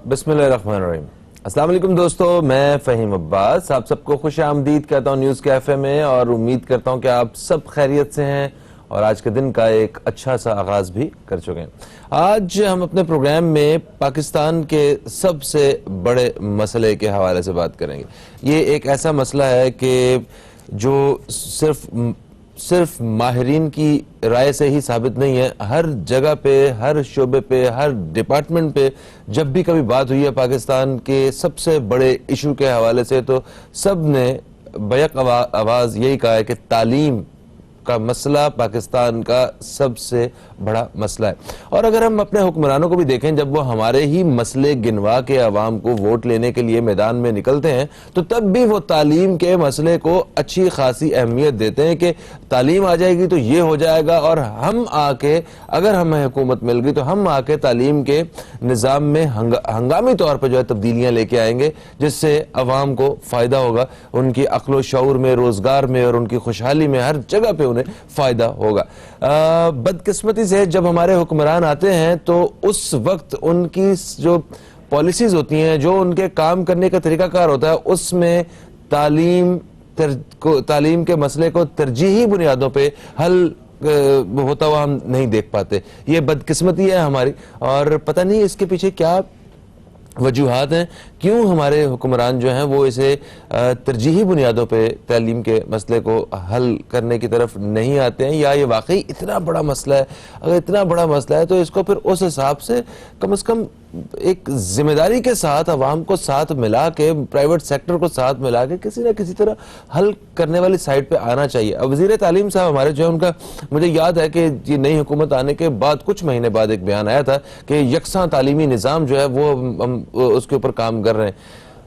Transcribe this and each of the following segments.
बिस्मिल्लाहिर्रहमानिर्रहीम। अस्सलाम वालेकुम दोस्तों, मैं फ़हीम अब्बास आप सबको खुश आमदीद कहता हूँ न्यूज़ कैफ़े में, और उम्मीद करता हूँ कि आप सब खैरियत से हैं और आज के दिन का एक अच्छा सा आगाज़ भी कर चुके हैं। आज हम अपने प्रोग्राम में पाकिस्तान के सबसे बड़े मसले के हवाले से बात करेंगे। ये एक ऐसा मसला है कि जो सिर्फ माहिरीन की राय से ही साबित नहीं है। हर जगह पे, हर शोबे पे, हर डिपार्टमेंट पे जब भी कभी बात हुई है पाकिस्तान के सबसे बड़े इशू के हवाले से, तो सब ने बैक आवाज़ यही कहा है कि तालीम का मसला पाकिस्तान का सबसे बड़ा मसला है। और अगर हम अपने हुक्मरानों को भी देखें, जब वो हमारे ही मसले गिनवा के अवाम को वोट लेने के लिए मैदान में निकलते हैं, तो तब भी वो तालीम के मसले को अच्छी खासी अहमियत देते हैं कि तालीम आ जाएगी तो ये हो जाएगा, और हम आके, अगर हमें हुकूमत मिल गई तो हम आके तालीम के निज़ाम में हंगामी तौर पर जो है तब्दीलियाँ लेके आएंगे, जिससे अवाम को फ़ायदा होगा, उनकी अक्ल शऊर में, रोज़गार में और उनकी खुशहाली में, हर जगह पे उन्हें फ़ायदा होगा। बदकिस्मती से जब हमारे हुक्मरान आते हैं तो उस वक्त उनकी जो पॉलिसीज़ होती हैं, जो उनके काम करने का तरीकाकार होता है, उसमें तालीम के मसले को तरजीही बुनियादों पे हल होता हुआ हम नहीं देख पाते। ये बदकिस्मती है हमारी, और पता नहीं इसके पीछे क्या वजूहात हैं, क्यों हमारे हुक्मरान जो हैं वो इसे तरजीही बुनियादों पे तालीम के मसले को हल करने की तरफ नहीं आते हैं, या ये वाकई इतना बड़ा मसला है। अगर इतना बड़ा मसला है तो इसको फिर उस हिसाब से कम एक जिम्मेदारी के साथ अवाम को साथ मिला के, प्राइवेट सेक्टर को साथ मिला के किसी न किसी तरह हल करने वाली साइड पे आना चाहिए। अब वज़ीर तालीम साहब हमारे जो है, उनका मुझे याद है कि ये नई हुकूमत आने के बाद कुछ महीने बाद एक बयान आया था कि यकसा तालीमी निज़ाम जो है वो हम उसके ऊपर काम कर रहे हैं।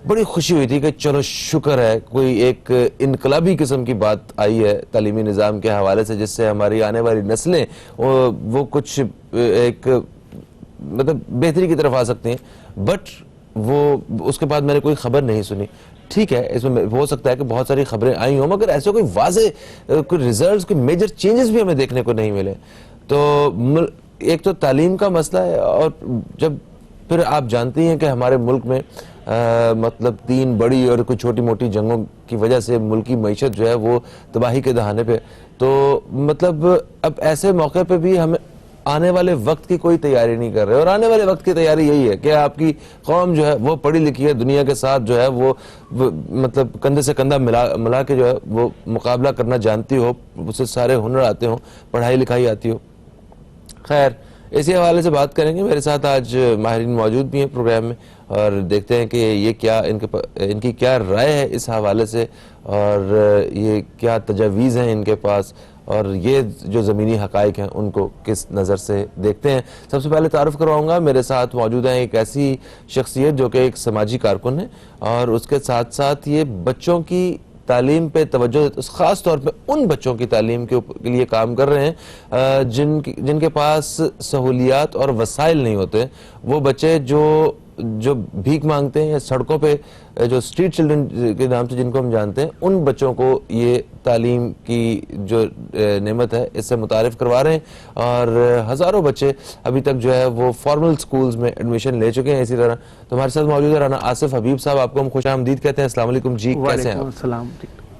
बड़ी खुशी हुई थी कि चलो शुक्र है कोई एक इनकलाबी किस्म की बात आई है तालीमी निज़ाम के हवाले से, जिससे हमारी आने वाली नस्लें वो कुछ एक मतलब बेहतरी की तरफ आ सकती हैं। बट वो उसके बाद मैंने कोई खबर नहीं सुनी। ठीक है, इसमें हो सकता है कि बहुत सारी खबरें आई हों, मगर ऐसे कोई वाज़े कोई रिजल्ट्स, कोई मेजर चेंजेस भी हमें देखने को नहीं मिले। तो एक तो तालीम का मसला है, और जब फिर आप जानती हैं कि हमारे मुल्क में मतलब 3 बड़ी और कुछ छोटी मोटी जंगों की वजह से मुल्की मईशत जो है वो तबाही के दहाने पे, तो मतलब अब ऐसे मौके पे भी हमें आने वाले वक्त की कोई तैयारी नहीं कर रहे। और आने वाले वक्त की तैयारी यही है कि आपकी कौम जो है वो पढ़ी लिखी है, दुनिया के साथ जो है वो मतलब कंधे से कंधा मिला के जो है वो मुकाबला करना जानती हो, उससे सारे हुनर आते हो, पढ़ाई लिखाई आती हो। खैर, इसी हवाले से बात करेंगे। मेरे साथ आज माहिरीन मौजूद भी हैं प्रोग्राम में, और देखते हैं कि ये क्या इनकी क्या राय है इस हवाले से, और ये क्या तजावीज़ हैं इनके पास, और ये जो ज़मीनी हक़ाइक़ हैं उनको किस नज़र से देखते हैं। सबसे पहले तारुफ़ करवाऊँगा, मेरे साथ मौजूद हैं एक ऐसी शख्सियत जो कि एक समाजी कारकुन है, और उसके साथ साथ ये बच्चों की तालीम पे तवज्जो, ख़ास तौर पे उन बच्चों की तालीम के लिए काम कर रहे हैं जिनके पास सहूलियात और वसाइल नहीं होते। वो बच्चे जो भीख मांगते हैं, या सड़कों पे जो स्ट्रीट चिल्ड्रन के नाम से जिनको हम जानते हैं, उन बच्चों को ये तालीम की जो नेमत है इससे मुतारिफ करवा रहे हैं, और हज़ारों बच्चे अभी तक जो है वो फॉर्मल स्कूल्स में एडमिशन ले चुके हैं। इसी तरह तो हमारे साथ मौजूद है राना आसिफ हबीब साहब, आपको हम खुश आमदीद कहते हैं। अस्सलाम वालेकुम जी, कैसे हैं आप?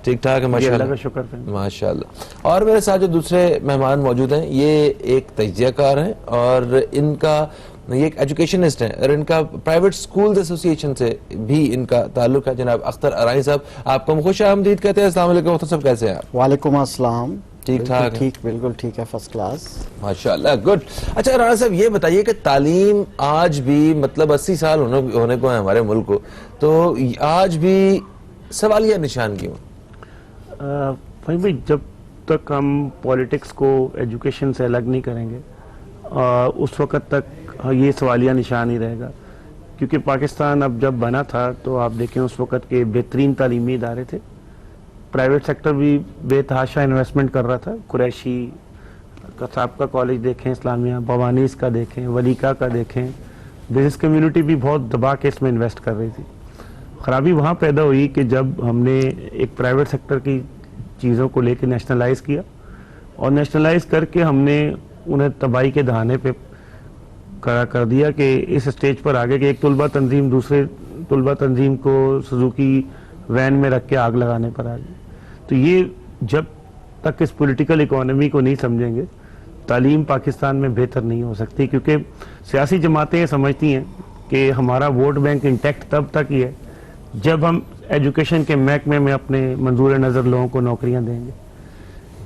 ठीक ठाक है माशाल्लाह का शुक्र है, माशाल्लाह। और मेरे साथ जो दूसरे मेहमान मौजूद हैं, ये एक तजियाकार हैं, और इनका ये एक एजुकेशनिस्ट हैं, और इनका प्राइवेट स्कूल्स एसोसिएशन से भी इनका ताल्लुक है। जनाब अख्तर अराई साहब, आपको हम खुश आमदीद कहते हैं। अस्सलाम वालेकुम अख्तर साहब, कैसे हैं आप? वालेकुम अस्सलाम। ठीक ठाक? ठीक, बिल्कुल ठीक है, फर्स्ट क्लास, माशाल्लाह, गुड। अच्छा राना साहब, ये बताइए कि तालीम आज भी मतलब 80 साल होने को है हमारे मुल्क को, तो आज भी सवालिया निशान क्यों? भाई, जब तक हम पॉलिटिक्स को एजुकेशन से अलग नहीं करेंगे, उस वक़्त तक ये सवालिया निशान ही रहेगा। क्योंकि पाकिस्तान अब जब बना था तो आप देखें उस वक़्त के बेहतरीन तालीमी इदारे थे, प्राइवेट सेक्टर भी बेतहाशा इन्वेस्टमेंट कर रहा था। कुरैशी का साहब का कॉलेज देखें, इस्लामिया बवानीस का देखें, वलीका का देखें, बिजनेस कम्युनिटी भी बहुत दबा के इसमें इन्वेस्ट कर रही थी। ख़राबी वहाँ पैदा हुई कि जब हमने एक प्राइवेट सेक्टर की चीज़ों को लेकर नेशनलाइज़ किया, और नेशनलाइज करके हमने उन्हें तबाही के दहाने पे कर दिया कि इस स्टेज पर आगे कि एक तुलबा तंजीम दूसरे तुलबा तंजीम को सुजुकी वैन में रख के आग लगाने पर आ गई। तो ये जब तक इस पॉलिटिकल इकोनॉमी को नहीं समझेंगे, तालीम पाकिस्तान में बेहतर नहीं हो सकती, क्योंकि सियासी जमातें ये समझती हैं कि हमारा वोट बैंक इंटैक्ट तब तक ही है जब हम एजुकेशन के महकमे में अपने मंजूर नज़र लोगों को नौकरियां देंगे।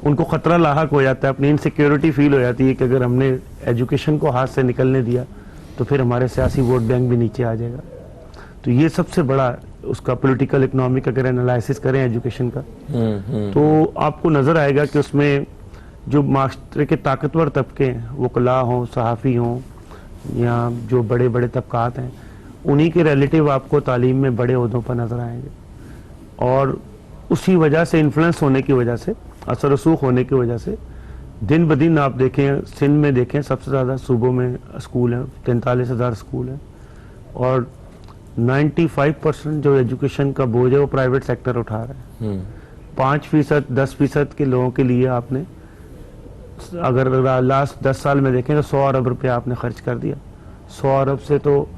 उनको ख़तरा लाहक हो जाता है, अपनी इनसिक्योरिटी फील हो जाती है कि अगर हमने एजुकेशन को हाथ से निकलने दिया तो फिर हमारे सियासी वोट बैंक भी नीचे आ जाएगा। तो ये सबसे बड़ा उसका पॉलिटिकल इकोनॉमिक अगर एनालिसिस करें एजुकेशन का, तो आपको नज़र आएगा कि उसमें जो माशरे के ताकतवर तबके हैं, वकला हों, सहाफ़ी हों या जो बड़े बड़े तबकात हैं, उन्हीं के रिलेटिव आपको तालीम में बड़े ओहदों पर नज़र आएंगे। और उसी वजह से, इन्फ्लुएंस होने की वजह से, असर रसूख होने की वजह से दिन ब दिन आप देखें, सिंध में देखें सबसे ज़्यादा सूबों में स्कूल हैं, 43,000 स्कूल हैं, और 95% जो एजुकेशन का बोझ है वो प्राइवेट सेक्टर उठा रहा है। 5%, 10% के लोगों के लिए आपने अगर लास्ट 10 साल में देखें तो 100 अरब रुपया आपने खर्च कर दिया। 100 अरब से तो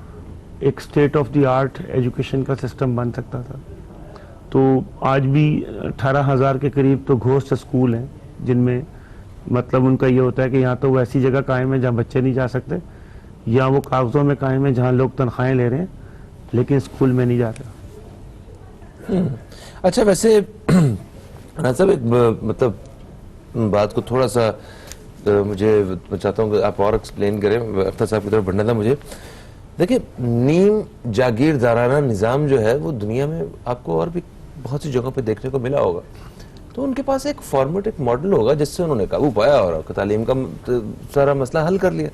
एक state of the art education का सिस्टम बन सकता था। तो आज भी 18,000 के करीब तो घोस्ट स्कूल हैं, जिनमें मतलब उनका ये होता है कि यहाँ तो वो ऐसी जगह कायम है जहाँ बच्चे नहीं जा सकते, या वो कागजों में कायम है जहाँ लोग तनख्वाहें ले रहे हैं लेकिन स्कूल में नहीं जा रहे। अच्छा, वैसे साहब एक मतलब बात को थोड़ा सा मुझे मैं चाहता हूँ कि आप और एक्सप्लेन करें, अख्तर साहब की तरफ बढ़ना था मुझे। देखिए, नीम जागीरदाराना निज़ाम जो है वो दुनिया में आपको और भी बहुत सी जगहों पे देखने को मिला होगा। तो उनके पास एक फॉर्मेट, एक मॉडल होगा जिससे उन्होंने काबू पाया और तालीम का सारा मसला हल कर लिया।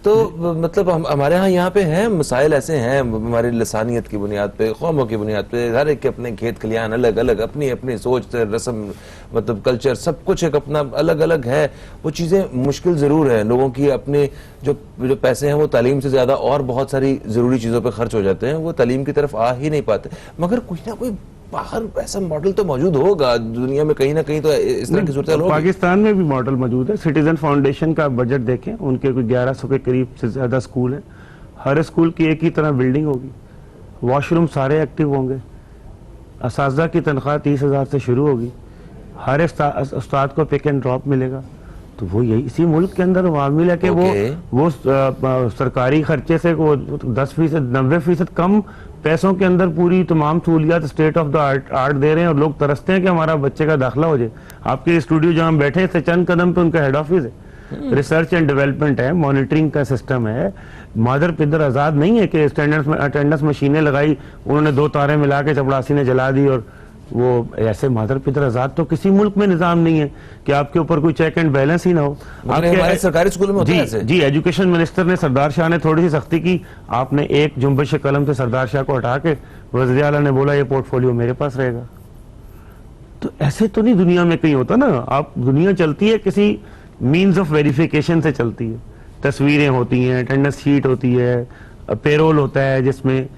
तो मतलब हमारे यहाँ पे हैं मसाइल ऐसे हैं, हमारी लसानियत की बुनियाद पे, कौमों की बुनियाद पे, हर एक के अपने खेत खलियान अलग अलग, अपनी अपनी सोच, रस्म, मतलब कल्चर, सब कुछ एक अपना अलग अलग है। वो चीज़ें मुश्किल ज़रूर है, लोगों की अपने जो पैसे हैं वो तालीम से ज़्यादा और बहुत सारी ज़रूरी चीज़ों पर खर्च हो जाते हैं, वो तालीम की तरफ आ ही नहीं पाते। मगर कोई ना कोई बाहर ऐसा मॉडल तो मौजूद होगा दुनिया में, कहीं ना कहीं तो इस तरह की सूरत होगी। पाकिस्तान में भी मॉडल मौजूद है। सिटीजन फाउंडेशन का बजट देखें, उनके कोई 1100 के करीब से ज्यादा स्कूल हैं। हर स्कूल की एक ही तरह बिल्डिंग होगी, वॉशरूम सारे एक्टिव होंगे, असातिज़ा की तनख्वाह 30,000 से शुरू होगी, हर उस्ताद को पिक एंड ड्रॉप मिलेगा। तो वो यही इसी मुल्क के अंदर मामूल है कि वो सरकारी खर्चे से वो 10%, 90% कम पैसों के अंदर पूरी तमाम सहूलियात स्टेट ऑफ द आर्ट दे रहे हैं, और लोग तरसते हैं कि हमारा बच्चे का दाखिला हो जाए। आपके स्टूडियो जहाँ बैठे हैं, चंद कदम पे उनका हेड ऑफिस है, रिसर्च एंड डेवलपमेंट है, मॉनिटरिंग का सिस्टम है। मादर पिदर आज़ाद नहीं है कि अटेंडेंस मशीनें लगाई, उन्होंने 2 तारे मिला के चपड़ासी ने जला दी, और वो ऐसे मादर पिदर आज़ाद तो किसी मुल्क में निज़ाम नहीं है कि आपके ऊपर कोई चेक एंड बैलेंस ही ना हो। हमारे सरकारी स्कूल में होता है ऐसे? जी, एजुकेशन मिनिस्टर ने, सरदार शाह ने थोड़ी सी सख्ती की, आपने एक जुम्बिश कलम से सरदार शाह को हटा के वज़ीर आला ने बोला ये पोर्टफोलियो मेरे पास रहेगा। तो ऐसे तो नहीं दुनिया में कहीं होता ना। आप दुनिया चलती है किसी मीन्स ऑफ वेरिफिकेशन से चलती है, तस्वीरें होती हैं, अटेंडेंस शीट होती है, पेरोल होता है जिसमें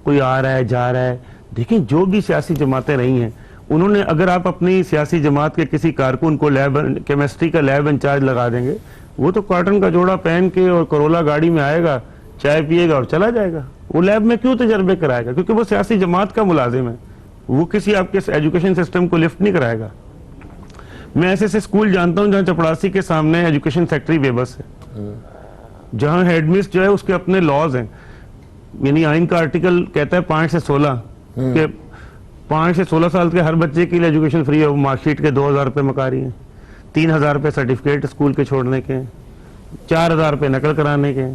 कोई आ रहा है जा रहा है। देखिए, जो भी सियासी जमातें रही हैं, उन्होंने, अगर आप अपनी सियासी जमात के किसी कारकुन को लैब केमिस्ट्री का लैब इंचार्ज लगा देंगे, वो तो कॉटन का जोड़ा पहन के और करोला गाड़ी में आएगा, चाय पिएगा और चला जाएगा। वो लैब में क्यों तजर्बे कराएगा? क्योंकि वो सियासी जमात का मुलाजिम है, वो किसी आपके एजुकेशन सिस्टम को लिफ्ट नहीं कराएगा। मैं ऐसे ऐसे स्कूल जानता हूँ जहाँ चपड़ासी के सामने एजुकेशन सेक्रेटरी बेबस है, जहाँ हेडमिस्ट जो है उसके अपने लॉज हैं, यानी आइन का आर्टिकल कहता है 5 से 16 कि 5 से 16 साल के हर बच्चे के लिए एजुकेशन फ्री है। वो मार्कशीट के 2,000 रुपये मकारी हैं, 3,000 रुपये सर्टिफिकेट स्कूल के छोड़ने के, 4,000 रुपये नकल कराने के।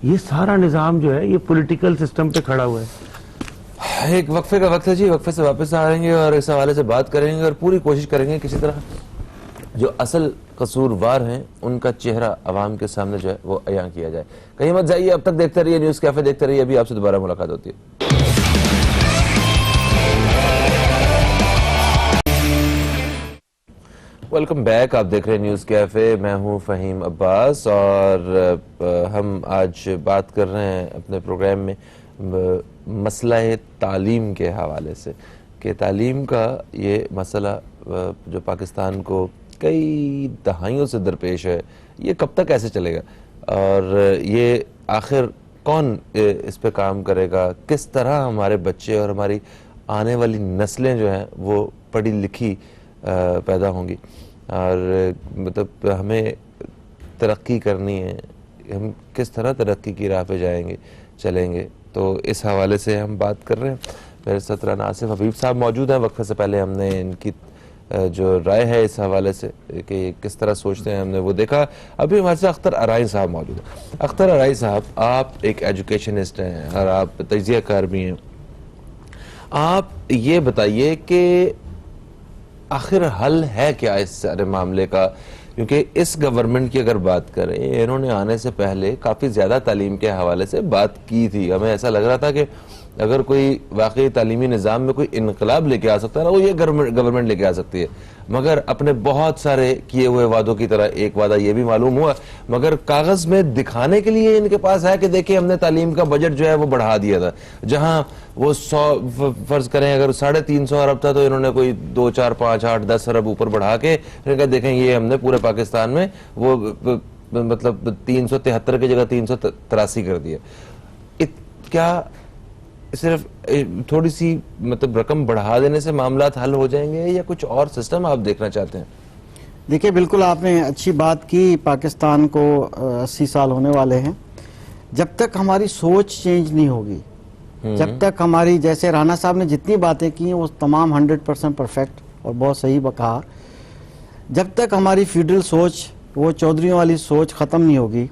ये सारा निज़ाम जो है ये पॉलिटिकल सिस्टम पे खड़ा हुआ है। एक वक्फे का वक्त है जी, वक्फे से वापस आएंगे और इस हवाले से बात करेंगे और पूरी कोशिश करेंगे किसी तरह जो असल कसूरवार हैं उनका चेहरा अवाम के सामने जो है वो अयां किया जाए। कहीं मत जाइए, अब तक देखते रहिए न्यूज़ कैफे, देखते रहिए। अभी आपसे दोबारा मुलाकात होती है। वेलकम बैक, आप देख रहे हैं न्यूज़ कैफे, मैं हूं फ़हीम अब्बास और हम आज बात कर रहे हैं अपने प्रोग्राम में मसला तालीम के हवाले से कि तालीम का ये मसला जो पाकिस्तान को कई दहाइयों से दरपेश है, ये कब तक ऐसे चलेगा? और ये आखिर कौन इस पे काम करेगा, किस तरह हमारे बच्चे और हमारी आने वाली नस्लें जो हैं वो पढ़ी लिखी पैदा होंगी, और मतलब हमें तरक्की करनी है, हम किस तरह तरक्की की राह पे जाएंगे चलेंगे, तो इस हवाले से हम बात कर रहे हैं। मेरे साथ राना आसिफ हबीब साहब मौजूद हैं। वक्फे से पहले हमने इनकी जो राय है इस हवाले से कि किस तरह सोचते हैं हमने वो देखा। अभी हमारे साथ अख्तर अराई साहब मौजूद हैं। अख्तर अराई साहब, आप एक एजुकेशनिस्ट हैं और आप तजिया कार भी हैं। आप ये बताइए कि आखिर हल है क्या इस सारे मामले का, क्योंकि इस गवर्नमेंट की अगर बात करें, इन्होंने आने से पहले काफ़ी ज़्यादा तालीम के हवाले से बात की थी। हमें ऐसा लग रहा था कि अगर कोई वाकई तालीमी निज़ाम में कोई इनकलाब लेके आ सकता है ना, वो ये गवर्नमेंट लेके आ सकती है। मगर अपने बहुत सारे किए हुए वादों की तरह एक वादा ये भी मालूम हुआ, मगर कागज़ में दिखाने के लिए इनके पास है कि देखिए हमने तालीम का बजट जो है वो बढ़ा दिया था। जहाँ वो 100 फर्ज करें अगर 350 अरब था, तो इन्होंने कोई 2, 4, 5, 8, 10 अरब ऊपर बढ़ा के कहा देखें ये हमने पूरे पाकिस्तान में वो मतलब 373 की जगह 383 कर दिया। क्या सिर्फ थोड़ी सी मतलब रकम बढ़ा देने से मामला हल हो जाएंगे, या कुछ और सिस्टम आप देखना चाहते हैं? देखिए, बिल्कुल आपने अच्छी बात की। पाकिस्तान को 80 साल होने वाले हैं। जब तक हमारी सोच चेंज नहीं होगी, जब तक हमारी, जैसे राना साहब ने जितनी बातें की हैं वो तमाम 100% परफेक्ट और बहुत सही कहा, जब तक हमारी फ्यूडल सोच, वो चौधरियों वाली सोच ख़त्म नहीं होगी।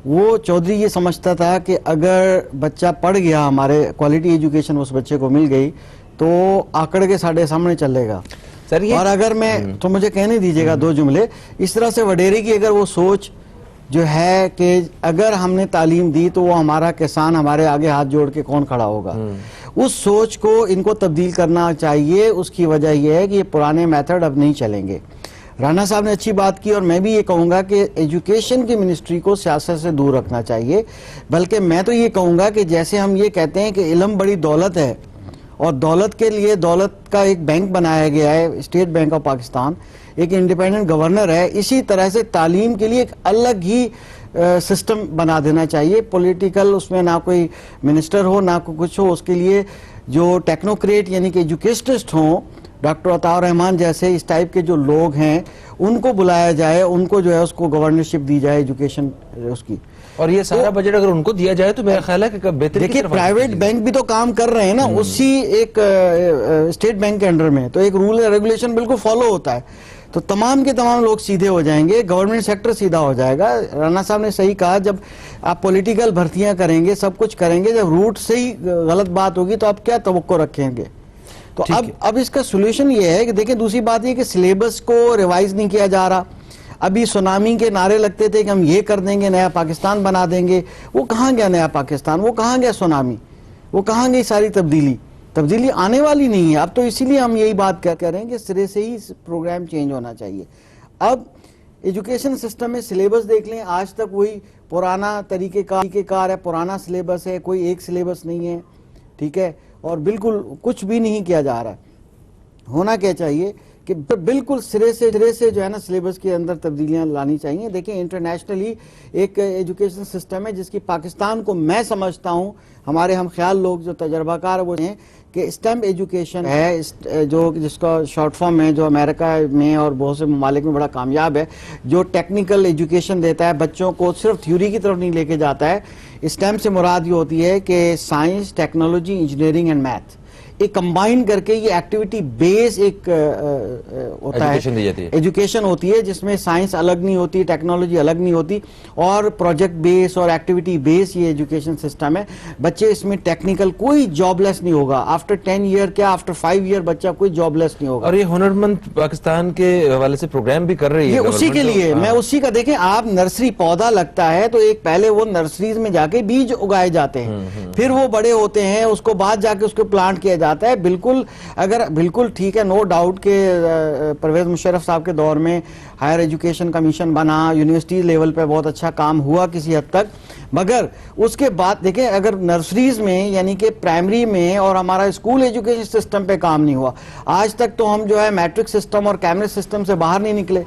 वो चौधरी ये समझता था कि अगर बच्चा पढ़ गया, हमारे क्वालिटी एजुकेशन उस बच्चे को मिल गई, तो आंकड़ के साढ़े सामने चलेगा। सर ये और अगर मैं, तो मुझे कहने दीजिएगा 2 जुमले। इस तरह से वडेरे की अगर वो सोच जो है कि अगर हमने तालीम दी तो वो हमारा किसान हमारे आगे हाथ जोड़ के कौन खड़ा होगा, उस सोच को इनको तब्दील करना चाहिए। उसकी वजह यह है कि ये पुराने मेथड अब नहीं चलेंगे। राना साहब ने अच्छी बात की, और मैं भी ये कहूँगा कि एजुकेशन की मिनिस्ट्री को सियासत से दूर रखना चाहिए। बल्कि मैं तो ये कहूँगा कि जैसे हम ये कहते हैं कि इल्म बड़ी दौलत है, और दौलत के लिए दौलत का एक बैंक बनाया गया है, स्टेट बैंक ऑफ पाकिस्तान, एक इंडिपेंडेंट गवर्नर है, इसी तरह से तालीम के लिए एक अलग ही सिस्टम बना देना चाहिए। पॉलिटिकल उसमें ना कोई मिनिस्टर हो ना कोई कुछ हो, उसके लिए जो टेक्नोक्रेट यानी कि एजुकेशनिस्ट हों, डॉक्टर अताउर रहमान जैसे इस टाइप के जो लोग हैं, उनको बुलाया जाए, उनको जो है उसको गवर्नरशिप दी जाए एजुकेशन उसकी। और ये सारा बजट अगर उनको दिया जाए तो मेरा ख्याल है कि बेहतरी। देखिए, प्राइवेट बैंक भी तो काम कर रहे हैं ना उसी एक स्टेट बैंक के अंडर में, तो एक रूल एंड रेगुलेशन बिल्कुल फॉलो होता है, तो तमाम के तमाम लोग सीधे हो जाएंगे, गवर्नमेंट सेक्टर सीधा हो जाएगा। राना साहब ने सही कहा, जब आप पॉलिटिकल भर्तियां करेंगे, सब कुछ करेंगे, जब रूट से ही गलत बात होगी तो आप क्या तवक्को रखेंगे। तो अब इसका सोल्यूशन ये है कि देखिए, दूसरी बात ये कि सिलेबस को रिवाइज नहीं किया जा रहा। अभी सुनामी के नारे लगते थे कि हम ये कर देंगे, नया पाकिस्तान बना देंगे। वो कहाँ गया नया पाकिस्तान, वो कहाँ गया सुनामी, वो कहाँ गई सारी तब्दीली आने वाली नहीं है। अब तो इसीलिए हम यही बात कह रहे हैं कि सिरे से ही प्रोग्राम चेंज होना चाहिए। अब एजुकेशन सिस्टम में सिलेबस देख लें, आज तक वही पुराना तरीक़ेकार है, पुराना सिलेबस है, कोई एक सिलेबस नहीं है, ठीक है, और बिल्कुल कुछ भी नहीं किया जा रहा है। होना क्या चाहिए कि बिल्कुल सिरे से जो है ना सिलेबस के अंदर तब्दीलियां लानी चाहिए। देखिए, इंटरनेशनली एक एजुकेशन सिस्टम है जिसकी पाकिस्तान को मैं समझता हूं, हमारे हम ख्याल लोग जो तजर्बाकार वो हैं कि स्टेम एजुकेशन है, जो जिसका शॉर्ट फॉर्म है, जो अमेरिका में और बहुत से ममालिक में बड़ा कामयाब है, जो टेक्निकल एजुकेशन देता है, बच्चों को सिर्फ थ्योरी की तरफ नहीं लेके जाता है। स्टेम से मुराद ये होती है कि science, technology, engineering and math, एक कंबाइन करके ये एक्टिविटी बेस एक होता है, एजुकेशन होती है, जिसमें साइंस अलग नहीं होती, टेक्नोलॉजी अलग नहीं होती, और प्रोजेक्ट बेस और एक्टिविटी बेस ये एजुकेशन सिस्टम है। बच्चे इसमें टेक्निकल, कोई जॉबलेस नहीं होगा। आफ्टर 10 ईयर क्या, आफ्टर 5 ईयर बच्चा कोई जॉबलेस नहीं होगा। और ये हुनरमंद पाकिस्तान के हवाले से प्रोग्राम भी कर रही है उसी के लिए। मैं उसी का, देखें आप, नर्सरी पौधा लगता है तो एक पहले वो नर्सरीज में जाके बीज उगाए जाते हैं, फिर वो बड़े होते हैं, उसको बाद जाके उसको प्लांट किया जाता है। बिल्कुल, अगर बिल्कुल ठीक है, नो डाउट के परवेज मुशर्रफ साहब के दौर में हायर एजुकेशन कमीशन बना, यूनिवर्सिटी लेवल पे बहुत अच्छा काम हुआ किसी हद तक, मगर उसके बाद देखें अगर नर्सरीज में यानी कि प्राइमरी में और हमारा स्कूल एजुकेशन सिस्टम पे काम नहीं हुआ। आज तक तो हम जो है मैट्रिक सिस्टम और कैमरे सिस्टम से बाहर नहीं निकले।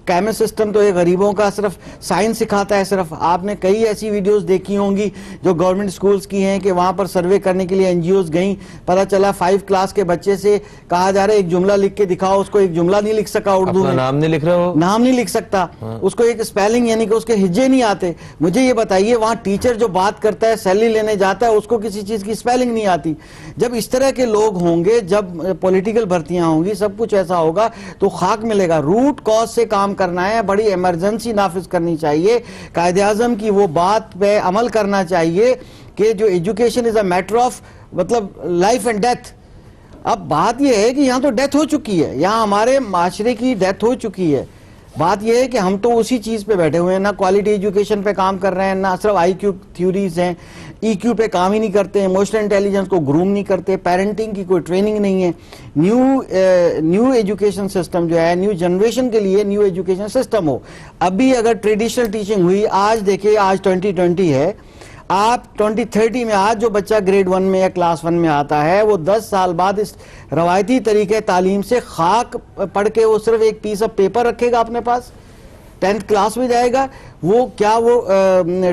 कैमस सिस्टम तो ये गरीबों का सिर्फ साइंस सिखाता है सिर्फ। आपने कई ऐसी वीडियोस देखी होंगी जो गवर्नमेंट स्कूल्स की हैं कि वहां पर सर्वे करने के लिए एनजीओज गई, पता चला 5 क्लास के बच्चे से कहा जा रहा है एक जुमला लिख के दिखाओ, उसको एक जुमला नहीं लिख सका उर्दू में, नाम नहीं लिख रहा हो, नाम नहीं लिख सकता, उसको एक स्पेलिंग यानी कि उसके हिज्जे नहीं आते। मुझे ये बताइए वहां टीचर जो बात करता है सैलरी लेने जाता है उसको किसी चीज की स्पेलिंग नहीं आती। जब इस तरह के लोग होंगे, जब पॉलिटिकल भर्तियां होंगी, सब कुछ ऐसा होगा तो खाक मिलेगा। रूट कॉज से काम करना है, बड़ी इमरजेंसी नाफिज करनी चाहिए, कायदे आजम की वो बात पे अमल करना चाहिए कि जो education is a matter of मतलब लाइफ एंड डेथ। अब बात यह है कि यहाँ तो डेथ हो चुकी है, यहाँ हमारे माशरे की डेथ हो चुकी है। बात यह है कि हम तो उसी चीज पे बैठे हुए हैं, ना क्वालिटी एजुकेशन पे काम कर रहे हैं, ना सिर्फ IQ थ्योरीज हैं, EQ पे काम ही नहीं करते, इमोशनल इंटेलिजेंस को ग्रूम नहीं करते, पेरेंटिंग की कोई ट्रेनिंग नहीं है। न्यू एजुकेशन सिस्टम जो है, न्यू जनरेशन के लिए न्यू एजुकेशन सिस्टम हो। अभी अगर ट्रेडिशनल टीचिंग हुई, आज देखिए आज 2020 है, आप 2030 में आज जो बच्चा ग्रेड 1 में या क्लास 1 में आता है वो 10 साल बाद इस रवायती तरीके तालीम से खाक पढ़ के वो सिर्फ एक पीस ऑफ पेपर रखेगा अपने पास, 10th क्लास में जाएगा, वो क्या वो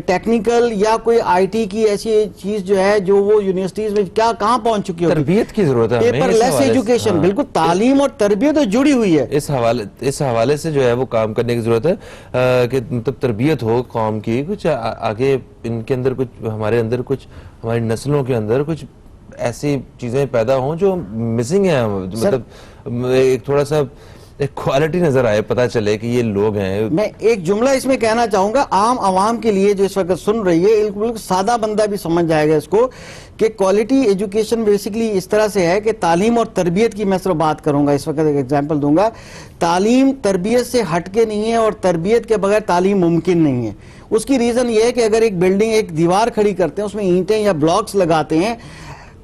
टेक्निकल या कोई IT की ऐसी चीज जो है जो वो यूनिवर्सिटीज में क्या कहाँ पहुंच चुकी होगी। तरबियत की जरूरत है, पेपरलेस एजुकेशन। हाँ। बिल्कुल, तालीम और तरबियत तो जुड़ी हुई है। इस हवाले से जो है वो काम करने की जरूरत है कि मतलब तरबियत हो कौम की, कुछ आगे इनके अंदर कुछ, हमारे अंदर कुछ, हमारी नस्लों के अंदर कुछ ऐसी चीजें पैदा हों जो मिसिंग है, मतलब एक थोड़ा सा एक क्वालिटी नजर आए, पता चले कि ये लोग हैं। मैं एक जुमला इसमें कहना चाहूंगा आम आवाम के लिए जो इस वक्त सुन रही है, बिल्कुल सादा बंदा भी समझ जाएगा इसको कि क्वालिटी एजुकेशन बेसिकली इस तरह से है कि तालीम और तरबियत की मैं सिर्फ बात करूंगा इस वक्त, एक एग्जांपल दूंगा। तालीम तरबियत से हटके नहीं है और तरबियत के बगैर तालीम मुमकिन नहीं है। उसकी रीजन ये है कि अगर एक बिल्डिंग, एक दीवार खड़ी करते हैं, उसमें ईंटें या ब्लॉक्स लगाते हैं,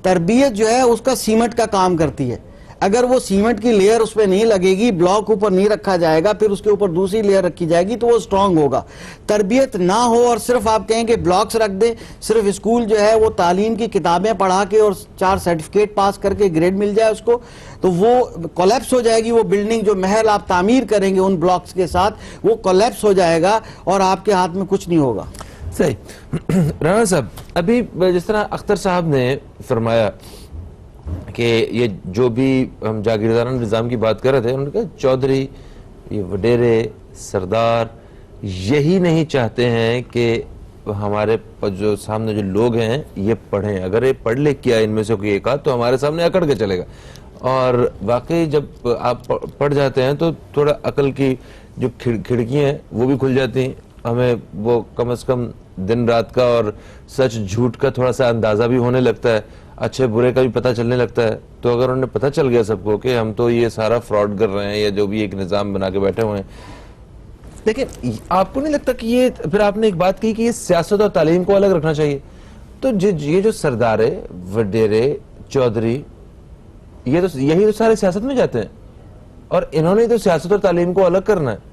तरबियत जो है उसका सीमेंट का काम करती है। अगर वो सीमेंट की लेयर उस पर नहीं लगेगी, ब्लॉक ऊपर नहीं रखा जाएगा, फिर उसके ऊपर दूसरी लेयर रखी जाएगी तो वो स्ट्रांग होगा। तरबियत ना हो और सिर्फ आप कहें कि ब्लॉक्स रख दें, सिर्फ स्कूल जो है वो तालीम की किताबें पढ़ा के और 4 सर्टिफिकेट पास करके ग्रेड मिल जाए उसको, तो वो कोलैप्स हो जाएगी। वो बिल्डिंग जो महल आप तामीर करेंगे उन ब्लॉक्स के साथ, वो कोलैप्स हो जाएगा और आपके हाथ में कुछ नहीं होगा। सही। राणा साहब, अभी जिस तरह अख्तर साहब ने फरमाया कि ये जो भी हम जागीरदारा निज़ाम की बात कर रहे थे, उन्होंने कहा चौधरी, ये वडेरे, सरदार यही नहीं चाहते हैं कि हमारे जो सामने जो लोग हैं ये पढ़ें। अगर ये पढ़ लिख किया इनमें से कोई एक आध तो हमारे सामने अकड़ के चलेगा। और वाकई जब आप पढ़ जाते हैं तो थोड़ा अकल की जो खिड़कियाँ हैं वो भी खुल जाती हैं, हमें वो कम से कम दिन रात का और सच झूठ का थोड़ा सा अंदाज़ा भी होने लगता है, अच्छे बुरे का भी पता चलने लगता है। तो अगर उन्हें पता चल गया सबको कि हम तो ये सारा फ्रॉड कर रहे हैं या जो भी एक निज़ाम बना के बैठे हुए हैं, देखिए आपको नहीं लगता कि ये, फिर आपने एक बात कही कि ये सियासत और तालीम को अलग रखना चाहिए, तो ये जो सरदारे, वडेरे, चौधरी, ये तो यही तो सारे सियासत में जाते हैं और इन्होंने तो सियासत और तालीम को अलग करना है।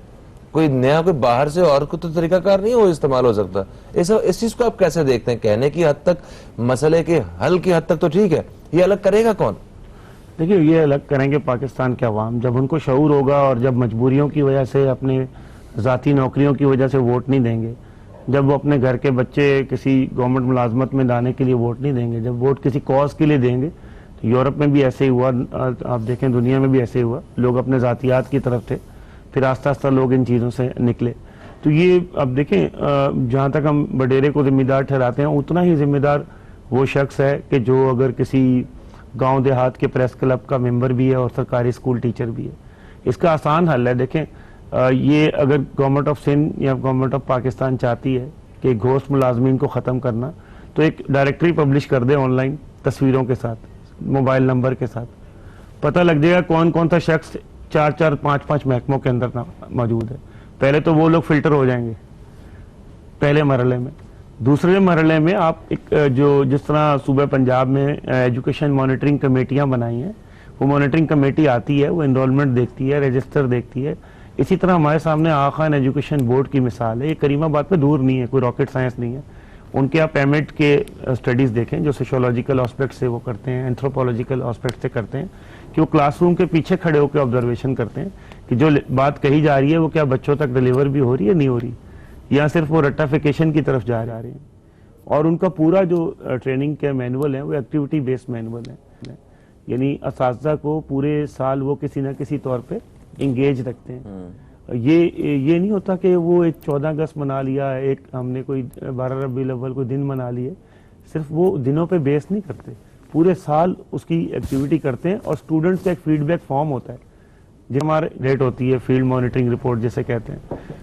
कोई नया, कोई बाहर से और कोई तो तरीकाकार नहीं हो इस्तेमाल हो सकता। इस चीज को आप कैसे देखते हैं? कहने की हद तक, मसले के हल की हद तक तो ठीक है, ये अलग करेगा कौन? देखिए, ये अलग करेंगे पाकिस्तान के अवाम, जब उनको शऊर होगा और जब मजबूरियों की वजह से, अपने ज़ाती नौकरियों की वजह से वोट नहीं देंगे, जब वो अपने घर के बच्चे किसी गवर्नमेंट मुलाजमत में लाने के लिए वोट नहीं देंगे, जब वोट किसी कॉज के लिए देंगे। तो यूरोप में भी ऐसे ही हुआ, आप देखें दुनिया में भी ऐसे ही हुआ, लोग अपने ज़ातियात की तरफ थे, फिर आस्ता आस्ता लोग इन चीज़ों से निकले। तो ये अब देखें, जहाँ तक हम वडेरे को जिम्मेदार ठहराते हैं, उतना ही जिम्मेदार वो शख्स है कि जो अगर किसी गांव देहात के प्रेस क्लब का मेंबर भी है और सरकारी स्कूल टीचर भी है। इसका आसान हल है। देखें, ये अगर गवर्नमेंट ऑफ सिंध या गवर्नमेंट ऑफ पाकिस्तान चाहती है कि घोस्ट मुलाजमीन को ख़त्म करना, तो एक डायरेक्टरी पब्लिश कर दे ऑनलाइन, तस्वीरों के साथ, मोबाइल नंबर के साथ, पता लग जाएगा कौन कौन सा शख्स 4-4, 5-5 महकमों के अंदर मौजूद है। पहले तो वो लोग फिल्टर हो जाएंगे पहले मरहले में। दूसरे मरहले में आप एक जो जिस तरह सूबे पंजाब में एजुकेशन मॉनिटरिंग कमेटियां बनाई हैं, वो मॉनिटरिंग कमेटी आती है, वो एनरोलमेंट देखती है, रजिस्टर देखती है। इसी तरह हमारे सामने आगा खान एजुकेशन बोर्ड की मिसाल है। ये करीमाबाद पे दूर नहीं है, कोई रॉकेट साइंस नहीं है। उनके आप पेमेंट के स्टडीज़ देखें जो सोशोलॉजिकल एस्पेक्ट से वो करते हैं, एंथ्रोपोलॉजिकल एस्पेक्ट से करते हैं, कि वो क्लासरूम के पीछे खड़े होकर ऑब्जर्वेशन करते हैं कि जो बात कही जा रही है वो क्या बच्चों तक डिलीवर भी हो रही है, नहीं हो रही, या सिर्फ वो रट्टाफिकेशन की तरफ जा रहे हैं। और उनका पूरा जो ट्रेनिंग के मैनुअल है वो एक्टिविटी बेस्ड मैनुअल है, यानी असातिज़ा को पूरे साल वो किसी ना किसी तौर पे इंगेज रखते हैं। ये नहीं होता कि वो एक 14 अगस्त मना लिया, एक हमने कोई 12 रबीउल अव्वल को दिन मना लिए, सिर्फ वो दिनों पे बेस नहीं करते, पूरे साल उसकी एक्टिविटी करते हैं। और स्टूडेंट्स का एक फीडबैक फॉर्म होता है जो हमारे रेट होती है, फील्ड मॉनिटरिंग रिपोर्ट जिसे कहते हैं,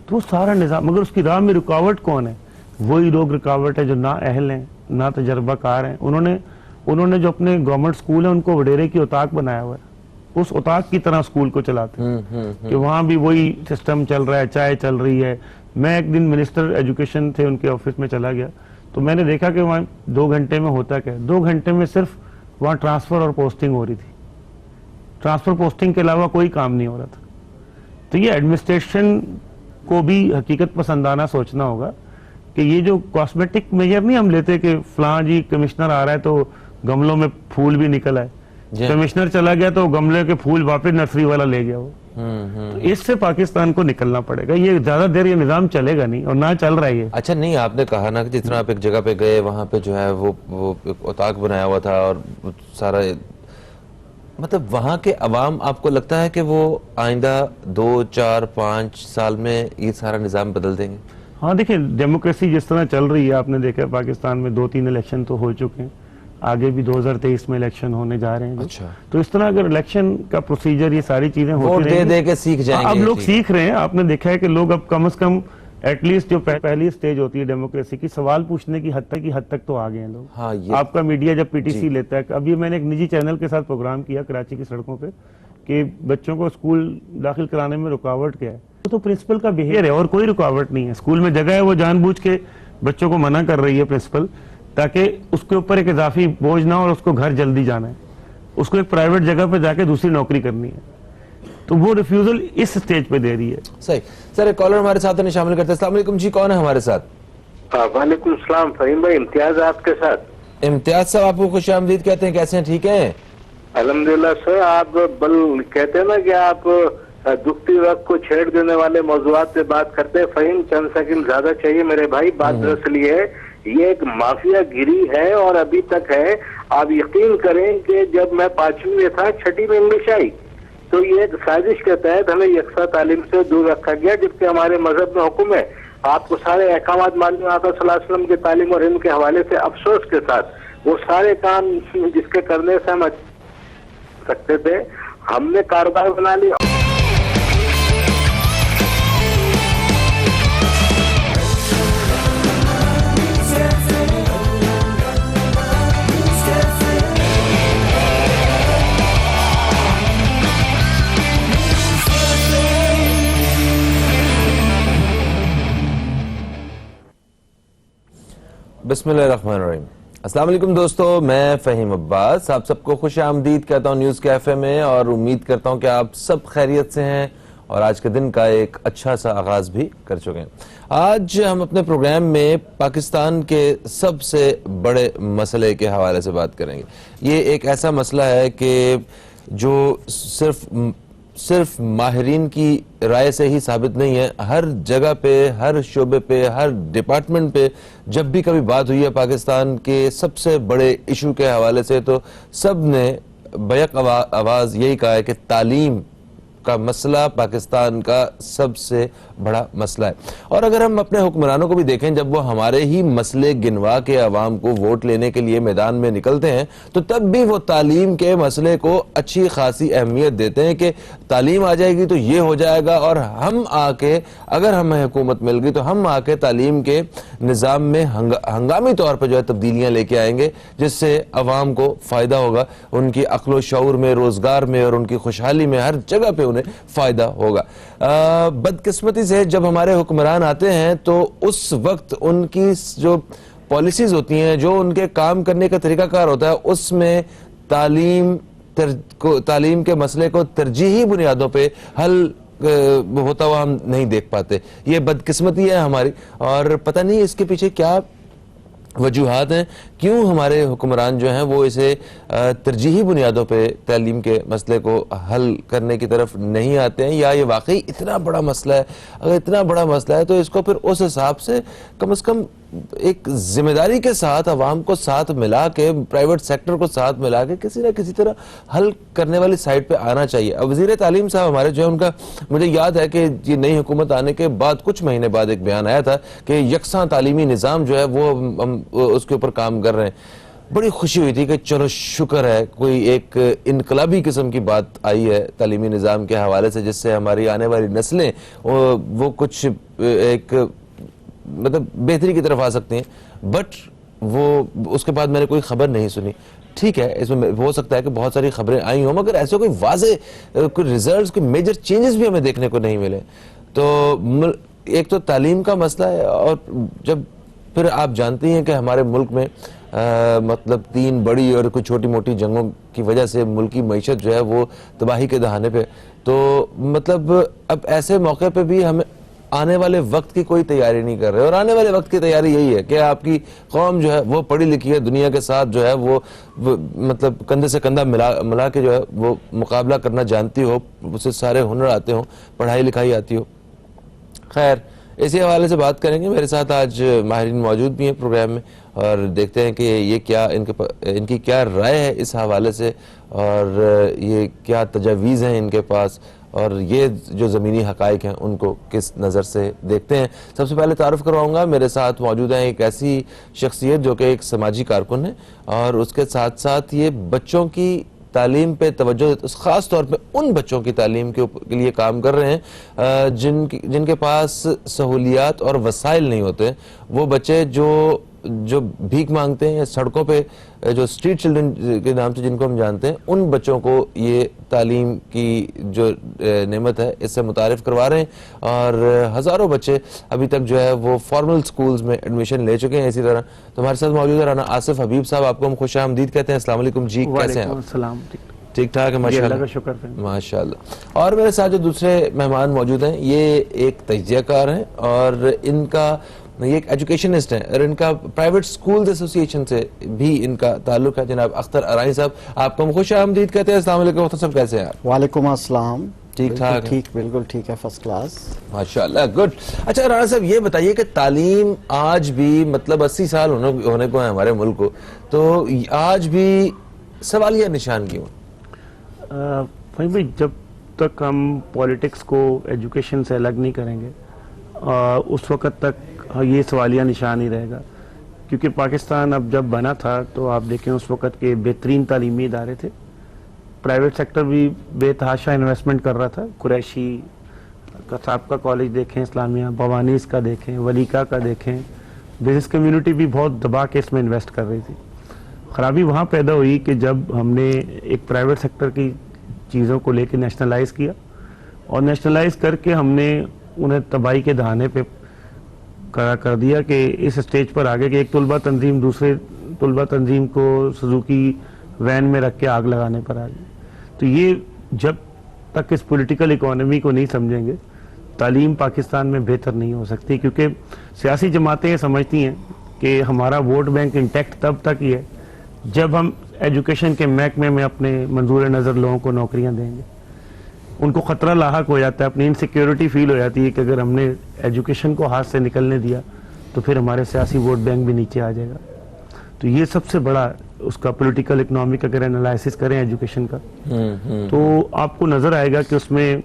तो वो सारा निज़ाम। मगर उसकी राह में रुकावट कौन है? वही लोग रुकावट है जो ना अहल हैं, ना तजर्बाकार हैं। उन्होंने जो अपने गवर्नमेंट स्कूल है उनको वडेरे की उताक बनाया हुआ है, उस उताक की तरह स्कूल को चलाते हैं कि वहाँ भी वही सिस्टम चल रहा है, चाय चल रही है। मैं एक दिन मिनिस्टर एजुकेशन थे उनके ऑफिस में चला गया, तो मैंने देखा कि वहाँ 2 घंटे में होता क्या, 2 घंटे में सिर्फ वहाँ ट्रांसफर और पोस्टिंग हो रही थी, ट्रांसफर पोस्टिंग के अलावा कोई काम नहीं हो रहा था। तो ये एडमिनिस्ट्रेशन को भी हकीकत पसंदाना सोचना होगा कि ये जो कॉस्मेटिक मेजर नहीं हम लेते कि फलां जी कमिश्नर आ रहा है तो गमलों में फूल भी निकल आए, कमिश्नर चला गया तो गमले के फूल वापस नर्सरी वाला ले गया वो। तो इससे पाकिस्तान को निकलना पड़ेगा, ये ज्यादा देर ये निजाम चलेगा नहीं और ना चल रहा है ये। अच्छा, नहीं आपने कहा ना कि जितना आप एक जगह पे गए वहां पे जो है वो एक उताक बनाया हुआ था और सारा, मतलब वहां के अवाम, आपको लगता है कि वो आइंदा 2, 4, 5 साल में ये सारा निजाम बदल देंगे? हाँ देखिए, डेमोक्रेसी जिस तरह चल रही है, आपने देखा पाकिस्तान में 2-3 इलेक्शन तो हो चुके हैं, आगे भी 2023 में इलेक्शन होने जा रहे हैं। अच्छा। तो इस तरह अगर इलेक्शन का प्रोसीजर, ये सारी चीजें होती रहेंगी, दे के सीख जाएंगे। अब लोग सीख रहे हैं। आपने देखा है कि लोग अब कम से कम एटलीस्ट जो पहली स्टेज होती है डेमोक्रेसी की, सवाल पूछने की हद तक तो आ गए हैं लोग। हाँ, आपका मीडिया जब पीटीसी लेता है, अभी मैंने एक निजी चैनल के साथ प्रोग्राम किया कराची की सड़कों पे कि बच्चों को स्कूल दाखिल कराने में रुकावट क्या है, तो प्रिंसिपल का बिहेवियर है और कोई रुकावट नहीं है। स्कूल में जगह है, वो जानबूझ के बच्चों को मना कर रही है प्रिंसिपल, ताकि उसके ऊपर एक इजाफी बोझ ना हो और उसको घर जल्दी जाना है, उसको एक प्राइवेट जगह पे जाके दूसरी नौकरी करनी है, तो वो रिफ्यूजल इस स्टेज पे दे रही है। सही। सर, एक कॉलर हमारे साथ शामिल करते हैं। अस्सलाम वालेकुम जी, कौन है हमारे साथ? वालेकुम सलाम फहीम भाई, इम्तियाज आपके साथ। इम्तियाज साहब, आपको खुश आमदीद कहते हैं, कैसे हैं, ठीक हैं? अल्हम्दुलिल्लाह सर। आप बल कहते हैं ना कि आप दुखती वक्त को छेड़ देने वाले मौजूआत पे बात करते हैं। फहीम, चंद सेकंड ज्यादा चाहिए मेरे भाई। बात दरअसल ये है, ये एक माफिया गिरी है और अभी तक है। आप यकीन करें कि जब मैं 5वीं में था, 6ठी में इंग्लिश आई, तो ये एक साजिश के तहत हमें यकसा तालीम से दूर रखा गया, जबकि हमारे मजहब में हुक्म है। आपको सारे अहकामात मालूम है आका सल्लल्लाहु अलैहि वसल्लम की तालीम और इल्म के हवाले से। अफसोस के साथ वो सारे काम जिसके करने से हम सकते थे, हमने कारोबार बना लिया। बिस्मिल्लाहिर्रहमानिर्रहीम। अस्सलाम वालेकुम दोस्तों, मैं फ़हीम अब्बास आप सबको खुश आमदीद कहता हूँ न्यूज़ कैफ़े में, और उम्मीद करता हूँ कि आप सब खैरियत से हैं और आज के दिन का एक अच्छा सा आगाज़ भी कर चुके हैं। आज हम अपने प्रोग्राम में पाकिस्तान के सबसे बड़े मसले के हवाले से बात करेंगे। ये एक ऐसा मसला है कि जो सिर्फ माहिरीन की राय से ही साबित नहीं है। हर जगह पे, हर शोबे पे, हर डिपार्टमेंट पे जब भी कभी बात हुई है पाकिस्तान के सबसे बड़े इशू के हवाले से, तो सब ने बैक आवाज यही कहा है कि तालीम का मसला पाकिस्तान का सबसे बड़ा मसला है। और अगर हम अपने हुक्मरानों को भी देखें, जब वो हमारे ही मसले गिनवा के अवाम को वोट लेने के लिए मैदान में निकलते हैं, तो तब भी वो तालीम के मसले को अच्छी खासी अहमियत देते हैं कि तालीम आ जाएगी तो ये हो जाएगा, और हम आके, अगर हमें हुकूमत मिल गई तो हम आके तालीम के निज़ाम में हंगामी तौर पर जो है तब्दीलियाँ लेके आएंगे, जिससे अवाम को फ़ायदा होगा, उनकी अक्ल शऊर में, रोज़गार में और उनकी खुशहाली में, हर जगह पे उन्हें फ़ायदा होगा। बदकिस्मती से जब हमारे हुक्मरान आते हैं तो उस वक्त उनकी जो पॉलिसीज होती हैं, जो उनके काम करने का तरीकाकार होता है, उसमें तालीम के मसले को तरजीही बुनियादों पे हल होता हुआ हम नहीं देख पाते। ये बदकिस्मती है हमारी, और पता नहीं इसके पीछे क्या वजूहात हैं क्यों हमारे हुक्मरान जो हैं वो इसे तरजीही बुनियादों पे तालीम के मसले को हल करने की तरफ नहीं आते हैं, या ये वाकई इतना बड़ा मसला है? अगर इतना बड़ा मसला है तो इसको फिर उस हिसाब से कम एक जिम्मेदारी के साथ अवाम को साथ मिला के, प्राइवेट सेक्टर को साथ मिला के किसी ना किसी तरह हल करने वाली साइड पे आना चाहिए। अब वज़ीर तालीम साहब हमारे जो है उनका, मुझे याद है कि ये नई हुकूमत आने के बाद कुछ महीने बाद एक बयान आया था कि यकसा तालीमी निज़ाम जो है वो हम उसके ऊपर काम कर रहे हैं। बड़ी खुशी हुई थी कि चलो शुक्र है कोई एक इनकलाबी किस्म की बात आई है तालीमी निज़ाम के हवाले से, जिससे हमारी आने वाली नस्लें वो कुछ एक मतलब बेहतरी की तरफ आ सकती हैं। बट वो उसके बाद मैंने कोई खबर नहीं सुनी। ठीक है, इसमें हो सकता है कि बहुत सारी खबरें आई हों, मगर ऐसे कोई वाज़े कोई रिजल्ट्स, कोई मेजर चेंजेस भी हमें देखने को नहीं मिले। तो एक तो तालीम का मसला है, और जब फिर आप जानती हैं कि हमारे मुल्क में मतलब 3 बड़ी और कुछ छोटी मोटी जंगों की वजह से मुल्क की मईशत जो है वो तबाही के दहाने पे, तो मतलब अब ऐसे मौके पे भी हमें आने वाले वक्त की कोई तैयारी नहीं कर रहे। और आने वाले वक्त की तैयारी यही है कि आपकी कौम जो है वो पढ़ी लिखी है, दुनिया के साथ जो है वो मतलब कंधे से कंधा मिला के जो है वो मुकाबला करना जानती हो, उसे सारे हुनर आते हो, पढ़ाई लिखाई आती हो। खैर, इसी हवाले से बात करेंगे। मेरे साथ आज माहिरीन मौजूद भी हैं प्रोग्राम में, और देखते हैं कि ये क्या इनकी क्या राय है इस हवाले से, और ये क्या तजावीज़ हैं इनके पास, और ये जो ज़मीनी हक़ाइक़ हैं उनको किस नज़र से देखते हैं। सबसे पहले तारुफ करवाऊँगा, मेरे साथ मौजूद हैं एक ऐसी शख्सियत जो कि एक समाजी कारकुन है, और उसके साथ साथ ये बच्चों की तालीम पे तवज्जो, ख़ास तौर पे उन बच्चों की तालीम के लिए काम कर रहे हैं जिनके पास सहूलियात और वसाइल नहीं होते। वो बच्चे जो भीख मांगते हैं, या सड़कों पे जो स्ट्रीट चिल्ड्रन के नाम से जिनको हम जानते हैं, उन बच्चों को ये तालीम की जो नेमत है इससे मुतारिफ करवा रहे हैं। और हज़ारों बच्चे अभी तक जो है वो फॉर्मल स्कूल्स में एडमिशन ले चुके हैं। इसी तरह तो हमारे साथ मौजूद है राना आसिफ हबीब साहब, आपको हम खुशामदीद कहते हैं। अस्सलाम वालेकुम जी, कैसे हैं आप? ठीक ठाक है माशाल्लाह, माशाल्लाह। और मेरे साथ जो दूसरे मेहमान मौजूद हैं, ये एक तज्ज़ियाकार हैं और इनका ये एक एजुकेशनिस्ट हैं, और इनका प्राइवेट स्कूल एसोसिएशन से भी इनका ताल्लुक है। जनाब अख्तर अराई साहब, आपको हम खुशामदीद कहते हैं। अस्सलाम वालेकुम अख्तर साहब, कैसे हैं आप? वालेकुम अस्सलाम। ठीक ठाक, ठीक, बिल्कुल ठीक है, फर्स्ट क्लास, माशाल्लाह, गुड। अच्छा राणा साहब, ये बताइए कि तालीम आज भी मतलब 80 साल होने को है हमारे मुल्क को, तो आज भी सवालिया निशान क्यों? भाई जब तक हम पॉलिटिक्स को एजुकेशन से अलग नहीं करेंगे उस वक़्त तक ये सवालिया निशान ही रहेगा। क्योंकि पाकिस्तान अब जब बना था तो आप देखें उस वक़्त के बेहतरीन तालीमी इदारे थे, प्राइवेट सेक्टर भी बेतहाशा इन्वेस्टमेंट कर रहा था। कुरैशी का साहब का कॉलेज देखें, इस्लामिया भवानीस का देखें, वलीका का देखें, बिजनेस कम्युनिटी भी बहुत दबा के इसमें इन्वेस्ट कर रही थी। ख़राबी वहाँ पैदा हुई कि जब हमने एक प्राइवेट सेक्टर की चीज़ों को लेकर नेशनलाइज किया, और नेशनलाइज करके हमने उन्हें तबाही के दहाने पे कर दिया कि इस स्टेज पर आगे कि एक तुलबा तंजीम दूसरे तुलबा तंजीम को सुजुकी वैन में रख के आग लगाने पर आ गई। तो ये जब तक इस पॉलिटिकल इकोनॉमी को नहीं समझेंगे, तालीम पाकिस्तान में बेहतर नहीं हो सकती। क्योंकि सियासी जमातें ये समझती हैं कि हमारा वोट बैंक इंटैक्ट तब तक ही है जब हम एजुकेशन के महकमे में अपने मंजूर नज़र लोगों को नौकरियां देंगे। उनको ख़तरा लाहक हो जाता है, अपनी इनसिक्योरिटी फील हो जाती है कि अगर हमने एजुकेशन को हाथ से निकलने दिया तो फिर हमारे सियासी वोट बैंक भी नीचे आ जाएगा। तो ये सबसे बड़ा उसका पॉलिटिकल इकोनॉमिक अगर एनालिसिस करें एजुकेशन का, तो आपको नज़र आएगा कि उसमें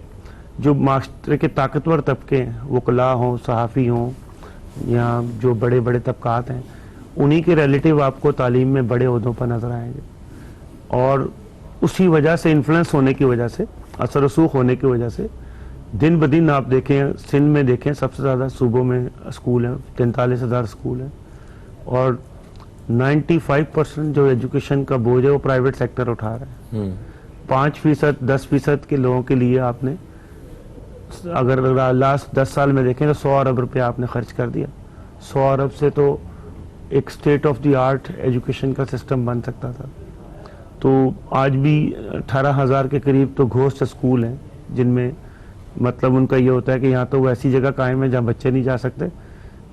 जो मास्टर के ताकतवर तबके हैं, वकला हों, सहाफ़ी हों, या जो बड़े बड़े तबकात हैं, उन्हीं के रिलेटिव आपको तालीम में बड़े ओहदों पर नज़र आएंगे। और उसी वजह से, इन्फ्लुएंस होने की वजह से, असर रसूख होने की वजह से दिन ब दिन आप देखें, सिंध में देखें सबसे ज़्यादा सूबों में स्कूल हैं, 43,000 स्कूल हैं, और 95% जो एजुकेशन का बोझ है वो प्राइवेट सेक्टर उठा रहा है। 5%, 10% के लोगों के लिए आपने अगर लास्ट 10 साल में देखें तो 100 अरब रुपया आपने खर्च कर दिया। 100 अरब से तो एक state of the art education का सिस्टम बन सकता था। तो आज भी 18,000 के करीब तो घोस्ट स्कूल हैं, जिनमें मतलब उनका ये होता है कि यहाँ तो वो ऐसी जगह कायम है जहाँ बच्चे नहीं जा सकते,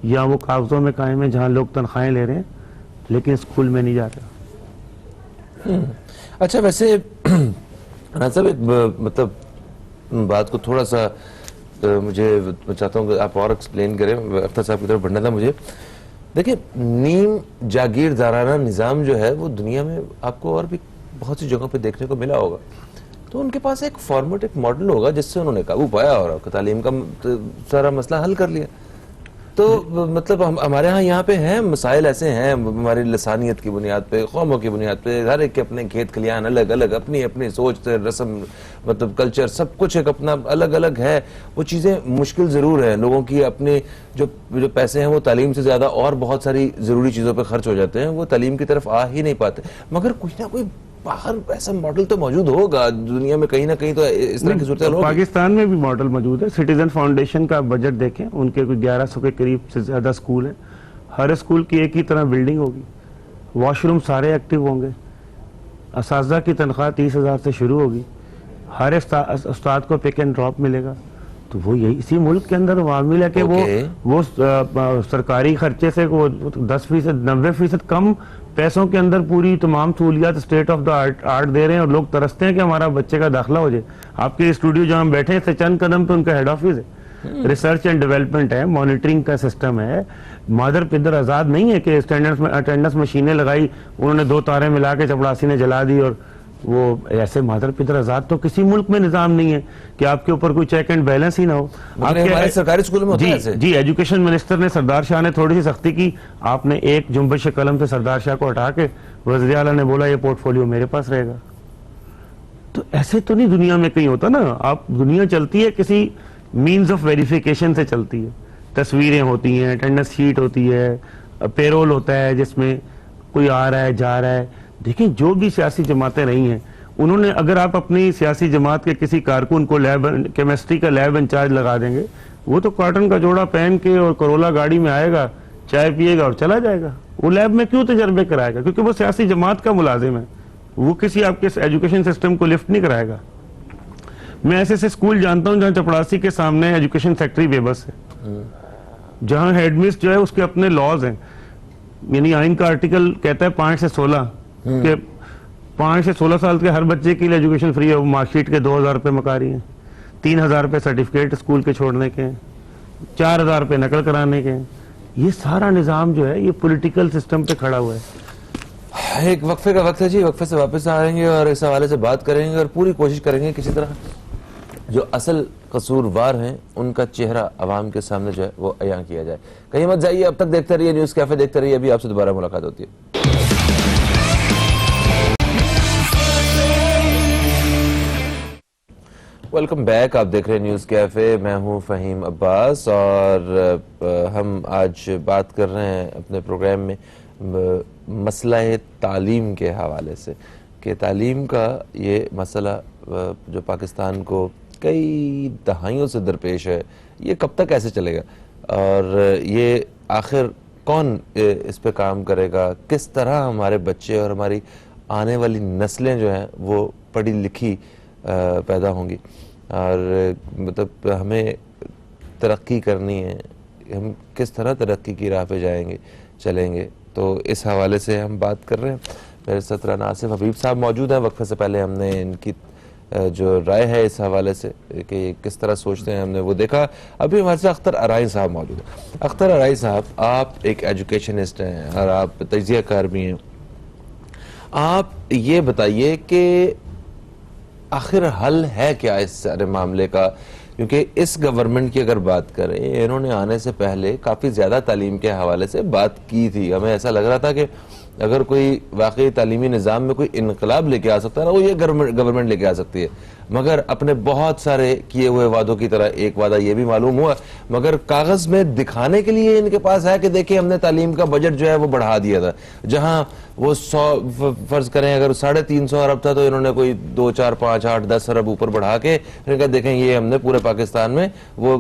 या वो कागज़ों में कायम है जहाँ लोग तनख्वाहें ले रहे हैं लेकिन स्कूल में नहीं जाता। अच्छा, वैसे अनाज साहब, एक मतलब बात को थोड़ा सा मुझे मैं चाहता हूँ कि आप और एक्सप्लेन करें। अख्तर साहब की तरफ बढ़ना था मुझे। देखिए, नीम जागीरदाराना निज़ाम जो है वो दुनिया में आपको और भी बहुत सी जगहों पे देखने को मिला होगा। तो उनके पास एक फॉर्मेट, एक मॉडल होगा जिससे उन्होंने काबू पाया और तालीम का सारा मसला हल कर लिया। तो मतलब हमारे यहाँ पे हैं मसाइल ऐसे हैं, हमारी लसानियत की बुनियाद पे, कौमों की बुनियाद पे, हर एक के अपने खेत खलियान अलग अलग, अपनी अपनी सोच, रस्म, मतलब कल्चर, सब कुछ एक अपना अलग अलग है। वो चीज़ें मुश्किल ज़रूर है, लोगों की अपने जो पैसे हैं वो तालीम से ज़्यादा और बहुत सारी ज़रूरी चीज़ों पर खर्च हो जाते हैं, वो तालीम की तरफ आ ही नहीं पाते। मगर कुछ ना कोई बाहर ऐसा मॉडल तो मौजूद होगा दुनिया में, कहीं ना कहीं तो इस तरह की सूरत होगी। पाकिस्तान में भी मॉडल मौजूद है। सिटीजन फाउंडेशन का बजट देखें, उनके कुछ 1100 के करीब से ज्यादा स्कूल है। हर स्कूल की एक ही तरह बिल्डिंग होगी, वॉशरूम सारे एक्टिव होंगे, असातिज़ा की तनख्वाह 30,000 से शुरू होगी, हर उस्ताद को पिक एंड ड्रॉप मिलेगा। तो वो यही इसी मुल्क के अंदर मामला है कि वो सरकारी खर्चे से वो 10% 90% कम पैसों के अंदर पूरी तमाम सहूलियात स्टेट ऑफ द आर्ट दे रहे हैं, और लोग तरसते हैं कि हमारा बच्चे का दाखिला हो जाए। आपके स्टूडियो जहां हम बैठे हैं इससे चंद कदम पे उनका हेड ऑफिस है, रिसर्च एंड डेवलपमेंट है, मॉनिटरिंग का सिस्टम है। मादर पिदर आजाद नहीं है कि अटेंडेंस मशीनें लगाई, उन्होंने 2 तारे मिला के चपड़ासी ने जला दी, और वो ऐसे मादर पिदर आजाद तो किसी मुल्क में निजाम नहीं है कि आपके ऊपर कोई चेक एंड बैलेंस ही ना हो। हमारे सरकारी स्कूल में होता है ऐसे? जी, एजुकेशन मिनिस्टर ने, सरदार शाह ने थोड़ी सी सख्ती की। आपने एक जुम्बश कलम से सरदार शाह को हटा के वज़ीर आला ने बोला ये पोर्टफोलियो मेरे पास रहेगा। तो ऐसे तो नहीं दुनिया में कहीं होता ना। आप दुनिया चलती है किसी मीन्स ऑफ वेरिफिकेशन से चलती है। तस्वीरें होती हैं, अटेंडेंस शीट होती है, पेरोल होता है जिसमें कोई आ रहा है जा रहा है। देखिए, जो भी सियासी जमातें रही हैं, उन्होंने, अगर आप अपनी सियासी जमात के किसी कारकुन को लैब केमिस्ट्री का लैब इंचार्ज लगा देंगे, वो तो कॉटन का जोड़ा पहन के और करोला गाड़ी में आएगा, चाय पिएगा और चला जाएगा। वो लैब में क्यों तजर्बे कराएगा? क्योंकि वो सियासी जमात का मुलाजिम है, वो किसी आपके एजुकेशन सिस्टम को लिफ्ट नहीं कराएगा। मैं ऐसे स्कूल जानता हूँ जहाँ चपड़ासी के सामने एजुकेशन सेक्रेटरी बेबस है, जहाँ हेडमिस जो है उसके अपने लॉज हैं। यानी आइन का आर्टिकल कहता है 5 से 16 कि 5 से 16 साल के हर बच्चे के लिए एजुकेशन फ्री है। वो मार्कशीट के 2,000 रुपये मकारी हैं, 3,000 रुपये सर्टिफिकेट स्कूल के छोड़ने के हैं, 4,000 रुपये नकल कराने के हैं। ये सारा निज़ाम जो है ये पॉलिटिकल सिस्टम पे खड़ा हुआ है। एक वक्फे का वक्त है जी, वक्फे से वापस आएंगे और इस हवाले से बात करेंगे और पूरी कोशिश करेंगे किसी तरह जो असल कसूरवार हैं उनका चेहरा अवाम के सामने जो है वो अयां किया जाए। कहीं मत जाइए, अब तक देखते रहिए न्यूज़ कैफे, देखते रहिए। अभी आपसे दोबारा मुलाकात होती है। वेलकम बैक, आप देख रहे हैं न्यूज़ कैफे। मैं हूं फ़हीम अब्बास और हम आज बात कर रहे हैं अपने प्रोग्राम में मसला तालीम के हवाले से कि तालीम का ये मसला जो पाकिस्तान को कई दहाइयों से दरपेश है, ये कब तक ऐसे चलेगा और ये आखिर कौन इस पे काम करेगा? किस तरह हमारे बच्चे और हमारी आने वाली नस्लें जो हैं वो पढ़ी लिखी पैदा होंगी और मतलब हमें तरक्की करनी है, हम किस तरह तरक्की की राह पे जाएंगे चलेंगे? तो इस हवाले से हम बात कर रहे हैं। मेरे साथ राना आसिफ हबीब साहब मौजूद हैं। वक्फे से पहले हमने इनकी जो राय है इस हवाले से कि किस तरह सोचते हैं हमने वो देखा। अभी हमारे साथ अख्तर अराई साहब मौजूद हैं। अख्तर अराई साहब, आप एक एजुकेशनिस्ट हैं और आप तजिया कार भी हैं। आप ये बताइए कि आखिर हल है क्या इस सारे मामले का? क्योंकि इस गवर्नमेंट की अगर बात करें, इन्होंने आने से पहले काफ़ी ज़्यादा तालीम के हवाले से बात की थी। हमें ऐसा लग रहा था कि अगर कोई वाकई तालीमी निज़ाम में कोई इनकलाब लेके आ सकता है ना, वो ये गवर्नमेंट लेके आ सकती है। मगर अपने बहुत सारे किए हुए वादों की तरह एक वादा ये भी मालूम हुआ, मगर कागज़ में दिखाने के लिए इनके पास है कि देखिए हमने तालीम का बजट जो है वो बढ़ा दिया था। जहां वो 100 फर्ज करें अगर 350 अरब था तो इन्होंने कोई 2, 4, 5, 8, 10 अरब ऊपर बढ़ा के इन्होंने देखें ये हमने पूरे पाकिस्तान में वो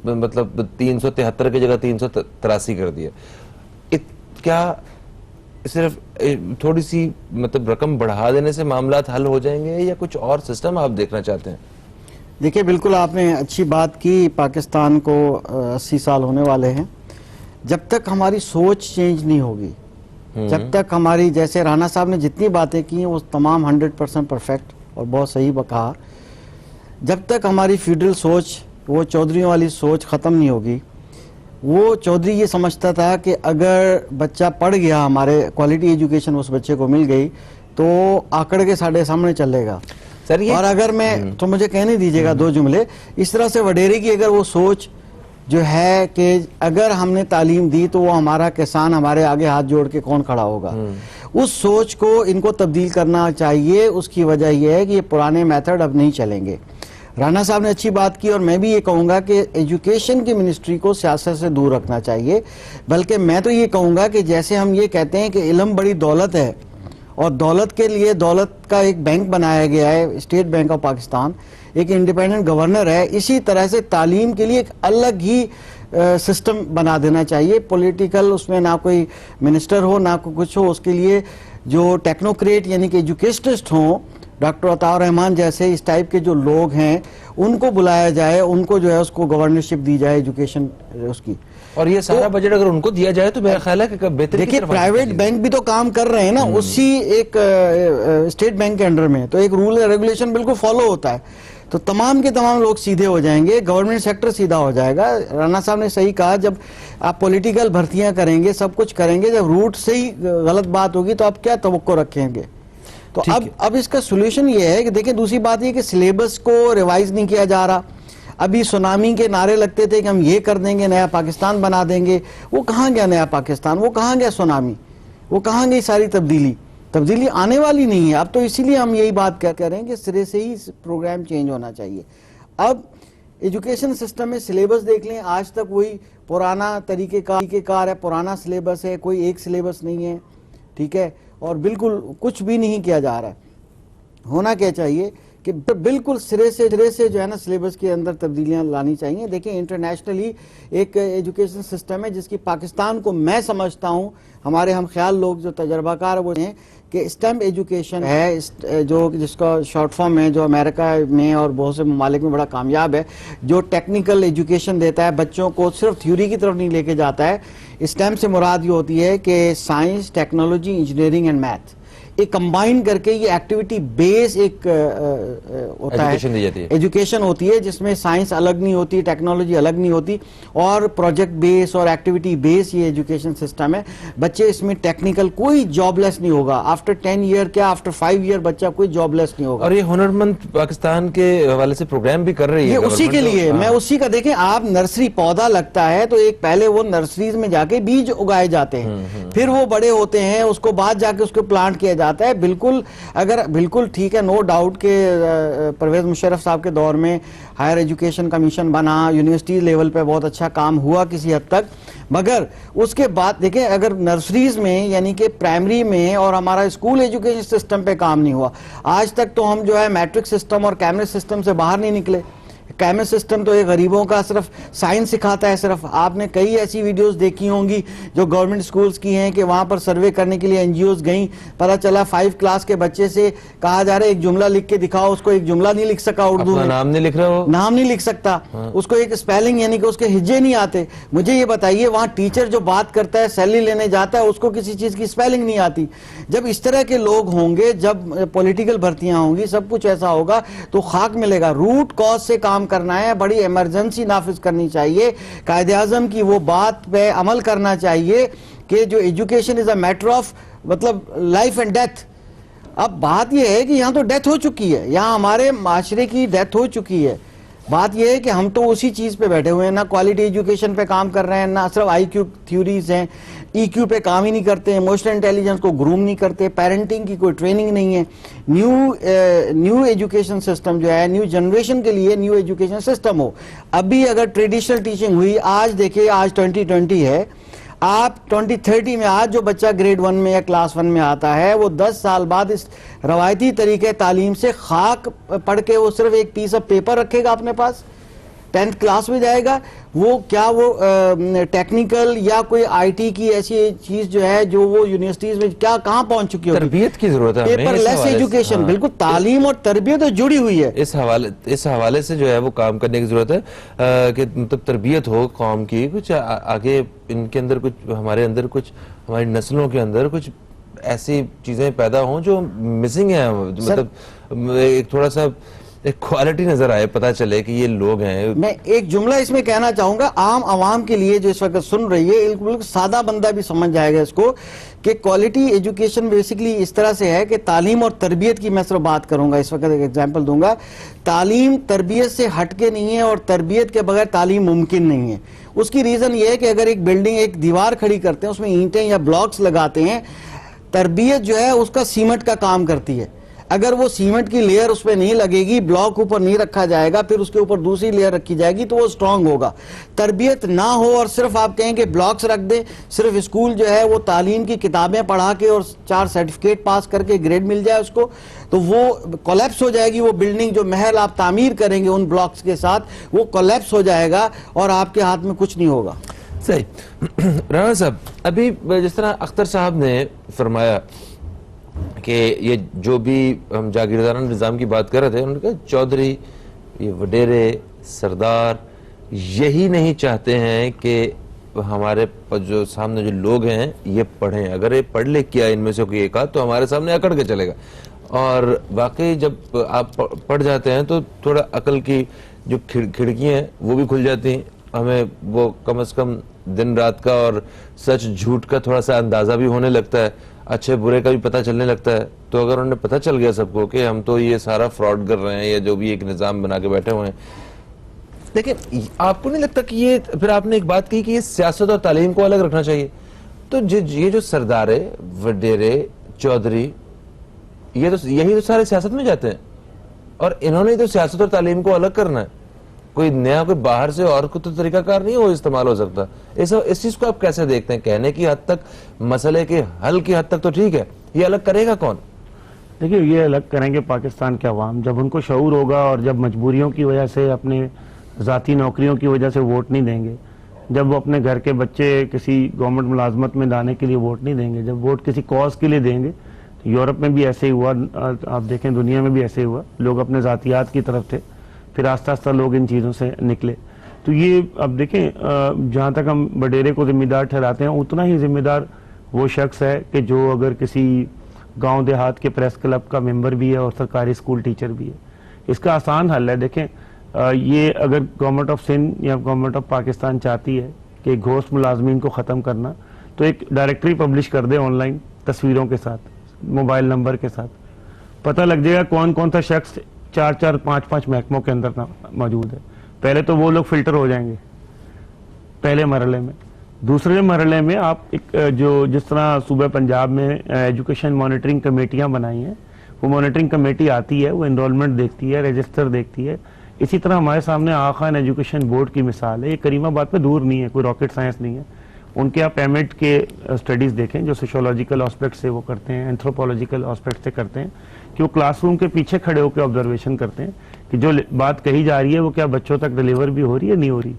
मतलब 373 की जगह 383 कर दिया। क्या सिर्फ थोड़ी सी मतलब रकम बढ़ा देने से मामला हल हो जाएंगे या कुछ और सिस्टम आप देखना चाहते हैं? देखिए, बिल्कुल आपने अच्छी बात की। पाकिस्तान को 80 साल होने वाले हैं। जब तक हमारी सोच चेंज नहीं होगी, जब तक हमारी, जैसे राणा साहब ने जितनी बातें की वो तमाम 100% परफेक्ट और बहुत सही कहा, जब तक हमारी फ्यूडल सोच, वो चौधरी वाली सोच ख़त्म नहीं होगी। वो चौधरी ये समझता था कि अगर बच्चा पढ़ गया, हमारे क्वालिटी एजुकेशन उस बच्चे को मिल गई तो आंकड़ के साढ़े सामने चलेगा सर। ये और अगर मैं, तो मुझे कहने दीजिएगा 2 जुमले, इस तरह से वडेरे की अगर वो सोच जो है कि अगर हमने तालीम दी तो वो हमारा किसान हमारे आगे हाथ जोड़ के कौन खड़ा होगा, उस सोच को इनको तब्दील करना चाहिए। उसकी वजह यह है कि ये पुराने मेथड अब नहीं चलेंगे। राणा साहब ने अच्छी बात की और मैं भी ये कहूँगा कि एजुकेशन की मिनिस्ट्री को सियासत से दूर रखना चाहिए। बल्कि मैं तो ये कहूँगा कि जैसे हम ये कहते हैं कि इल्म बड़ी दौलत है और दौलत के लिए दौलत का एक बैंक बनाया गया है, स्टेट बैंक ऑफ पाकिस्तान, एक इंडिपेंडेंट गवर्नर है, इसी तरह से तालीम के लिए एक अलग ही सिस्टम बना देना चाहिए। पॉलिटिकल उसमें ना कोई मिनिस्टर हो ना कोई कुछ हो, उसके लिए जो टेक्नोक्रेट यानी कि एजुकेशनिस्ट हों, डॉक्टर अताउर रहमान जैसे इस टाइप के जो लोग हैं उनको बुलाया जाए, उनको जो है उसको गवर्नरशिप दी जाए एजुकेशन उसकी। और ये सारा बजट अगर उनको दिया जाए तो मेरा ख्याल है कि बेहतर। देखिए प्राइवेट बैंक भी तो काम कर रहे हैं ना उसी एक स्टेट बैंक के अंडर में, तो एक रूल रेगुलेशन बिल्कुल फॉलो होता है, तो तमाम के तमाम लोग सीधे हो जाएंगे, गवर्नमेंट सेक्टर सीधा हो जाएगा। राणा साहब ने सही कहा, जब आप पॉलिटिकल भर्तियां करेंगे, सब कुछ करेंगे, जब रूट से ही गलत बात होगी तो आप क्या तवक्को रखेंगे। तो अब इसका सोल्यूशन ये है कि देखिए, दूसरी बात ये कि सिलेबस को रिवाइज नहीं किया जा रहा। अभी सुनामी के नारे लगते थे कि हम ये कर देंगे, नया पाकिस्तान बना देंगे, वो कहाँ गया नया पाकिस्तान, वो कहाँ गया सुनामी, वो कहाँ गई सारी तब्दीली आने वाली नहीं है। अब तो इसीलिए हम यही बात कह रहे हैं कि सिरे से ही प्रोग्राम चेंज होना चाहिए। अब एजुकेशन सिस्टम में सिलेबस देख लें, आज तक वही पुराना तरीक़ेकार है, पुराना सिलेबस है, कोई एक सिलेबस नहीं है, ठीक है, और बिल्कुल कुछ भी नहीं किया जा रहा है। होना क्या चाहिए कि बिल्कुल सिरे से जो है ना सिलेबस के अंदर तब्दीलियां लानी चाहिए। देखिए इंटरनेशनली एक एजुकेशन सिस्टम है जिसकी पाकिस्तान को मैं समझता हूँ, हमारे हम ख्याल लोग जो तजर्बाकार वो हैं कि स्टेम एजुकेशन है, जो जिसका शॉर्ट फॉर्म है, जो अमेरिका में और बहुत से ममालिक में बड़ा कामयाब है, जो टेक्निकल एजुकेशन देता है, बच्चों को सिर्फ थ्योरी की तरफ नहीं लेके जाता है। स्टेम से मुराद ये होती है कि science, technology, engineering and math, एक कंबाइन करके ये एक्टिविटी बेस एक होता है, एजुकेशन होती है, जिसमें साइंस अलग नहीं होती, टेक्नोलॉजी अलग नहीं होती, और प्रोजेक्ट बेस और एक्टिविटी बेस ये एजुकेशन सिस्टम है। बच्चे इसमें टेक्निकल कोई जॉबलेस नहीं होगा, आफ्टर 10 ईयर क्या आफ्टर 5 ईयर बच्चा कोई जॉबलेस नहीं होगा। और ये हुनरमंद पाकिस्तान के हवाले से प्रोग्राम भी कर रही है, ये उसी के लिए मैं उसी का, देखें आप नर्सरी पौधा लगता है तो एक पहले वो नर्सरीज में जाके बीज उगाए जाते हैं, फिर वो बड़े होते हैं, उसको बाद जाके उसको प्लांट किया जाता है। बिल्कुल अगर बिल्कुल ठीक है, नो डाउट के परवेज मुशर्रफ साहब के दौर में हायर एजुकेशन कमीशन बना, यूनिवर्सिटी लेवल पे बहुत अच्छा काम हुआ किसी हद तक, मगर उसके बाद देखें अगर नर्सरीज में यानी कि प्राइमरी में और हमारा स्कूल एजुकेशन सिस्टम पे काम नहीं हुआ, आज तक तो हम जो है मैट्रिक सिस्टम और कैमरे सिस्टम से बाहर नहीं निकले। कैमरे सिस्टम तो ये गरीबों का सिर्फ साइंस सिखाता है। सिर्फ आपने कई ऐसी वीडियोस देखी होंगी जो गवर्नमेंट स्कूल्स की हैं कि वहां पर सर्वे करने के लिए एनजीओज गई, पता चला 5 क्लास के बच्चे से कहा जा रहा है एक जुमला लिख के दिखाओ, उसको एक जुमला नहीं लिख सका उर्दू में, नाम नहीं लिख रहा हो, नाम नहीं लिख सकता, उसको एक स्पेलिंग यानी कि उसके हिज्जे नहीं आते। मुझे ये बताइए वहां टीचर जो बात करता है, सैलरी लेने जाता है, उसको किसी चीज की स्पेलिंग नहीं आती। जब इस तरह के लोग होंगे, जब पॉलिटिकल भर्तियां होंगी, सब कुछ ऐसा होगा तो खाक मिलेगा। रूट कॉज से काम करना है, बड़ी इमरजेंसी नाफिज करनी चाहिए, कायदे आज़म की वो बात पे अमल करना चाहिए कि जो education is a matter of मतलब लाइफ एंड डेथ। अब बात यह है कि यहाँ तो डेथ हो चुकी है, यहाँ हमारे माशरे की डेथ हो चुकी है। बात यह है कि हम तो उसी चीज पे बैठे हुए हैं, ना क्वालिटी एजुकेशन पे काम कर रहे हैं, ना सिर्फ IQ थ्योरीज हैं, EQ पे काम ही नहीं करते, इमोशनल इंटेलिजेंस को ग्रूम नहीं करते, पेरेंटिंग की कोई ट्रेनिंग नहीं है। न्यू एजुकेशन सिस्टम जो है, न्यू जनरेशन के लिए न्यू एजुकेशन सिस्टम हो। अभी अगर ट्रेडिशनल टीचिंग हुई, आज देखिए आज 2020 है, आप 2030 में आज जो बच्चा ग्रेड 1 में या क्लास 1 में आता है, वो 10 साल बाद इस रवायती तरीके तालीम से खाक पढ़ के वो सिर्फ एक पीस ऑफ पेपर रखेगा अपने पास, 10th क्लास में जाएगा, वो क्या वो टेक्निकल या कोई आईटी की ऐसी चीज जो है जो वो यूनिवर्सिटीज में क्या कहाँ पहुंच चुकी होगी। तरबियत की जरूरत है, पेपरलेस एजुकेशन, हाँ। बिल्कुल तालीम और तरबियत तो जुड़ी हुई है। इस हवाले से जो है वो काम करने की जरूरत है कि मतलब तरबियत हो कौम की, कुछ आगे इनके अंदर कुछ, हमारे अंदर कुछ, हमारी नस्लों के अंदर कुछ ऐसी चीजें पैदा हों जो मिसिंग है, मतलब एक थोड़ा सा एक क्वालिटी नजर आए, पता चले कि ये लोग हैं। मैं एक जुमला इसमें कहना चाहूंगा आम आवाम के लिए जो इस वक्त सुन रही है, बिल्कुल सादा बंदा भी समझ जाएगा इसको, कि क्वालिटी एजुकेशन बेसिकली इस तरह से है कि तालीम और तरबियत की मैं सिर्फ बात करूंगा, इस वक्त एक एग्जांपल दूंगा। तालीम तरबियत से हटके नहीं है और तरबियत के बगैर तालीम मुमकिन नहीं है। उसकी रीजन ये है कि अगर एक बिल्डिंग, एक दीवार खड़ी करते हैं, उसमें ईंटें या ब्लॉक्स लगाते हैं, तरबियत जो है उसका सीमेंट का काम करती है। अगर वो सीमेंट की लेयर उस पर नहीं लगेगी, ब्लॉक ऊपर नहीं रखा जाएगा, फिर उसके ऊपर दूसरी लेयर रखी जाएगी तो वो स्ट्रांग होगा। तरबियत ना हो और सिर्फ आप कहें कि ब्लॉक्स रख दें, सिर्फ स्कूल जो है वो तालीम की किताबें पढ़ा के और 4 सर्टिफिकेट पास करके ग्रेड मिल जाए उसको, तो वो कोलैप्स हो जाएगी। वो बिल्डिंग जो महल आप तामीर करेंगे उन ब्लॉक्स के साथ, वो कोलैप्स हो जाएगा और आपके हाथ में कुछ नहीं होगा। सही। राणा साहब, अभी जिस तरह अख्तर साहब ने फरमाया कि ये जो भी हम जागीरदाराना निज़ाम की बात कर रहे थे, उन्होंने कहा चौधरी, ये वडेरे, सरदार यही नहीं चाहते हैं कि हमारे जो सामने जो लोग हैं ये पढ़ें, अगर ये पढ़ लिख किया इनमें से कोई एक आध तो हमारे सामने अकड़ के चलेगा। और वाकई जब आप पढ़ जाते हैं तो थोड़ा अकल की जो खिड़कियाँ हैं वो भी खुल जाती हैं, हमें वो कम से कम दिन रात का और सच झूठ का थोड़ा सा अंदाजा भी होने लगता है, अच्छे बुरे का भी पता चलने लगता है। तो अगर उन्हें पता चल गया सबको कि हम तो ये सारा फ्रॉड कर रहे हैं या जो भी एक निज़ाम बना के बैठे हुए हैं, देखिए आपको नहीं लगता कि ये, फिर आपने एक बात कही कि ये सियासत और तालीम को अलग रखना चाहिए, तो ये जो सरदारे, वडेरे, चौधरी, ये तो यही तो सारे सियासत में जाते हैं और इन्होंने तो सियासत और तालीम को अलग करना है। कोई नया, कोई बाहर से और कोई तो तरीकाकार नहीं हो इस्तेमाल हो सकता। इस चीज को आप कैसे देखते हैं? कहने की हद तक, मसले के हल की हद तक तो ठीक है, ये अलग करेगा कौन? देखिए, ये अलग करेंगे पाकिस्तान के अवाम, जब उनको शऊर होगा और जब मजबूरियों की वजह से, अपने ज़ाती नौकरियों की वजह से वोट नहीं देंगे, जब वो अपने घर के बच्चे किसी गवर्नमेंट मुलाजमत में लाने के लिए वोट नहीं देंगे, जब वोट किसी कॉज के लिए देंगे। तो यूरोप में भी ऐसे ही हुआ, आप देखें दुनिया में भी ऐसे ही हुआ, लोग अपने ज़ातियात की तरफ थे, फिर आस्ता आस्ता लोग इन चीज़ों से निकले। तो ये अब देखें, जहाँ तक हम वडेरे को जिम्मेदार ठहराते हैं, उतना ही जिम्मेदार वो शख्स है कि जो अगर किसी गांव देहात के प्रेस क्लब का मेंबर भी है और सरकारी स्कूल टीचर भी है। इसका आसान हल है। देखें, ये अगर गवर्नमेंट ऑफ सिंध या गवर्नमेंट ऑफ पाकिस्तान चाहती है कि घोस्ट मुलाजमीन को ख़त्म करना, तो एक डायरेक्टरी पब्लिश कर दे ऑनलाइन, तस्वीरों के साथ, मोबाइल नंबर के साथ, पता लग जाएगा कौन कौन सा शख्स 4-4, 5-5 महकमों के अंदर मौजूद है। पहले तो वो लोग फिल्टर हो जाएंगे पहले मरहले में। दूसरे मरहले में आप एक जो जिस तरह सूबे पंजाब में एजुकेशन मॉनिटरिंग कमेटियां बनाई हैं, वो मॉनिटरिंग कमेटी आती है, वो एनरोलमेंट देखती है, रजिस्टर देखती है। इसी तरह हमारे सामने आगा खान एजुकेशन बोर्ड की मिसाल है। ये करीमाबाद पे दूर नहीं है, कोई रॉकेट साइंस नहीं है। उनके आप एमएड के स्टडीज़ देखें जो सोशोलॉजिकल एस्पेक्ट से वो करते हैं, एंथ्रोपोलॉजिकल एस्पेक्ट से करते हैं, कि वो क्लासरूम के पीछे खड़े होकर ऑब्जर्वेशन करते हैं कि जो बात कही जा रही है वो क्या बच्चों तक डिलीवर भी हो रही है, नहीं हो रही,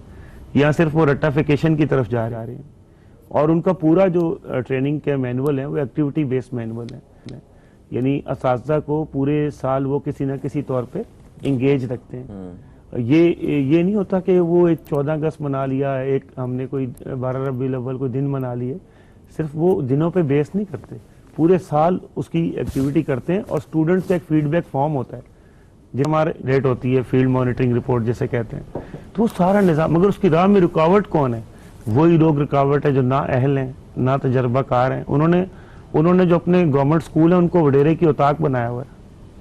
या सिर्फ वो रट्टाफिकेशन की तरफ जा रहे हैं। और उनका पूरा जो ट्रेनिंग के मैनुअल है वो एक्टिविटी बेस्ड मैनुअल है, यानी असातिज़ा को पूरे साल वो किसी न किसी तौर पे इंगेज रखते हैं। ये नहीं होता कि वो एक 14 अगस्त मना लिया, एक हमने कोई 12 रबीउल अव्वल कोई दिन मना लिए, सिर्फ वो दिनों पे बेस नहीं करते, पूरे साल उसकी एक्टिविटी करते हैं। और स्टूडेंट्स का एक फीडबैक फॉर्म होता है, जो हमारे रेट होती है फील्ड मॉनिटरिंग रिपोर्ट जिसे कहते हैं। तो वो सारा निज़ाम, मगर उसकी राह में रुकावट कौन है? वही लोग रुकावट है जो ना अहल हैं, ना तजर्बाकार हैं। उन्होंने जो अपने गवर्नमेंट स्कूल है उनको वडेरे की औताक बनाया हुआ है,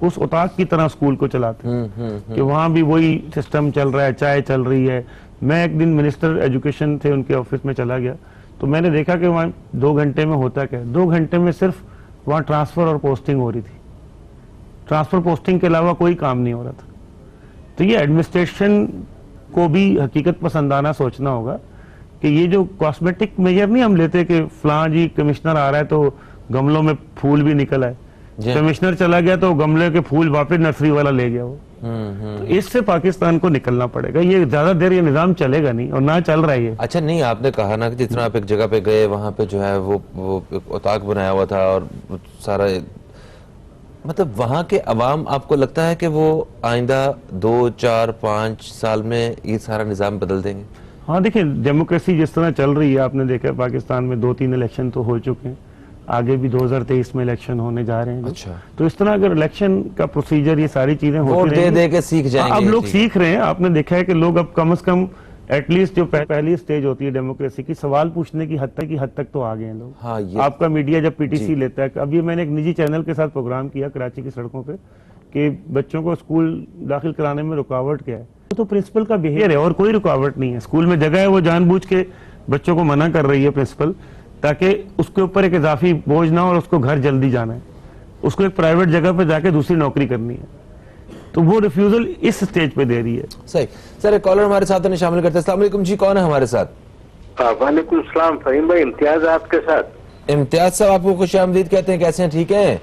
उस औताक की तरह स्कूल को चलाते हैं कि वहाँ भी वही सिस्टम चल रहा है, चाय चल रही है। मैं एक दिन मिनिस्टर एजुकेशन थे, उनके ऑफिस में चला गया, तो मैंने देखा कि वहाँ 2 घंटे में होता क्या, 2 घंटे में सिर्फ वहाँ ट्रांसफ़र और पोस्टिंग हो रही थी। ट्रांसफ़र पोस्टिंग के अलावा कोई काम नहीं हो रहा था। तो ये एडमिनिस्ट्रेशन को भी हकीकत पसंदाना सोचना होगा कि ये जो कॉस्मेटिक मेजर नहीं हम लेते कि फलां जी कमिश्नर आ रहा है तो गमलों में फूल भी निकल आए, कमिश्नर चला गया तो गमले के फूल वापस नर्सरी वाला ले गया, वो तो इससे पाकिस्तान को निकलना पड़ेगा। ये ज्यादा देर ये निजाम चलेगा नहीं, और ना चल रहा है ये। अच्छा, नहीं, आपने कहा ना कि जितना आप एक जगह पे गए वहां पे जो है वो एक उताक बनाया हुआ था और सारा, मतलब वहां के अवाम, आपको लगता है कि वो आइंदा 2, 4, 5 साल में ये सारा निजाम बदल देंगे? हाँ, देखिए, डेमोक्रेसी जिस तरह चल रही है, आपने देखा पाकिस्तान में 2-3 इलेक्शन तो हो चुके हैं, आगे भी 2023 में इलेक्शन होने जा रहे हैं। अच्छा। तो इस तरह अगर इलेक्शन का प्रोसीजर, ये सारी चीजें होती वोट दे के सीख जाएंगे। अब लोग सीख रहे हैं। आपने देखा है कि लोग अब कम से कम एटलीस्ट जो पहली स्टेज होती है डेमोक्रेसी की, सवाल पूछने की हद तक तो आ गए हैं लोग। हाँ, आपका मीडिया जब पीटीसी लेता है, अभी मैंने एक निजी चैनल के साथ प्रोग्राम किया कराची की सड़कों पे कि बच्चों को स्कूल दाखिल कराने में रुकावट क्या है, तो प्रिंसिपल का बिहेवियर है और कोई रुकावट नहीं है। स्कूल में जगह है, वो जानबूझ के बच्चों को मना कर रही है प्रिंसिपल, ताकि उसके ऊपर एक इजाफी बोझ ना हो और उसको घर जल्दी जाना है, उसको एक प्राइवेट जगह पे जाके दूसरी नौकरी करनी है, तो वो रिफ्यूजल इस स्टेज पे दे रही है। सही। सर, एक कॉलर हमारे साथ शामिल करते हैं। अस्सलाम वालेकुम जी, कौन है हमारे साथ? वालेकुम सलाम फहीम भाई, इम्तियाज आपके साथ। इम्तियाज साहब, आपको खुशामदीद कहते हैं, कैसे हैं, ठीक हैं?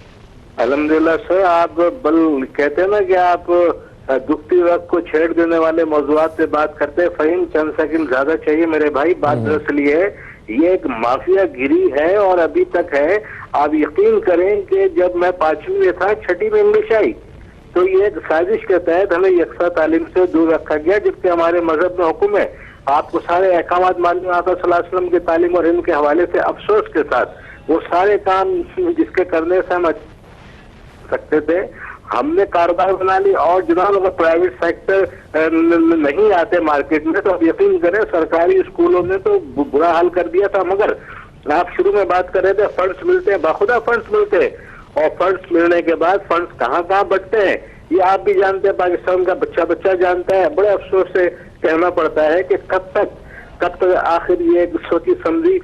अल्हम्दुलिल्लाह सर। आप बल कहते हैं ना कि आप दुखती वक्त को छेड़ देने वाले मौजूआत पे बात करते हैं। फहीम, चंद सेकंड ज्यादा चाहिए मेरे भाई। बात दरअसल ये है, ये एक माफिया गिरी है और अभी तक है। आप यकीन करें कि जब मैं 5वीं में था, 6ठी में इंग्लिश आई, तो ये एक साजिश के तहत हमें यकसा तालीम से दूर रखा गया, जबकि हमारे मजहब में हुक्म है। आपको सारे अहकामात मालूम, आका सल्लल्लाहु अलैहि वसल्लम की तालीम और इनके हवाले से अफसोस के साथ वो सारे काम जिसके करने से हम सकते थे, हमने कारोबार बना ली। और जनाब, अगर प्राइवेट सेक्टर नहीं आते मार्केट में, तो आप यकीन करें सरकारी स्कूलों ने तो बुरा हाल कर दिया था। मगर आप शुरू में बात कर रहे थे, फंड्स मिलते हैं, बाखुदा फंड्स मिलते हैं, और फंड्स मिलने के बाद फंड्स कहाँ कहाँ बटते हैं ये आप भी जानते हैं, पाकिस्तान का बच्चा जानता है। बड़े अफसोस से कहना पड़ता है कि कब तक आखिर ये सोची समझी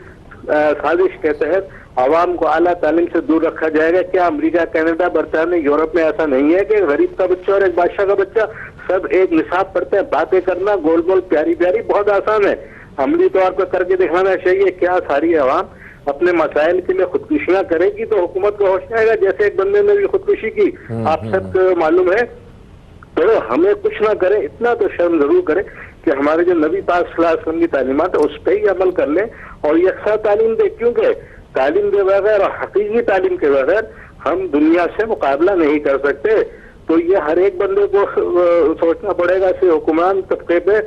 साजिश के तहत आवाम को आला तालीम से दूर रखा जाएगा। क्या अमेरिका, कनाडा, बरतानिया, यूरोप में ऐसा नहीं है कि गरीब का बच्चा और एक बादशाह का बच्चा सब एक निसाब पढ़ते हैं? बातें करना गोल गोल प्यारी प्यारी बहुत आसान है, अमली तौर पर करके दिखाना चाहिए। क्या सारी आवाम अपने मसाइल के लिए खुदकुशियां करेगी तो हुकूमत को होश आएगा? जैसे एक बंदे ने भी खुदकुशी की, आप सबको मालूम है। तो हमें कुछ ना करे, इतना तो शर्म जरूर करे कि हमारे जो नबी पाक सल्लल्लाहु अलैहि वसल्लम की तालीमात है उस पर ही अमल कर ले और यकसा तालीम दे। क्योंकि तालीम के बगैर और हकीकी तालीम के बगैर हम दुनिया से मुकाबला नहीं कर सकते। तो ये हर एक बंदे को सोचना पड़ेगा। से हुक्मरान तबके पे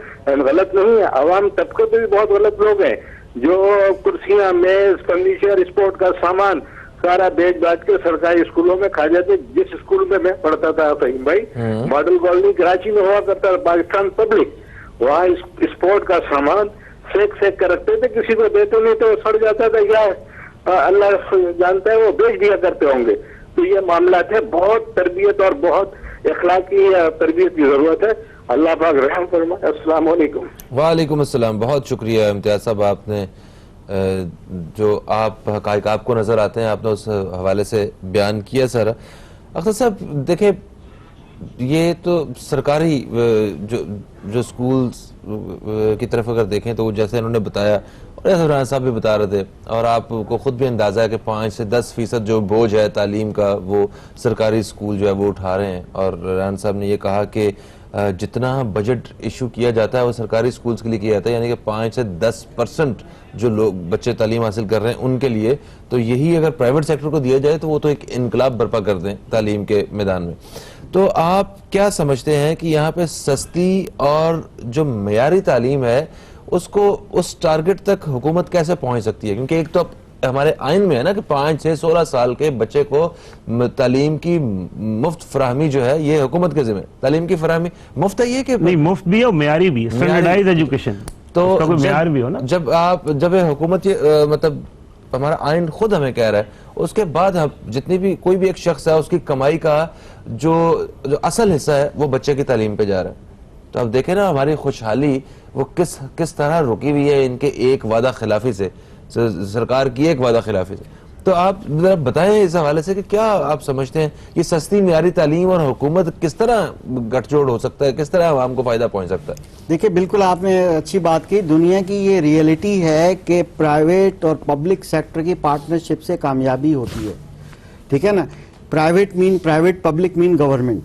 गलत नहीं है, अवाम तबके पे भी बहुत गलत लोग हैं जो कुर्सियां, मेज, फर्नीचर, स्पोर्ट का सामान सारा बेच बाज के सरकारी स्कूलों में खा जाते। जिस स्कूल में मैं पढ़ता था फहीम भाई, मॉडल कॉलोनी कराची में हुआ करता था, पाकिस्तान पब्लिक, वहाँ स्पोर्ट का सामान सेक कर रखते थे, किसी को देते नहीं तो सड़ जाता था, या अल्लाह जानता है वो बेच दिया करते होंगे। तो ये मामला है, बहुत तरबियत और बहुत इखलाकी तरबियत की जरूरत है। अल्लाह पाक रहम फरमाए। अस्सलाम वालेकुम। वालेकुम अस्सलाम। बहुत शुक्रिया इम्तियाज साहब, आपने जो आप हकाइक आपको नजर आते हैं आपने उस हवाले से बयान किया। सर अख्तर साहब, देखें, ये तो सरकारी जो स्कूल्स की तरफ अगर देखें तो जैसे इन्होंने बताया और जैसे राना साहब भी बता रहे थे और आपको खुद भी अंदाजा है कि 5 से 10% जो बोझ है तालीम का वो सरकारी स्कूल जो है वो उठा रहे हैं। और राना साहब ने ये कहा कि जितना बजट इशू किया जाता है वो सरकारी स्कूल्स के लिए किया जाता है, यानी कि 5 से 10% जो लोग बच्चे तालीम हासिल कर रहे हैं उनके लिए। तो यही अगर प्राइवेट सेक्टर को दिया जाए तो वो तो एक इनकलाब बर्पा कर दें तालीम के मैदान में। तो आप क्या समझते हैं कि यहाँ पे सस्ती और जो मयारी तालीम है उसको उस टारगेट तक हुकूमत कैसे पहुंच सकती है? क्योंकि एक तो हमारे आइन में है ना कि 5 से 16 साल के बच्चे को तालीम की मुफ्त फराहमी जो है ये हुकूमत के जिम्मे। तालीम की फराहमी मुफ्त है ये कि नहीं? मुफ्त भी है और मयारी भी है, स्टैंडर्डाइज्ड एजुकेशन, तो कोई मयार भी हो ना। जब हुकूमत मतलब हमारा आइन खुद हमें कह रहा है, उसके बाद हम जितनी भी कोई भी एक शख्स है उसकी कमाई का जो असल हिस्सा है वो बच्चे की तालीम पे जा रहा है। तो अब देखें ना हमारी खुशहाली वो किस तरह रुकी हुई है इनके एक वादा खिलाफी से, सरकार की एक वादा खिलाफी से। तो आप जरा बताएं इस हवाले से कि क्या आप समझते हैं ये सस्ती मियारी तालीम और हुकूमत किस तरह गठजोड़ हो सकता है, किस तरह आवाम को फायदा पहुंच सकता है? देखिए, बिल्कुल आपने अच्छी बात की। दुनिया की ये रियलिटी है कि प्राइवेट और पब्लिक सेक्टर की पार्टनरशिप से कामयाबी होती है, ठीक है ना। Private, public mean government.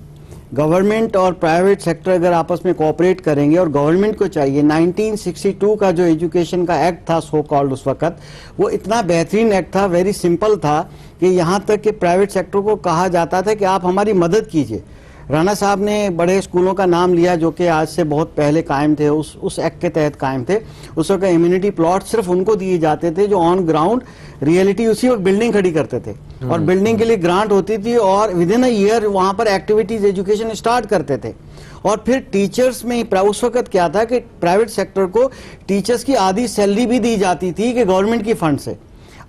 Government और प्राइवेट सेक्टर अगर आपस में कोऑपरेट करेंगे, और गवर्नमेंट को चाहिए 1962 का जो एजुकेशन का एक्ट था सो कॉल्ड उस वक्त, वो इतना बेहतरीन एक्ट था, वेरी सिंपल था कि यहाँ तक कि प्राइवेट सेक्टर को कहा जाता था कि आप हमारी मदद कीजिए। राणा साहब ने बड़े स्कूलों का नाम लिया जो कि आज से बहुत पहले कायम थे, उस एक्ट के तहत कायम थे। उस वक्त इम्यूनिटी प्लॉट सिर्फ उनको दिए जाते थे जो ऑन ग्राउंड रियलिटी उसी वक्त बिल्डिंग खड़ी करते थे, और बिल्डिंग के लिए ग्रांट होती थी, और विद इन अ ईयर वहां पर एक्टिविटीज एजुकेशन स्टार्ट करते थे। और फिर टीचर्स में उस वक्त क्या था कि प्राइवेट सेक्टर को टीचर्स की आधी सैलरी भी दी जाती थी कि गवर्नमेंट की फंड से।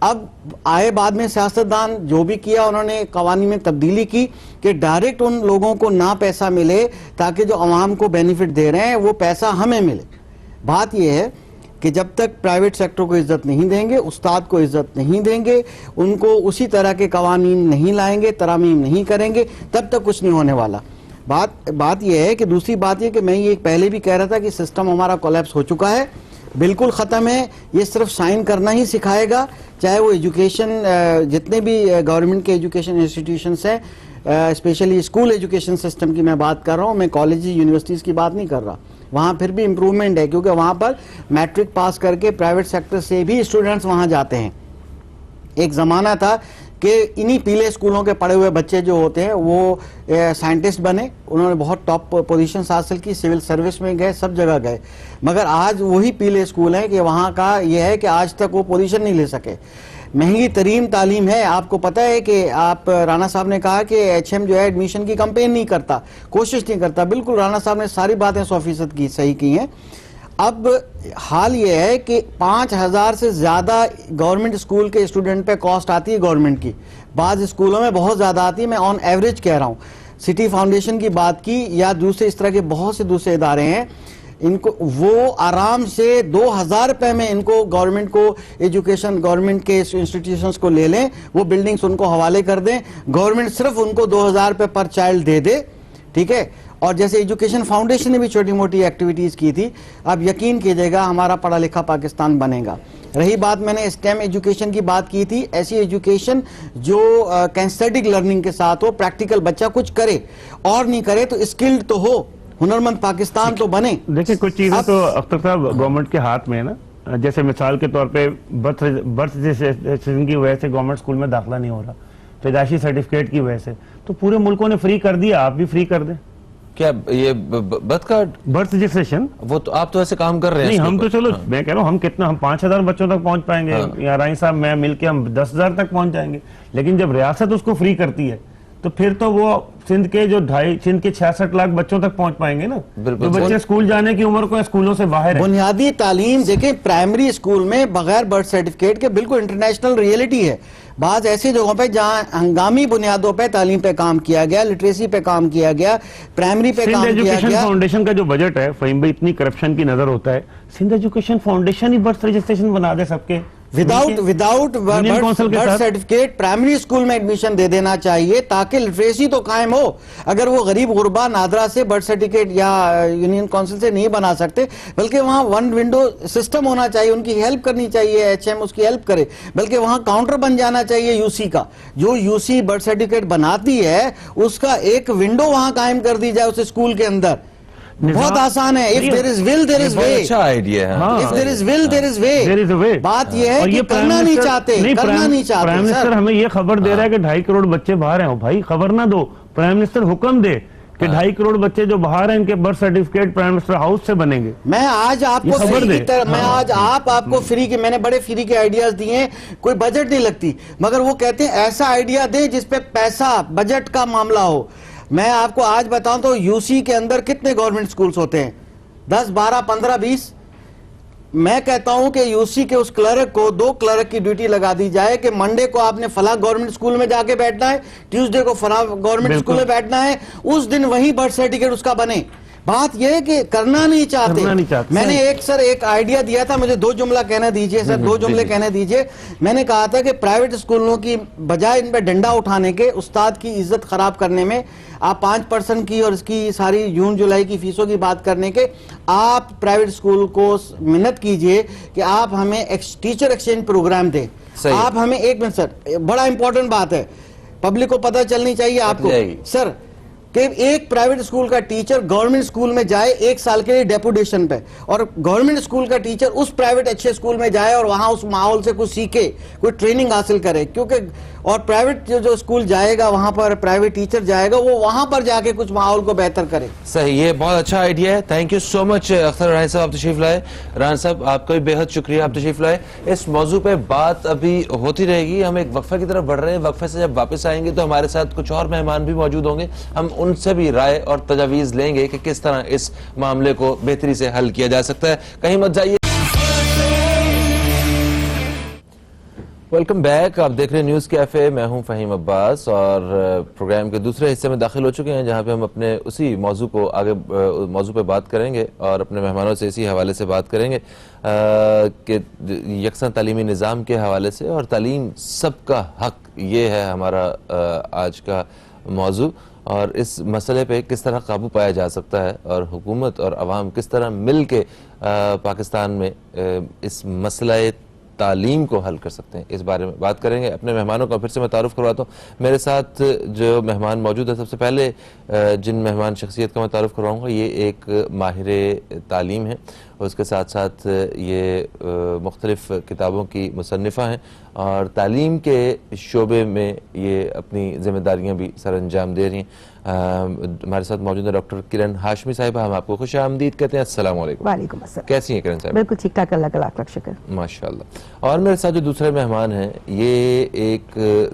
अब आए बाद में सियासतदान जो भी किया, उन्होंने कवानीन में तब्दीली की कि डायरेक्ट उन लोगों को ना पैसा मिले, ताकि जो अवाम को बेनिफिट दे रहे हैं वो पैसा हमें मिले। बात यह है कि जब तक प्राइवेट सेक्टर को इज्जत नहीं देंगे, उस्ताद को इज्जत नहीं देंगे, उनको उसी तरह के कवानीन नहीं लाएंगे, तरामीम नहीं करेंगे, तब तक कुछ नहीं होने वाला। बात यह है कि दूसरी बात यह कि मैं ये पहले भी कह रहा था कि सिस्टम हमारा कोलैप्स हो चुका है, बिल्कुल ख़त्म है। ये सिर्फ साइन करना ही सिखाएगा, चाहे वो एजुकेशन जितने भी गवर्नमेंट के एजुकेशन इंस्टीट्यूशंस हैं, स्पेशली स्कूल एजुकेशन सिस्टम की मैं बात कर रहा हूँ, मैं कॉलेज यूनिवर्सिटीज़ की बात नहीं कर रहा। वहाँ फिर भी इम्प्रूवमेंट है, क्योंकि वहाँ पर मैट्रिक पास करके प्राइवेट सेक्टर से भी स्टूडेंट्स वहाँ जाते हैं। एक ज़माना था कि इन्हीं पीले स्कूलों के पढ़े हुए बच्चे जो होते हैं वो साइंटिस्ट बने, उन्होंने बहुत टॉप पोजीशंस हासिल की, सिविल सर्विस में गए, सब जगह गए। मगर आज वही पीले स्कूल हैं कि वहाँ का ये है कि आज तक वो पोजीशन नहीं ले सके। महंगी तरीन तालीम है। आपको पता है कि आप राणा साहब ने कहा कि HM जो है एडमिशन की कंपेन नहीं करता, कोशिश नहीं करता। बिल्कुल राणा साहब ने सारी बातें 100% की सही की हैं। अब हाल ये है कि 5,000 से ज़्यादा गवर्नमेंट स्कूल के स्टूडेंट पे कॉस्ट आती है गवर्नमेंट की, बाज़ स्कूलों में बहुत ज़्यादा आती है। मैं ऑन एवरेज कह रहा हूँ। सिटी फाउंडेशन की बात की या दूसरे इस तरह के बहुत से दूसरे इदारे हैं, इनको वो आराम से 2,000 रुपये में इनको गवर्नमेंट को एजुकेशन, गवर्नमेंट के इंस्टीट्यूशंस को ले लें, वो बिल्डिंग्स उनको हवाले कर दें, गवर्नमेंट सिर्फ उनको 2,000 रुपये पर चाइल्ड दे दे, ठीक है। और जैसे एजुकेशन फाउंडेशन ने भी छोटी मोटी एक्टिविटीज़ की थी, अब यकीन कीजिएगा हमारा पढ़ा लिखा पाकिस्तान बनेगा। रही बात, मैंने स्टेम एजुकेशन की बात की थी, ऐसी एजुकेशन जो कैंसर्टिक लर्निंग के साथ हो, प्रैक्टिकल बच्चा कुछ करे, और नहीं करे तो स्किल्ड तो हो, हुनरमंद पाकिस्तान तो बने। देखिए कुछ चीजें तो अख्तर साहब गवर्नमेंट के हाथ में है ना। जैसे मिसाल के तौर पे बर्थ रजिस्ट्रेशन की वजह से गवर्नमेंट स्कूल में दाखिला नहीं हो रहा, पैदाइशी सर्टिफिकेट की वजह से, तो पूरे मुल्कों ने फ्री कर दिया, आप भी फ्री कर दें। क्या ये बर्थ कार्ड, बर्थ रजिस्ट्रेशन, वो तो आप तो ऐसे काम कर रहे हैं। नहीं हम तो चलो मैं कह रहा हूँ हम कितना, हम 5,000 बच्चों तक पहुंच पाएंगे, या रानी साहब मैं मिलके हम 10,000 तक पहुंच जाएंगे। लेकिन जब रियासत उसको फ्री करती है तो फिर तो वो सिंध के 66 लाख बच्चों तक पहुंच पाएंगे ना। तो बच्चे स्कूल जाने की उम्र को स्कूलों से बाहर है। बुनियादी तालीम देखें, प्राइमरी स्कूल में बगैर बर्थ सर्टिफिकेट के बिल्कुल इंटरनेशनल रियलिटी है। बाज ऐसी जगहों पे जहां हंगामी बुनियादों पे तालीम पे काम किया गया, लिटरेसी पे काम किया गया, प्राइमरी पे काम किया गया। फाउंडेशन का जो बजट है फहीम भाई, इतनी करप्शन की नजर होता है, सिंध एजुकेशन फाउंडेशन ही बर्थ रजिस्ट्रेशन बना दे सबके, without birth certificate primary school में एडमिशन दे देना चाहिए, ताकि लिटरेसी तो कायम हो। अगर वो गरीब गुरबा नादरा से बर्थ सर्टिफिकेट या यूनियन काउंसिल से नहीं बना सकते, बल्कि वहां वन विंडो सिस्टम होना चाहिए, उनकी हेल्प करनी चाहिए, HM उसकी हेल्प करे, बल्कि वहां काउंटर बन जाना चाहिए UC का। जो UC बर्थ सर्टिफिकेट बनाती है उसका एक विंडो वहां कायम कर दी जाए उस स्कूल के अंदर। बहुत आसान है। If there is will there is way. अच्छा आइडिया है। If there is will there is way. बात यह है कि करना नहीं चाहते, करना नहीं चाहते। प्राइम मिनिस्टर हमें ये खबर दे रहा है कि 2.5 करोड़ बच्चे बाहर हैं। भाई खबर ना दो, प्राइम मिनिस्टर हुक्म दे कि 2.5 करोड़ बच्चे जो बाहर हैं इनके birth certificate prime minister house से बनेंगे। मैं आज आपको फ्री की तरह, मैं आज आपको फ्री के, मैंने बड़े फ्री के आइडियाज दिए हैं, कोई बजट नहीं लगती, मगर वो कहते हैं ऐसा आइडिया दे जिसपे पैसा, बजट का मामला हो। मैं आपको आज बताऊं तो UC के अंदर कितने गवर्नमेंट स्कूल्स होते हैं? 10, 12, 15, 20। मैं कहता हूं कि UC के उस क्लर्क को 2 क्लर्क की ड्यूटी लगा दी जाए कि मंडे को आपने फला गवर्नमेंट स्कूल में जाके बैठना है, ट्यूसडे को फला गवर्नमेंट स्कूल में बैठना है, उस दिन वही बर्थ सर्टिफिकेट उसका बने। बात यह है कि करना नहीं चाहते। मैंने एक आइडिया दिया था, मुझे 2 जुमला कहना दीजिए सर, 2 जुमले कहने दीजिए। मैंने कहा था कि प्राइवेट स्कूलों की बजाय इन पर डंडा उठाने के, उस्ताद की इज्जत खराब करने में, आप 5% की और इसकी सारी जून जुलाई की फीसों की बात करने के, आप प्राइवेट स्कूल को मिन्नत कीजिए कि आप हमें टीचर एक्सचेंज प्रोग्राम दें। आप हमें 1 मिनट सर, बड़ा इंपॉर्टेंट बात है, पब्लिक को पता चलनी चाहिए आपको सर। कि एक प्राइवेट स्कूल का टीचर गवर्नमेंट स्कूल में जाए 1 साल के लिए डेपुटेशन पे, और गवर्नमेंट स्कूल का टीचर उस प्राइवेट अच्छे स्कूल में जाए और वहां उस माहौल से कुछ सीखे, कोई ट्रेनिंग हासिल करे। क्योंकि और प्राइवेट जो स्कूल जाएगा, वहां पर प्राइवेट टीचर जाएगा, वो वहां पर जाके कुछ माहौल को बेहतर करे। सही, ये बहुत अच्छा आइडिया है। Thank you so much Akhtar Rai साहब, आप तशरीफ लाए। राना साहब, आपका भी बेहद शुक्रिया, आप तशरीफ लाए। इस मौजू पे बात अभी होती रहेगी। हम एक वक्फे की तरफ बढ़ रहे हैं। वक्फे से जब वापस आएंगे तो हमारे साथ कुछ और मेहमान भी मौजूद होंगे। हम उनसे भी राय और तजावीज लेंगे कि किस तरह इस मामले को बेहतरी से हल किया जा सकता है। कहीं मत जाइए। वेलकम बैक, आप देख रहे हैं न्यूज़ कैफे। मैं हूं फहीम अब्बास और प्रोग्राम के दूसरे हिस्से में दाखिल हो चुके हैं, जहां पे हम अपने उसी मौजू पे बात करेंगे और अपने मेहमानों से इसी हवाले से बात करेंगे कि यकसा तालीमी निज़ाम के हवाले से, और तालीम सबका हक, ये है हमारा आज का मौजू। और इस मसले पे किस तरह काबू पाया जा सकता है और हुकूमत और अवाम किस तरह मिल के पाकिस्तान में इस मसला तालीम को हल कर सकते हैं, इस बारे में बात करेंगे। अपने मेहमानों का फिर से मैं तारुफ करवाता हूँ। मेरे साथ जो मेहमान मौजूद है, सबसे पहले जिन मेहमान शख्सियत का मैं तारुफ करवाऊँगा, ये एक माहिर तालीम है, उसके साथ साथ ये मुख्तलिफ किताबों की मुसन्निफ़ा हैं और तालीम के शोबे में ये अपनी ज़िम्मेदारियाँ भी सर अंजाम दे रही हैं। हमारे साथ मौजूद है डॉक्टर किरण हाशमी साहिबा। हम आपको खुश आमदीद कहते हैं। अस्सलाम वालेकुम। वालेकुम अस्सलाम। कैसी हैं किरण साहिबा? बिल्कुल ठीक ठाक, अल्लाह का लाख लाख शुक्र। माशाल्लाह। और मेरे साथ जो दूसरे मेहमान हैं, ये एक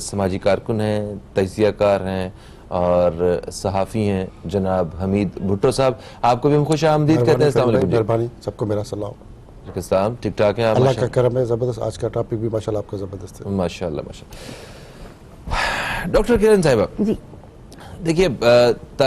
समाजी कारकुन हैं, तजियाकार हैं और सहाफ़ी हैं, जनाब हमीद भुट्टो साहब। आपको भी हम खुश आमदीद कहते हैं। अस्सलाम वालेकुम। मेहरबानी, सबको मेरा सलाम। साहब ठीक ठाक है? अल्लाह का करम है, जबरदस्त। आज का टॉपिक भी माशाल्लाह आपका जबरदस्त है। माशाल्लाह माशाल्लाह। डॉक्टर किरण साहिबा जी, देखिए,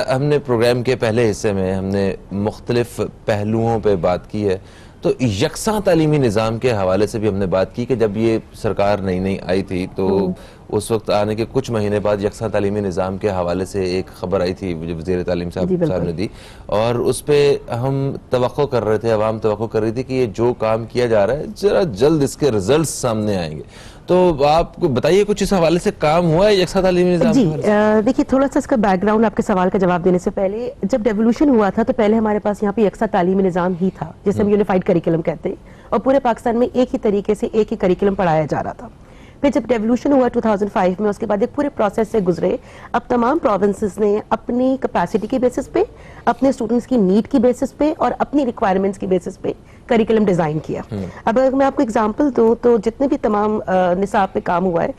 हमने प्रोग्राम के पहले हिस्से में हमने मुख्तलिफ पहलुओं पे बात की है, तो यकसा तालीमी निज़ाम के हवाले से भी हमने बात की कि जब ये सरकार नई नई आई थी तो उस वक्त आने के कुछ महीने बाद यकसा तालीमी निज़ाम के हवाले से एक खबर आई थी जो वज़ीर तालीम साहब ने दी, और उस पर हम तवक्को कर रहे थे, अवाम तवक्को कर रही थी कि ये जो काम किया जा रहा है ज़रा जल्द इसके रिजल्ट सामने आएंगे। तो आपको बताइए, कुछ इस हवाले से काम हुआ है यकसा तालीमी निज़ाम? जी, देखिए थोड़ा सा इसका बैकग्राउंड आपके सवाल का जवाब देने से पहले, जब डेवोल्यूशन हुआ था तो पहले हमारे पास यहाँ पे यकसा तालीमी निज़ाम ही था, जिसे हम यूनिफाइड करिकुलम कहते हैं, और पूरे पाकिस्तान में एक ही तरीके से एक ही करिकुलम पढ़ाया जा रहा था। फिर जब डेवोल्यूशन हुआ 2005 में, उसके बाद एक पूरे प्रोसेस से गुजरे। अब तमाम प्रोविंसेस ने अपनी कैपेसिटी की बेसिस पे, अपने स्टूडेंट्स की नीड की बेसिस पे और अपनी रिक्वायरमेंट्स की बेसिस पे करिकुलम डिजाइन किया। अब अगर मैं आपको एग्जांपल दूं तो जितने भी तमाम निसाब पे काम हुआ है,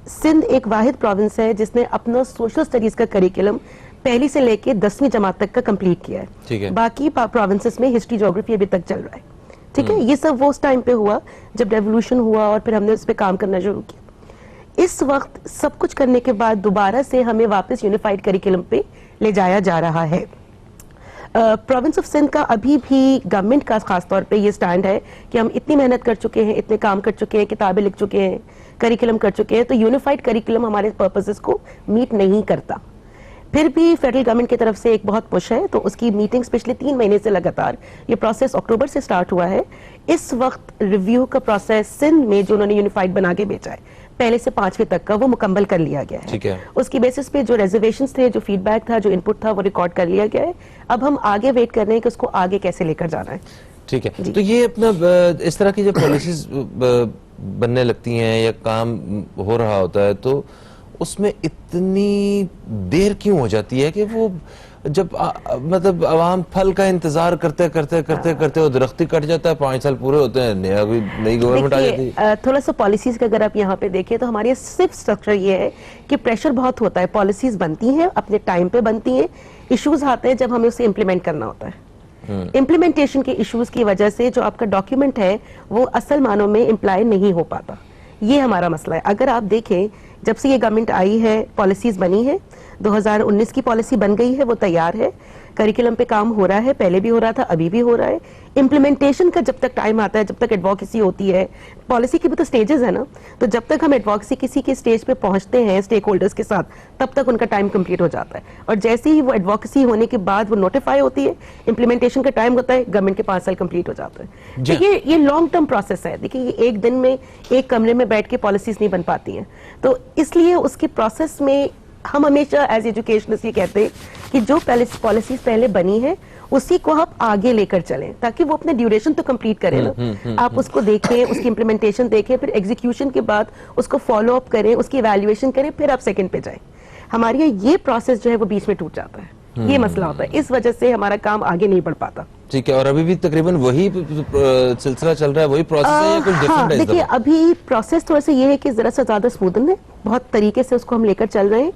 सिंध एक वाहिद प्रोविंस है जिसने अपना सोशल स्टडीज का करिकुलम पहली से लेके 10वीं जमात तक का कंप्लीट किया है। बाकी प्रोविंसेस में हिस्ट्री ज्योग्राफी अभी तक चल रहा है। ठीक है, ये सब वो उस टाइम पे हुआ जब डेवोल्यूशन हुआ और फिर हमने उस पर काम करना शुरू किया। इस वक्त सब कुछ करने के बाद दोबारा से हमें वापस यूनिफाइड करिकुलम पे ले जाया जा रहा है। प्रोविंस ऑफ सिंध का अभी भी गवर्नमेंट का खास तौर पे ये स्टैंड है कि हम इतनी मेहनत कर चुके हैं, इतने काम कर चुके हैं, किताबें लिख चुके हैं, करिकुलम कर चुके हैं, तो यूनिफाइड करिकुलम हमारे पर्पसेस को मीट नहीं करता। फिर भी फेडरल गवर्नमेंट की तरफ से एक बहुत पुश है, तो उसकी मीटिंग्स पिछले 3 महीने से लगातार, ये प्रोसेस अक्टूबर से स्टार्ट हुआ है। इस वक्त रिव्यू का प्रोसेस सिंध में जो उन्होंने यूनिफाइड बना के बेचा है पहले से 5वीं तक का, वो मुकम्मल कर लिया गया है। ठीक है। उसकी बेसिस पे जो रिजर्वेशंस थे, जो फीडबैक था, जो इनपुट था, वो रिकॉर्ड कर लिया गया है। अब हम आगे वेट कर रहे हैं कि उसको आगे कैसे लेकर जाना है। ठीक है, तो ये अपना इस तरह की जब पॉलिसीज बनने लगती हैं या काम हो रहा होता है, तो उसमें इतनी देर क्यों हो जाती है कि वो जब मतलब आवाम फल का इंतजार करते करते करते करते वो दरख्त ही कट जाता है, 5 साल पूरे होते हैं, नई गवर्नमेंट आ जाती है। थोड़ा सा पॉलिसीज का अगर आप यहाँ पे देखें तो हमारी सिर्फ स्ट्रक्चर ये है कि प्रेशर बहुत होता है, पॉलिसीज बनती हैं, अपने टाइम पे बनती हैं, इश्यूज आते हैं जब हमें उसे इम्प्लीमेंट करना होता है। इम्प्लीमेंटेशन के इश्यूज की वजह से जो आपका डॉक्यूमेंट है वो असल मानों में इम्प्लाई नहीं हो पाता। ये हमारा मसला है। अगर आप देखें, जब से ये गवर्नमेंट आई है, पॉलिसीज बनी है, 2019 की पॉलिसी बन गई है, वो तैयार है, करिकुलम पे काम हो रहा है, पहले भी हो रहा था, अभी भी हो रहा है। इम्प्लीमेंटेशन का जब तक टाइम आता है, जब तक एडवोकेसी होती है, पॉलिसी की भी तो स्टेजेस है ना, तो जब तक हम एडवोकेसी किसी के स्टेज पे पहुंचते हैं स्टेक होल्डर्स के साथ, तब तक उनका टाइम कंप्लीट हो जाता है। और जैसे ही वो एडवोकेसी होने के बाद वो नोटिफाई होती है, इम्प्लीमेंटेशन का टाइम होता है, गवर्नमेंट के 5 साल कंप्लीट हो जाता है। देखिए, ये लॉन्ग टर्म प्रोसेस है। देखिए, ये एक दिन में एक कमरे में बैठ के पॉलिसीज नहीं बन पाती हैं, तो इसलिए उसके प्रोसेस में हम हमेशा एज एजुकेशनिस्ट ये कहते हैं कि जो पॉलिसीज पहले बनी है उसी को आप आगे लेकर चलें, ताकि वो अपने ड्यूरेशन तो कंप्लीट करें ना। आप उसको देखें, उसकी इंप्लीमेंटेशन देखें, फिर एग्जीक्यूशन के बाद उसको फॉलो अप करें, उसकी इवैल्यूएशन करें, फिर आप सेकंड पे जाएं। हमारे यहाँ ये प्रोसेस जो है वो बीच में टूट जाता है, ये मसला होता है, इस वजह से हमारा काम आगे नहीं बढ़ पाता। ठीक है, और अभी भी तकरीबन वही सिलसिला चल रहा है, वही प्रोसेस है या कुछ डिफरेंट है? देखिए अभी प्रोसेस थोड़ा सा ये है कि जरा सा ज्यादा स्मूथन है, बहुत तरीके से उसको हम लेकर चल रहे हैं।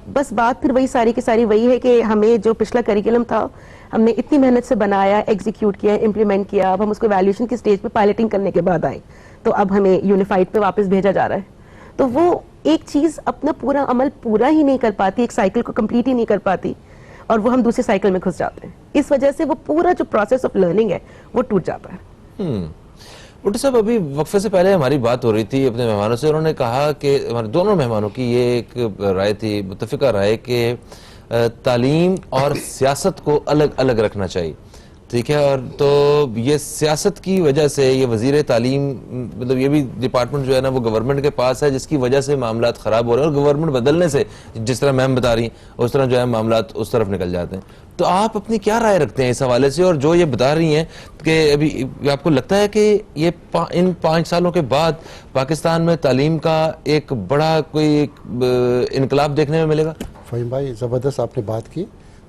बस बात फिर वही सारी की सारी वही है कि हमें जो पिछला करिकुलम था हमने इतनी मेहनत से बनाया, एग्जीक्यूट किया, इम्प्लीमेंट किया, अब हम उसको वैल्यूएशन की स्टेज पे पायलटिंग करने के बाद आए, तो अब हमें यूनिफाइड पे वापस भेजा जा रहा है। तो वो एक चीज अपना पूरा अमल पूरा ही नहीं कर पाती, एक साइकिल को कंप्लीट ही नहीं कर पाती, और वो हम दूसरे साइकिल में घुस जाते हैं। इस वजह से वो पूरा जो प्रोसेस ऑफ लर्निंग है वो टूट जाता है। भुट्टो साहब, अभी वक्फे से पहले हमारी बात हो रही थी अपने मेहमानों से, उन्होंने कहा कि हमारे दोनों मेहमानों की ये एक राय थी, मुत्तफिका राय, कि तालीम और सियासत को अलग अलग रखना चाहिए। ठीक है, और तो ये सियासत की वजह से ये वजीर तालीम, मतलब ये भी डिपार्टमेंट जो है ना वो गवर्नमेंट के पास है, जिसकी वजह से मामलात खराब हो रहे हैं, और गवर्नमेंट बदलने से जिस तरह मैम बता रही उस तरह जो है मामलात उस तरफ निकल जाते हैं। तो आप अपनी क्या राय रखते हैं इस हवाले से? और जो ये बता रही हैं कि अभी आपको लगता है कि ये इन 5 सालों के बाद पाकिस्तान में तालीम का एक बड़ा कोई इनकलाब देखने में मिलेगा? फ़हीम भाई, ज़बरदस्त आपने बात की।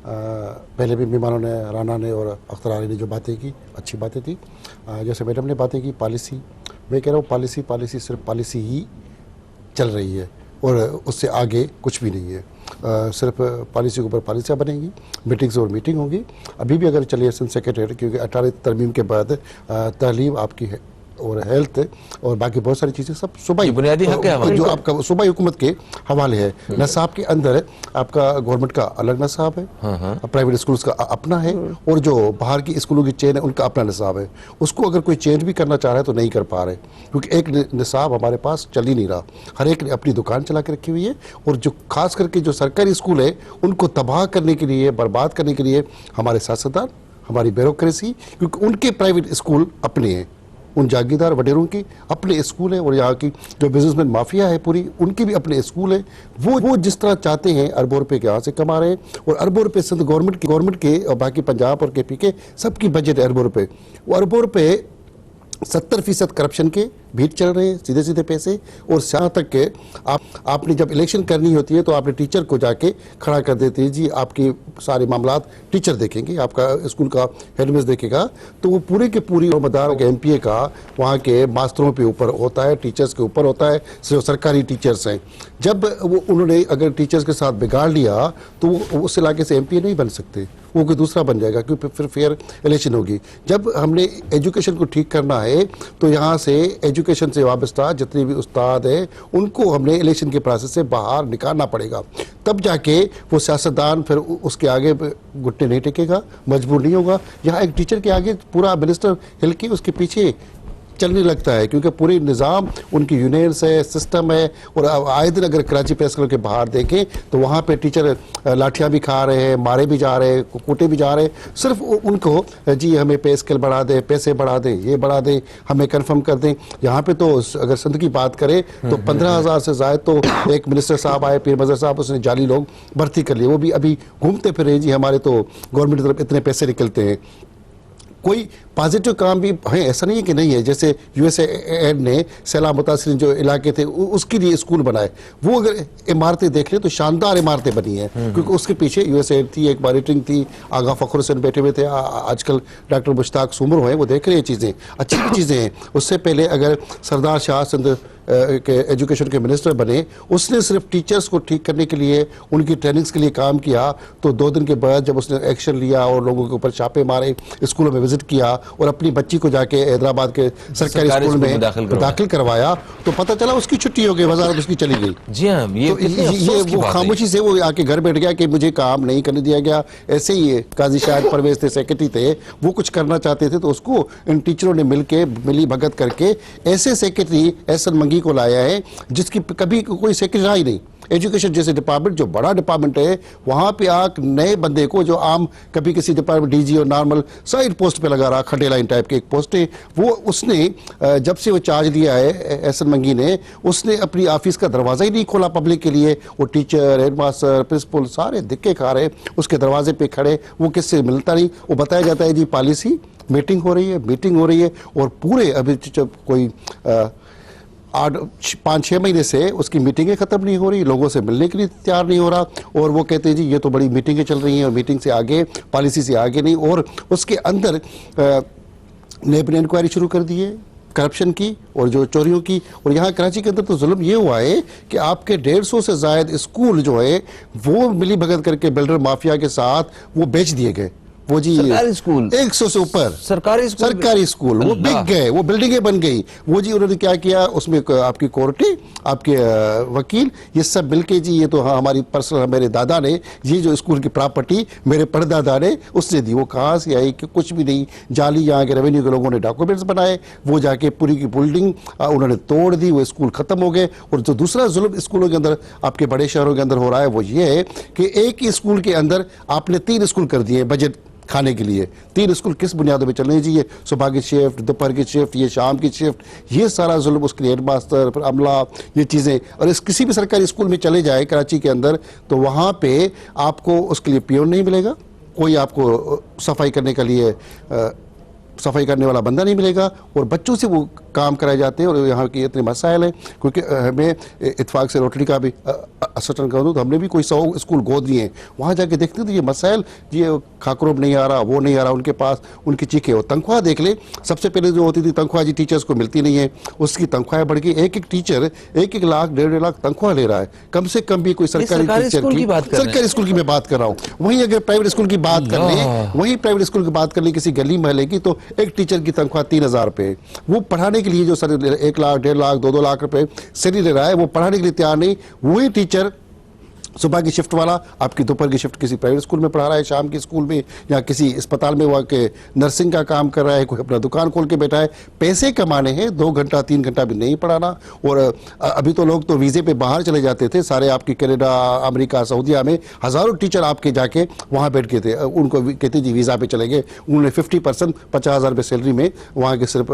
पहले भी मेहमानों ने, राना ने और अख्तर अली ने जो बातें की, अच्छी बातें थी। जैसे मैडम ने बातें की पॉलिसी, मैं कह रहा हूँ पॉलिसी सिर्फ पॉलिसी ही चल रही है और उससे आगे कुछ भी नहीं है। सिर्फ पॉलिसी के ऊपर पॉलिसियाँ बनेंगी, मीटिंग्स और मीटिंग होगी। अभी भी अगर चलिए असिस्टेंट सेक्रेटरी, क्योंकि 18 तरमीम के बाद तालीम आपकी है और हेल्थ और बाकी बहुत सारी चीज़ें सब सूबाई बुनियादी हक है, जो आपका सूबाई हुकूमत के हवाले है। नसाब के अंदर आपका गवर्नमेंट का अलग नसाब है, प्राइवेट स्कूल्स का अपना है, और जो बाहर की स्कूलों की चेन है उनका अपना निसाब है। उसको अगर कोई चेंज भी करना चाह रहा है तो नहीं कर पा रहे, क्योंकि एक निसाब हमारे पास चल ही नहीं रहा। हर एक ने अपनी दुकान चला के रखी हुई है, और जो खास करके जो सरकारी स्कूल है उनको तबाह करने के लिए, बर्बाद करने के लिए हमारे सियासतदान, हमारी ब्यूरोक्रेसी, क्योंकि उनके प्राइवेट स्कूल अपने हैं, उन जागीरदार वडेरों की अपने स्कूल है, और यहाँ की जो बिजनेसमैन माफिया है पूरी, उनके भी अपने स्कूल है। वो जिस तरह चाहते हैं अरबों रुपए के यहाँ से कमा रहे हैं, और अरबों रुपए सिंध गवर्नमेंट के और बाकी पंजाब और KP के सबकी बजट है अरबों रुपए। वो अरबों रुपए 70% करप्शन के भीड़ चल रहे हैं, सीधे सीधे पैसे। और यहाँ तक के आपने जब इलेक्शन करनी होती है तो आपने टीचर को जाके खड़ा कर देते हैं, जी आपके सारे मामलात टीचर देखेंगे, आपका स्कूल का हेडमिस देखेगा। तो वो पूरे के पूरी मदार MPA का वहाँ के मास्टरों पे ऊपर होता है, टीचर्स के ऊपर होता है, सिर्फ सरकारी टीचर्स हैं। जब वो उन्होंने अगर टीचर्स के साथ बिगाड़ लिया तो वो उस इलाके से MPA नहीं बन सकते, वो कोई दूसरा बन जाएगा, क्योंकि फिर फेयर इलेक्शन होगी। जब हमने एजुकेशन को ठीक करना है तो यहाँ से एजुकेशन से वाबस्ता जितने भी उस्ताद हैं उनको हमने इलेक्शन के प्रोसेस से बाहर निकालना पड़ेगा, तब जाके वो सियासतदान फिर उसके आगे घुटने नहीं टेकेगा, मजबूर नहीं होगा। यहाँ एक टीचर के आगे पूरा मिनिस्टर हिल के उसके पीछे चलने लगता है, क्योंकि पूरे निज़ाम उनकी यूनियंस है, सिस्टम है। और आए दिन अगर कराची प्रेस क्लब के बाहर देखें तो वहाँ पे टीचर लाठियाँ भी खा रहे हैं, मारे भी जा रहे हैं, कूटे भी जा रहे हैं, सिर्फ उनको जी हमें पे स्केल बढ़ा दें, पैसे बढ़ा दें, ये बढ़ा दें, हमें कन्फर्म कर दें। यहाँ पे तो अगर सिंध की बात करें तो 15,000 से ज़ायद तो एक मिनिस्टर साहब आए, पीर मज़हर साहब, उसने जाली लोग भर्ती कर लिए, वो भी अभी घूमते फिरे, जी हमारे तो गवर्नमेंट की तरफ इतने पैसे निकलते हैं। कोई पॉजिटिव काम भी है, ऐसा नहीं है कि नहीं है। जैसे USAID ने सैलाब मुतासिर जो इलाके थे उसके लिए स्कूल बनाए, वो अगर इमारतें देख लें तो शानदार इमारतें बनी हैं, क्योंकि उसके पीछे USAID थी, एक मॉनिटरिंग थी, आगा फखर हुसैन बैठे हुए थे, आजकल डॉक्टर मुश्ताक सुमर हुए, वो देख रहे हैं चीज़ें, अच्छी भी चीज़ें हैं। उससे पहले अगर सरदार शाह सिंध के एजुकेशन के मिनिस्टर बने, उसने सिर्फ टीचर्स को ठीक करने के लिए, उनकी ट्रेनिंग्स के लिए काम किया, तो 2 दिन के बाद जब उसने एक्शन लिया और लोगों के ऊपर छापे मारे, स्कूलों में विजिट किया और अपनी बच्ची को जाके हैदराबाद के सरकारी स्कूल में दाखिल करवाया, तो पता चला उसकी छुट्टी हो गई, वजारत उसकी चली गई। जी हाँ, ये वो खामोशी से वो आके घर बैठ गया कि मुझे काम नहीं करने दिया गया। ऐसे ही काजी शाहिद परवेज थे, सेक्रेटरी थे, वो कुछ करना चाहते थे तो उसको इन टीचरों ने मिली भगत करके ऐसे सेक्रेटरी एहसन मंगी को लाया है जिसकी कभी कोई सेक्रेटरी रहा ही नहीं। एजुकेशन जैसे डिपार्टमेंट जो बड़ा डिपार्टमेंट है, वहां पे आप नए बंदे को जो आम कभी किसी डिपार्टमेंट डीजी और नॉर्मल साइड पोस्ट पे लगा रहा, खड्डे लाइन टाइप के एक पोस्ट है, वो उसने जब से वो चार्ज लिया है एहसन मंगी ने, उसने अपनी ऑफिस का दरवाजा ही नहीं खोला पब्लिक के लिए। वो टीचर, हेडमास्टर, प्रिंसिपल सारे धिक्के खा रहे, उसके दरवाजे पे खड़े, वो किससे मिलता नहीं। वो बताया जाता है जी पॉलिसी मीटिंग हो रही है, और पूरे अभी जब कोई 5-6 महीने से उसकी मीटिंगें खत्म नहीं हो रही, लोगों से मिलने के लिए तैयार नहीं हो रहा, और वो कहते हैं जी ये तो बड़ी मीटिंगें चल रही हैं और मीटिंग से आगे, पॉलिसी से आगे नहीं। और उसके अंदर नेब ने इंक्वायरी शुरू कर दी है करप्शन की और जो चोरियों की। और यहाँ कराची के अंदर तो जुल्म ये हुआ है कि आपके 150 से ज्यादा स्कूल जो है वो मिली भगत करके बिल्डर माफिया के साथ वो बेच दिए गए। वो जी सरकारी स्कूल 100 से ऊपर सरकारी स्कूल वो बिक गए, वो बिल्डिंगें बन गई। वो जी उन्होंने क्या किया, उसमें आपकी कोर्टी, आपके वकील, ये सब मिलके जी, ये तो हाँ हमारी पर्सनल, मेरे दादा ने ये जो स्कूल की प्रॉपर्टी मेरे परदादा ने उससे दी। वो कहाँ से आई कि कुछ भी नहीं, जाली यहाँ के रेवेन्यू के लोगों ने डॉक्यूमेंट्स बनाए, वो जाके पूरी की बिल्डिंग उन्होंने तोड़ दी, वो स्कूल खत्म हो गए। और जो दूसरा जुल्म स्कूलों के अंदर आपके बड़े शहरों के अंदर हो रहा है वो ये है कि एक ही स्कूल के अंदर आपने 3 स्कूल कर दिए बजट खाने के लिए। 3 स्कूल किस बुनियादों पे चलने चाहिए, सुबह की शिफ्ट, दोपहर की शिफ्ट, ये शाम की शिफ्ट, ये सारा जुल्म उसके लिए हेडमास्टर, फिर अमला, ये चीज़ें। और इस किसी भी सरकारी स्कूल में चले जाए कराची के अंदर तो वहाँ पे आपको उसके लिए पियोन नहीं मिलेगा, कोई आपको सफाई करने के लिए सफाई करने वाला बंदा नहीं मिलेगा, और बच्चों से वो काम कराए जाते हैं। और यहाँ की इतने मसाइल हैं, क्योंकि हमें इत्फाक से रोटरी का भी असटन कर दूँ तो हमने भी कोई 100 स्कूल गोद लिए हैं, वहाँ जाके देखते तो ये मसाइल, ये खाकरोब नहीं आ रहा, वो नहीं आ रहा उनके पास, उनकी चीखें। और तनख्वाह देख ले, सबसे पहले जो होती थी तनख्वाह जी टीचर्स को मिलती नहीं है, उसकी तनख्वाह बढ़ गई। एक टीचर 1-1 लाख 1.5 लाख तनख्वाह ले रहा है, कम से कम भी कोई सरकारी टीचर की, सरकारी स्कूल की मैं बात कर रहा हूँ। वहीं अगर प्राइवेट स्कूल की बात कर लें, वहीं प्राइवेट स्कूल की बात कर लें किसी गली महल्ले की, तो एक टीचर की तनख्वाह 3000 रुपए। वो पढ़ाने के लिए जो सर 1 लाख 1.5 लाख 2-2 लाख रुपए सैलरी ले रहा है, वो पढ़ाने के लिए तैयार नहीं। वही टीचर सुबह की शिफ्ट वाला आपकी दोपहर की शिफ्ट किसी प्राइवेट स्कूल में पढ़ा रहा है, शाम की स्कूल में या किसी अस्पताल में वहाँ के नर्सिंग का काम कर रहा है, कोई अपना दुकान खोल के बैठा है। पैसे कमाने हैं, 2 घंटा 3 घंटा भी नहीं पढ़ाना। और अभी तो लोग तो वीज़े पे बाहर चले जाते थे सारे, आपकी कनाडा, अमेरिका, सऊदीया में हज़ारों टीचर आपके जाके वहाँ बैठ के थे, उनको कहते जी वीज़ा पे चले गए। उन्होंने 50% 50,000 रुपये सैलरी में वहाँ के सिर्फ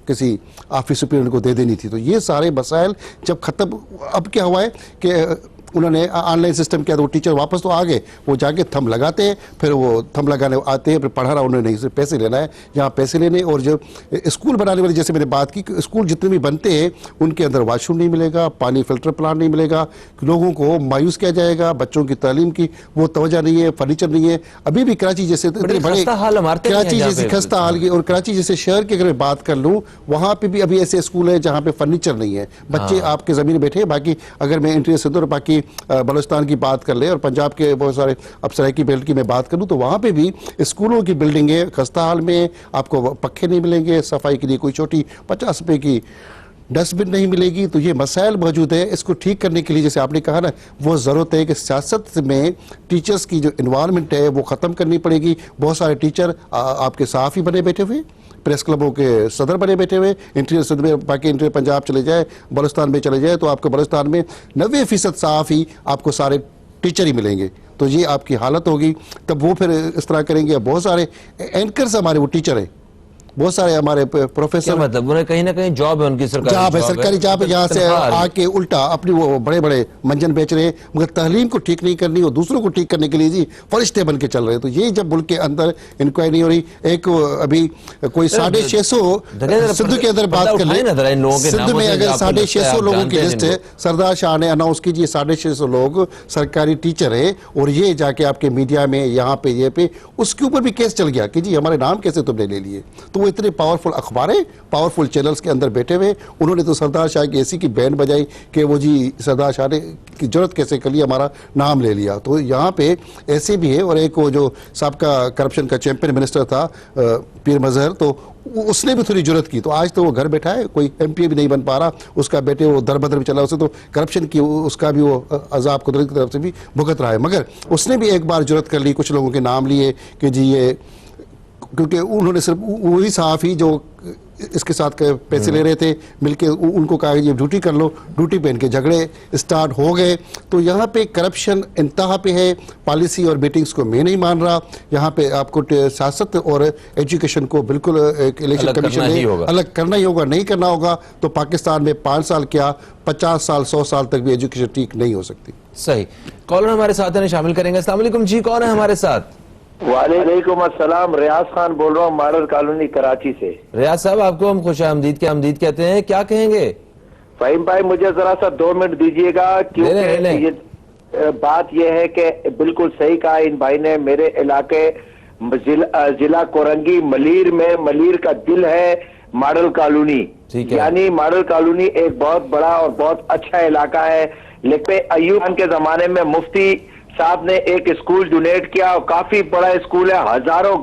किसी ऑफिस सुपीरियर को दे देनी थी। तो ये सारे मसाइल जब ख़त्म, अब क्या हुआ है कि उन्होंने ऑनलाइन सिस्टम किया तो वो टीचर वापस तो आ गए, वो जाके थंब लगाते हैं, फिर वो थंब लगाने आते हैं, फिर पढ़ाना उन्होंने नहीं, सिर्फ पैसे लेना है, यहाँ पैसे लेने। और जो स्कूल बनाने वाले, जैसे मैंने बात की, स्कूल जितने भी बनते हैं उनके अंदर वॉशरूम नहीं मिलेगा, पानी फिल्टर प्लांट नहीं मिलेगा, लोगों को मायूस किया जाएगा, बच्चों की तालीम की वो तवज्जो नहीं है, फर्नीचर नहीं है। अभी भी कराची जैसे बड़े कराची जैसे खस्ता हाल की, और कराची जैसे शहर की अगर मैं बात कर लूँ, वहाँ पे भी अभी ऐसे स्कूल है जहाँ पे फर्नीचर नहीं है, बच्चे आपके ज़मीन बैठे हैं। बाकी अगर मैं इंटीरियर सिंध और बाकी बलूचिस्तान की बात कर ले और पंजाब के बहुत सारे, अब सराइकी बेल्ट की मैं बात करूं तो वहां पे भी स्कूलों की बिल्डिंगें खस्ता हाल में, आपको पक्खे नहीं मिलेंगे, सफाई के लिए कोई छोटी 50 रुपए की डस्टबिन नहीं मिलेगी। तो ये मसाइल मौजूद है, इसको ठीक करने के लिए जैसे आपने कहा ना, वो ज़रूरत है कि सियासत में टीचर्स की जो इन्वायरमेंट है वो ख़त्म करनी पड़ेगी। बहुत सारे टीचर आपके सहाफ़ी बने बैठे हुए, प्रेस क्लबों के सदर बने बैठे हुए, इंटीरियर सिंध में, बाकी इंटीरियर पंजाब चले जाए, बलूचिस्तान में चले जाए तो आपको बलूचिस्तान में 90% सहाफ़ी आपको सारे टीचर ही मिलेंगे। तो ये आपकी हालत होगी, तब वो फिर इस तरह करेंगे। बहुत सारे एंकर्स हमारे वो टीचर हैं, बहुत सारे हमारे प्रोफेसर, मतलब उन्हें कहीं ना कहीं जॉब है, उनकी सरकारी जॉब है, यहाँ से आके उल्टा अपनी वो बड़े बड़े मंजन बेच रहे हैं, मगर तालीम को ठीक नहीं करनी और दूसरों को ठीक करने के लिए जी फरिश्ते बन के चल रहे हैं। तो ये जब मुल्क के अंदर इंक्वायरी नहीं हो रही, एक अभी कोई 650 सिंध के अंदर बात कर ले, सिंध में अगर 650 लोगों की लिस्ट है, सरदार शाह ने अनाउंस कीजिए 650 लोग सरकारी टीचर है, और ये जाके आपके मीडिया में यहाँ पे ये पे उसके ऊपर भी केस चल गया कि जी हमारे नाम कैसे तुमने ले लिए। तो वो इतने पावरफुल अखबारें, पावरफुल चैनल्स के अंदर बैठे हुए, उन्होंने तो सरदार शाह की ऐसी की बैंड बजाई कि वो जी सरदार शाह ने की जरूरत कैसे कर लिया, हमारा नाम ले लिया। तो यहाँ पे ऐसे भी है। और एक वो जो साबका करप्शन का चैंपियन मिनिस्टर था पीर मजहर, तो उसने भी थोड़ी जरूरत की, तो आज तो वो घर बैठा है, कोई MP भी नहीं बन पा रहा, उसका बेटे वो दरबदर भी चला, उसे तो करप्शन की उसका भी वो अजाब कुदरत की तरफ से भी भुगत रहा है। मगर उसने भी एक बार जरूरत कर ली, कुछ लोगों के नाम लिए कि जी ये, क्योंकि उन्होंने सिर्फ वही सहाफ़ी जो इसके साथ पैसे ले रहे थे, मिलके उनको कहा ये ड्यूटी कर लो, ड्यूटी पे इनके झगड़े स्टार्ट हो गए। तो यहाँ पे करप्शन इंतहा पे है। पॉलिसी और मीटिंग्स को मैं नहीं मान रहा। यहाँ पे आपको सियासत और एजुकेशन को बिल्कुल एक इलेक्शन अलग कमीशन करना ही ने होगा। अलग करना ही होगा। नहीं करना होगा तो पाकिस्तान में 5 साल क्या 50 साल 100 साल तक भी एजुकेशन ठीक नहीं हो सकती। सही। कॉलर हमारे साथ है, शामिल करेंगे। अस्सलाम वालेकुम जी, कौन है हमारे साथ? वालेकुम अस्सलाम, रियाज खान बोल रहा हूँ मॉडल कॉलोनी कराची से। रियाज साहब, आपको हम खुश आमदीद के आमदीद कहते हैं, क्या कहेंगे? फहीम भाई मुझे जरा सा 2 मिनट दीजिएगा, क्योंकि ये बात यह है कि बिल्कुल सही कहा इन भाई ने। मेरे इलाके जिला कोरंगी मलीर में, मलीर का दिल है मॉडल कॉलोनी, यानी मॉडल कॉलोनी एक बहुत बड़ा और बहुत अच्छा इलाका है। लेकिन अयूब खान के जमाने में मुफ्ती साहब ने एक स्कूल डोनेट किया और काफी बड़ा स्कूल है, हजारों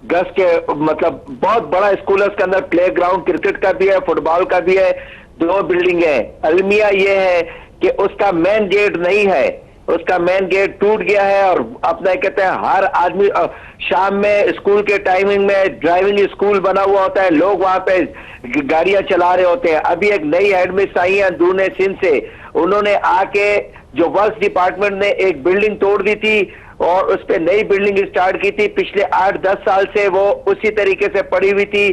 गज के, मतलब बहुत बड़ा स्कूल है। उसके अंदर प्ले ग्राउंड क्रिकेट का भी है, फुटबॉल का भी है, 2 बिल्डिंग है। अलमिया ये है कि उसका मेन गेट नहीं है, उसका मेन गेट टूट गया है। और अपना कहते हैं हर आदमी शाम में स्कूल के टाइमिंग में ड्राइविंग स्कूल बना हुआ होता है, लोग वहां पे गाड़ियां चला रहे होते हैं। अभी एक नई हेडमिस्ट्रेस आई है दूने सिंध से, उन्होंने आके जो वर्क्स डिपार्टमेंट ने एक बिल्डिंग तोड़ दी थी और उस पर नई बिल्डिंग स्टार्ट की थी। पिछले 8-10 साल से वो उसी तरीके से पड़ी हुई थी।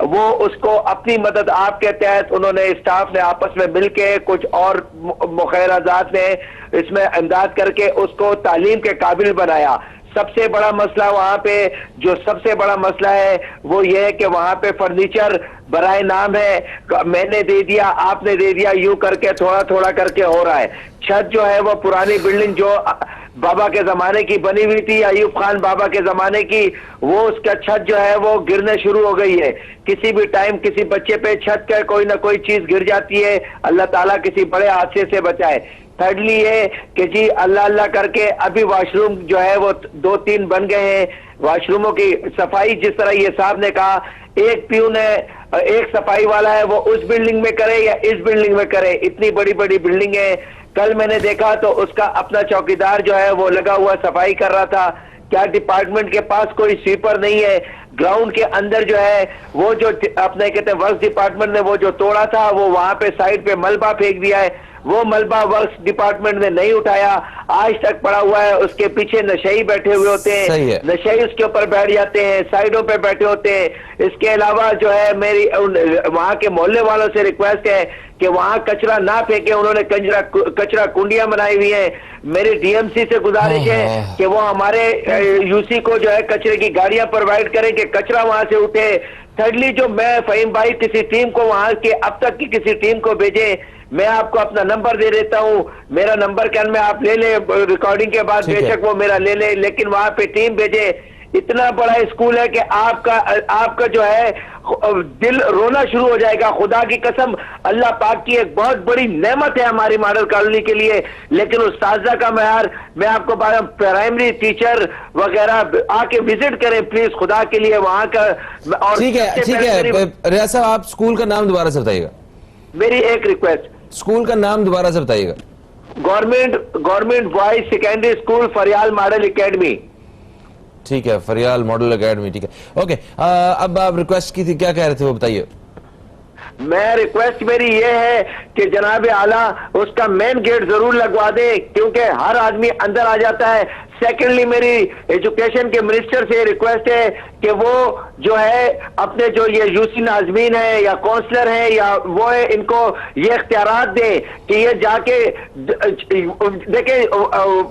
वो उसको अपनी मदद आपके तहत उन्होंने स्टाफ ने आपस में मिलके कुछ और मुखैराजात ने इसमें इमदाद करके उसको तालीम के काबिल बनाया। सबसे बड़ा मसला वहां पे, जो सबसे बड़ा मसला है वो ये है कि वहां पे फर्नीचर बराए नाम है, मैंने दे दिया आपने दे दिया, यूं करके थोड़ा थोड़ा करके हो रहा है। छत जो है वो पुरानी बिल्डिंग जो बाबा के जमाने की बनी हुई थी, अयूब खान बाबा के जमाने की, वो उसका छत जो है वो गिरने शुरू हो गई है। किसी भी टाइम किसी बच्चे पे छत का कोई ना कोई चीज गिर जाती है, अल्लाह ताला किसी बड़े हादसे से बचाए। थर्डली ये कि जी अल्लाह अल्लाह करके अभी वॉशरूम जो है वो 2-3 बन गए हैं। वॉशरूमों की सफाई जिस तरह ये साहब ने कहा, एक प्यून है, एक सफाई वाला है, वो उस बिल्डिंग में करे या इस बिल्डिंग में करे, इतनी बड़ी बड़ी बिल्डिंग है। कल मैंने देखा तो उसका अपना चौकीदार जो है वो लगा हुआ सफाई कर रहा था। क्या डिपार्टमेंट के पास कोई स्वीपर नहीं है? ग्राउंड के अंदर जो है वो जो अपने कहते हैं वर्क्स डिपार्टमेंट ने वो जो तोड़ा था वो वहां पे साइड पे मलबा फेंक दिया है। वो मलबा वर्क्स डिपार्टमेंट ने नहीं उठाया, आज तक पड़ा हुआ है। उसके पीछे नशई बैठे हुए होते हैं, नशई उसके ऊपर बैठ जाते हैं, साइडों पे बैठे होते हैं। इसके अलावा जो है मेरी वहां के मोहल्ले वालों से रिक्वेस्ट है कि वहां कचरा ना फेंके। उन्होंने कचरा कुंडियां बनाई हुई हैं। मेरी डीएमसी से गुजारिश है कि वो हमारे यूसी को जो है कचरे की गाड़ियां प्रोवाइड करें कि कचरा वहां से उठे। थर्डली जो मैं फहीम भाई किसी टीम को वहां के अब तक की किसी टीम को भेजे, मैं आपको अपना नंबर दे देता हूं, मेरा नंबर कैन में आप ले लें रिकॉर्डिंग के बाद, बेशक वो मेरा ले ले, लेकिन वहां पे टीम भेजे। इतना बड़ा स्कूल है कि आपका जो है दिल रोना शुरू हो जाएगा। खुदा की कसम, अल्लाह पाक की एक बहुत बड़ी नेमत है हमारी मॉडल कॉलोनी के लिए, लेकिन उस्ताजा का मयार, मैं आपको प्राइमरी टीचर वगैरह आके विजिट करें प्लीज, खुदा के लिए वहां का। और ठीक है रियाज साहब, आप स्कूल का नाम दोबारा से बताइएगा। मेरी एक रिक्वेस्ट, स्कूल का नाम दोबारा से बताइएगा। गवर्नमेंट बॉयज सेकेंडरी स्कूल फरियाल मॉडल एकेडमी। ठीक है, फरियाल मॉडल एकेडमी, ठीक है, ओके। अब आप रिक्वेस्ट की थी, क्या कह रहे थे वो बताइए। मैं रिक्वेस्ट मेरी ये है कि जनाब आला उसका मेन गेट जरूर लगवा दे, क्योंकि हर आदमी अंदर आ जाता है। सेकेंडली मेरी एजुकेशन के मिनिस्टर से रिक्वेस्ट है कि वो जो है अपने जो ये यूसी नाजमीन है या काउंसलर है या वो है, इनको ये इख्तियारात दें कि ये जाके देखें,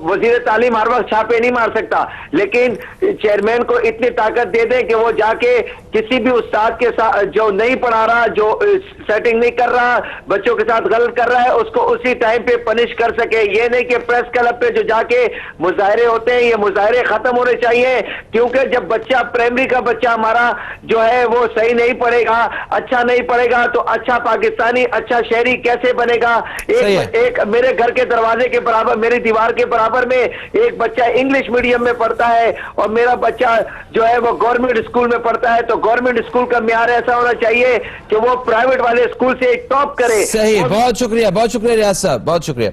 वजीर तालीम हर वक्त छापे नहीं मार सकता, लेकिन चेयरमैन को इतनी ताकत दे दें कि वो जाके किसी भी उस्ताद के साथ जो नहीं पढ़ा रहा, जो सेटिंग नहीं कर रहा, बच्चों के साथ गलत कर रहा है, उसको उसी टाइम पे पनिश कर सके। ये नहीं कि प्रेस क्लब पे जो जाके मुजाहरे होते हैं, ये मुजाहरे खत्म होने चाहिए, क्योंकि जब बच्चा प्राइमरी का बच्चा हमारा जो है वो सही नहीं पढ़ेगा, अच्छा नहीं पढ़ेगा, तो अच्छा पाकिस्तानी, अच्छा शहरी कैसे बनेगा? एक मेरे घर के दरवाजे के बराबर, मेरी दीवार के बराबर में एक बच्चा इंग्लिश मीडियम में पढ़ता है और मेरा बच्चा जो है वो गवर्नमेंट स्कूल में पढ़ता है। तो गवर्नमेंट स्कूल का म्यार ऐसा होना चाहिए कि वो प्राइवेट वाले स्कूल से टॉप करे। सही, बहुत शुक्रिया रियाज साहब, बहुत शुक्रिया।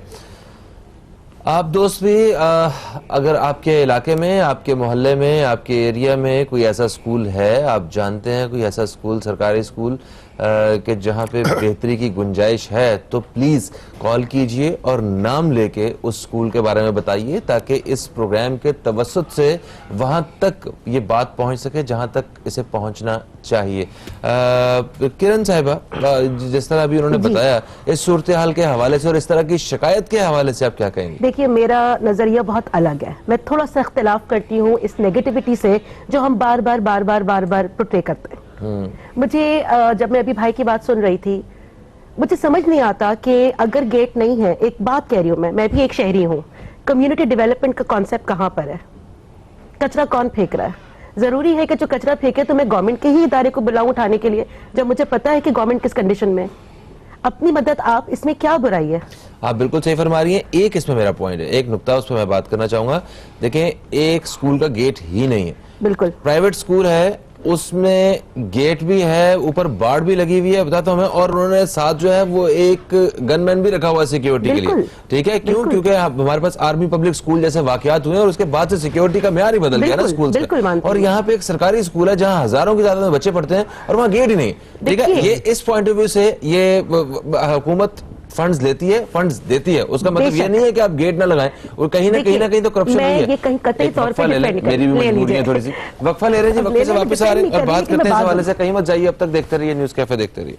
आप दोस्त भी अगर आपके इलाके में, आपके मोहल्ले में, आपके एरिया में कोई ऐसा स्कूल है, आप जानते हैं कोई ऐसा स्कूल, सरकारी स्कूल कि जहां पे बेहतरी की गुंजाइश है, तो प्लीज कॉल कीजिए और नाम लेके उस स्कूल के बारे में बताइए, ताकि इस प्रोग्राम के तवस्सुत से वहां तक ये बात पहुंच सके जहां तक इसे पहुंचना चाहिए। किरण साहिबा, जिस तरह अभी उन्होंने बताया, इस सूरत हाल के हवाले से और इस तरह की शिकायत के हवाले से आप क्या कहेंगे? देखिए, मेरा नजरिया बहुत अलग है। मैं थोड़ा सा इख्तिलाफ करती हूँ इस नेगेटिविटी से जो हम बार बार प्रोट्रे करते हैं। मुझे जब मैं अभी भाई की बात सुन रही थी, मुझे समझ नहीं आता कि अगर गेट नहीं है, एक बात कह रही हूँ मैं भी एक शहरी हूँ, कम्युनिटी डेवलपमेंट का कॉन्सेप्ट कहाँ पर है? कचरा कौन फेंक रहा है? जरूरी है कि जो कचरा फेंके तो मैं गवर्नमेंट के ही इदारे को बुलाऊं उठाने के लिए, जब मुझे पता है कि गवर्नमेंट किस कंडीशन में? अपनी मदद आप, इसमें क्या बुराई है? आप बिल्कुल सही फरमा रही हैं। एक इसमें मेरा पॉइंट है, एक नुक्ता उस पर मैं बात करना चाहूंगा। देखें, एक स्कूल का गेट ही नहीं है, बिल्कुल प्राइवेट स्कूल है, उसमें गेट भी है, ऊपर बाड़ भी लगी हुई है, बताता हूं मैं, और उन्होंने साथ जो है वो एक गनमैन भी रखा हुआ है सिक्योरिटी के लिए। ठीक है, क्यों? क्योंकि हमारे पास आर्मी पब्लिक स्कूल जैसे वाकयात हुए और उसके बाद से सिक्योरिटी का म्यार ही बदल गया ना स्कूल से। और यहाँ पे एक सरकारी स्कूल है जहाँ हजारों की तादाद में बच्चे पढ़ते हैं और वहाँ गेट ही नहीं। ठीक है, ये इस पॉइंट ऑफ व्यू से ये हुकूमत फंड्स लेती है, फंड्स देती है, उसका मतलब ये नहीं है कि आप गेट ना लगाएं, और कहीं ना कहीं तो करप्शन नहीं है। ये कहीं कतई तौर पे मेरी भी मजबूरी है थोड़ी सी। वक्फा ले रहे हैं जी, वक्फे से वापस आ रहे हैं और बात करते हैं इस हवाले से। कहीं मत जाइए, अब तक देखते रहिए न्यूज़ कैफे, देखते रहिए।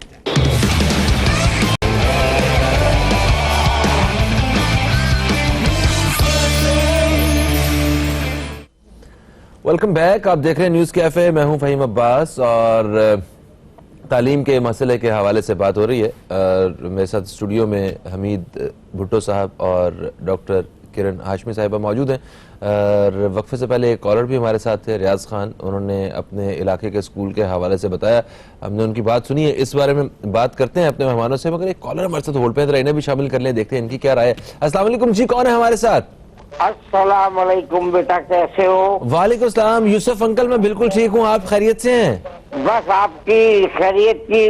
वेलकम बैक, आप देख रहे हैं न्यूज़ कैफे, मैं हूं फहीम अब्बास और तालीम के मसले के हवाले से बात हो रही है। मेरे साथ स्टूडियो में हमीद भुट्टो साहब और डॉक्टर किरण हाशमी साहिबा मौजूद हैं। और वक्फे से पहले एक कॉलर भी हमारे साथ थे, रियाज खान, उन्होंने अपने इलाके के स्कूल के हवाले से बताया, हमने उनकी बात सुनी है। इस बारे में बात करते हैं अपने मेहमानों से, मगर एक कॉलर हमारे साथ होल्ड पे है, इन्हें भी शामिल कर लें, देखते हैं इनकी क्या राय है। अस्सलाम वालेकुम जी, कौन है हमारे साथ? अस्सलाम वालेकुम बेटा, कैसे हो? वालेकुम सलाम, यूसुफ अंकल, मैं बिल्कुल ठीक हूँ, आप खैरियत से हैं? बस आपकी खैरियत की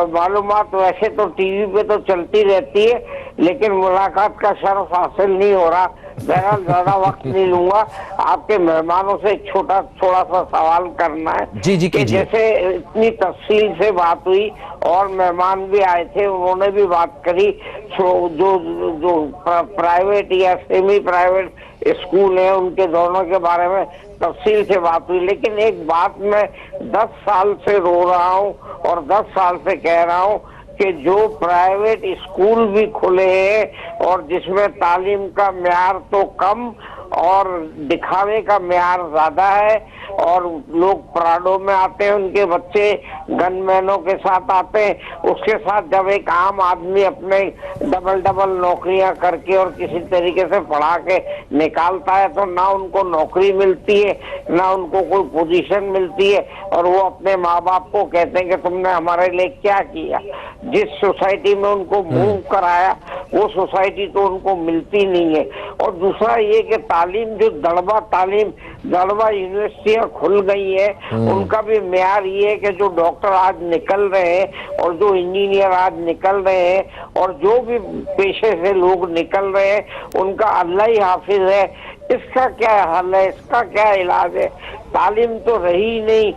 मालूमात वैसे तो टीवी पे तो चलती रहती है, लेकिन मुलाकात का शर्फ हासिल नहीं हो रहा। बहरहाल ज्यादा वक्त नहीं लूंगा, आपके मेहमानों से थोड़ा सा सवाल करना है। जी कि जैसे इतनी तफसील से बात हुई और मेहमान भी आए थे, उन्होंने भी बात करी, जो प्राइवेट या सेमी प्राइवेट स्कूल है उनके दोनों के बारे में तफसील से बात हुई। लेकिन एक बात मैं 10 साल से रो रहा हूँ और 10 साल से कह रहा हूँ कि जो प्राइवेट स्कूल भी खुले हैं और जिसमें तालीम का म्यार तो कम और दिखावे का म्यार ज्यादा है, और लोग पराडों में आते हैं, उनके बच्चे गनमैनों के साथ आते हैं, उसके साथ जब एक आम आदमी अपने डबल नौकरियां करके और किसी तरीके से पढ़ा के निकालता है, तो ना उनको नौकरी मिलती है, ना उनको कोई पोजीशन मिलती है, और वो अपने माँ बाप को कहते हैं कि तुमने हमारे लिए क्या किया। जिस सोसाइटी में उनको मूव कराया वो सोसाइटी तो उनको मिलती नहीं है। और दूसरा ये कि तालीम, जो दड़बा यूनिवर्सिटियां खुल गई है, उनका भी म्यार ये है कि जो डॉक्टर आज निकल रहे हैं और जो इंजीनियर आज निकल रहे हैं और जो भी पेशे से लोग निकल रहे हैं, उनका अल्लाह ही हाफिज है। इसका क्या हल है, इसका क्या इलाज है? तालीम तो रही नहीं।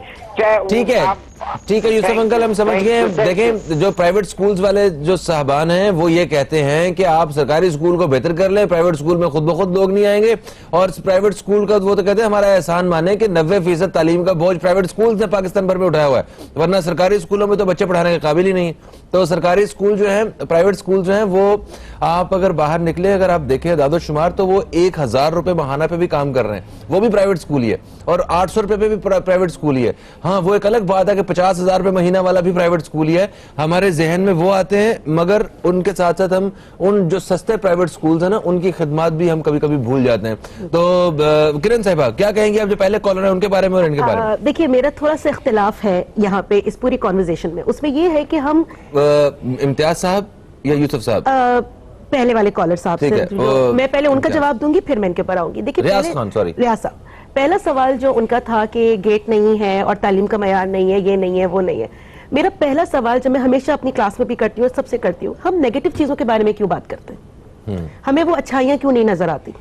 ठीक है यूसुफ अंकल, हम समझ गए। देखें, जो प्राइवेट स्कूल्स वाले जो साहबान हैं वो ये कहते हैं कि आप सरकारी स्कूल को बेहतर कर लें, प्राइवेट स्कूल में खुद ब खुद लोग नहीं आएंगे, और प्राइवेट स्कूल का वो तो कहते हैं हमारा एहसान माने कि 90% तालीम का बोझ प्राइवेट स्कूल ने पाकिस्तान भर में उठाया हुआ है, वरना सरकारी स्कूलों में तो बच्चे पढ़ाने के काबिल ही नहीं है। तो सरकारी स्कूल जो है, प्राइवेट स्कूल जो है, वो आप अगर बाहर निकले, अगर आप देखें दादोशुमार, तो वो 1000 रुपए महाना पे भी काम कर रहे हैं, वो भी प्राइवेट स्कूल ही है, और 800 रुपए पे भी प्राइवेट स्कूल ही है। हाँ, वो एक अलग बात है कि 50,000 रुपए महीना वाला भी प्राइवेट स्कूल ही है, हमारे जहन में वो आते हैं, मगर उनके साथ साथ हम उन जो सस्ते प्राइवेट स्कूल्स हैं ना, उनकी खिदमत भी हम कभी कभी भूल जाते हैं। तो किरण साहिबा, क्या कहेंगे आप जो पहले कॉलर है उनके बारे में और इनके बारे में? देखिए, मेरा थोड़ा सा इख्तिलाफ है यहाँ पे इस पूरी कॉन्वर्सेशन में। उसमें ये है कि हम इम्तियाज साहब या यूसुफ साहब, पहले वाले कॉलर साहब से मैं पहले उनका जवाब दूंगी, फिर मैं इनके पर आऊंगी। देखिए, रियाज खान, सॉरी, रियाज साहब, पहला सवाल जो उनका था कि गेट नहीं है और तालीम का मयार नहीं है, ये नहीं है, वो नहीं है। मेरा पहला सवाल जो मैं हमेशा अपनी क्लास में भी करती हूँ, सबसे करती हूँ, हम नेगेटिव चीजों के बारे में क्यों बात करते हैं? हमें वो अच्छाइयां क्यों नहीं नजर आती,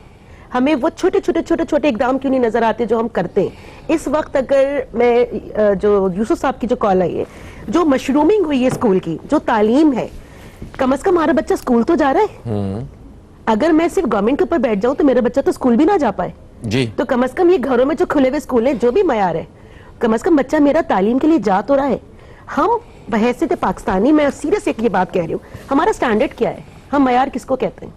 हमें वो छोटे छोटे इकदाम क्यों नहीं नजर आते जो हम करते हैं। इस वक्त अगर मैं जो यूसुफ साहब की जो कॉल आई है, जो मशरूमिंग हुई है स्कूल की, जो तालीम है, कम से कम हमारा बच्चा स्कूल तो जा रहा है। अगर मैं सिर्फ गवर्नमेंट के ऊपर बैठ जाऊं तो मेरा बच्चा तो स्कूल भी ना जा पाए जी। तो कम से कम ये घरों में जो खुले हुए स्कूल हैं, जो भी मयार है, कम से कम बच्चा मेरा तालीम के लिए जा तो रहा है। हम बहैसियत पाकिस्तानी, मैं सीरियस एक ये बात कह रही हूँ, हमारा स्टैंडर्ड क्या है, हम मयार किसको कहते हैं,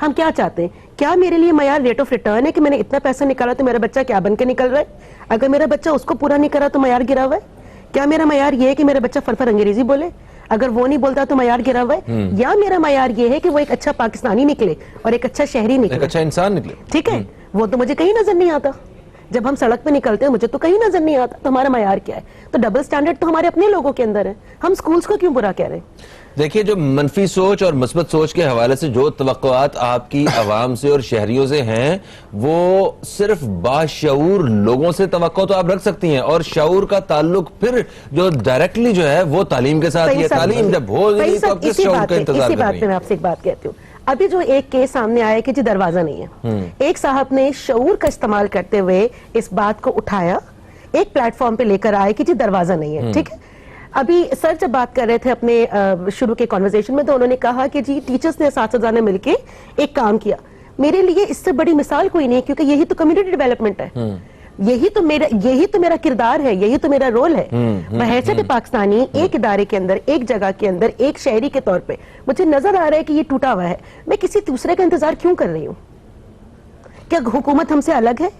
हम क्या चाहते हैं? क्या मेरे लिए मयार रेट ऑफ रिटर्न है कि मैंने इतना पैसा निकाला तो मेरा बच्चा क्या बन के निकल रहा है? अगर मेरा बच्चा उसको पूरा नहीं करा तो मयार गिरा हुआ है। क्या मेरा मयार ये है कि मेरा बच्चा फरफर अंग्रेजी बोले, अगर वो नहीं बोलता तो मयार गिरा हुआ है? या मेरा मयार ये है कि वो एक अच्छा पाकिस्तानी निकले और एक अच्छा शहरी निकले, एक अच्छा इंसान निकले? ठीक है, वो तो मुझे कहीं नजर नहीं आता। जब हम सड़क पे निकलते हैं मुझे तो कहीं नजर नहीं आता, तो हमारा मयार क्या है? तो डबल स्टैंडर्ड तो हमारे अपने लोगों के अंदर है, हम स्कूल्स को क्यों बुरा कह रहे हैं? देखिए, जो मनफी सोच और मुस्बत सोच के हवाले से जो तवक्कुआत आपकी आवाम से और शहरियों से हैं, वो सिर्फ बाशऊर लोगों से तवक्को तो आप रख सकती हैं, और शऊर का ताल्लुक फिर जो डायरेक्टली जो है वो तालीम के साथ ही है। तालीम जब हो नहीं तो आप किस शऊर का इंतजार कर रही हैं? मैं आपसे एक बात कहती हूँ, अभी जो एक केस सामने आया कि जी दरवाजा नहीं है, एक साहब ने शऊर का इस्तेमाल करते हुए इस बात को उठाया, एक प्लेटफॉर्म पे लेकर आए कि जी दरवाजा नहीं है, ठीक है। अभी सर जब बात कर रहे थे अपने शुरू के कॉन्वर्सेशन में, तो उन्होंने कहा कि जी टीचर्स ने असातिज़ा ने मिलके एक काम किया। मेरे लिए इससे बड़ी मिसाल कोई नहीं, क्योंकि यही तो कम्युनिटी डेवलपमेंट है, यही तो मेरा किरदार है, यही तो मेरा रोल है। बहैसियत पाकिस्तानी एक इदारे के अंदर, एक जगह के अंदर, एक शहरी के तौर पे मुझे नजर आ रहा है कि ये टूटा हुआ है, मैं किसी दूसरे का इंतजार क्यों कर रही हूँ? क्या हुकूमत हमसे अलग है?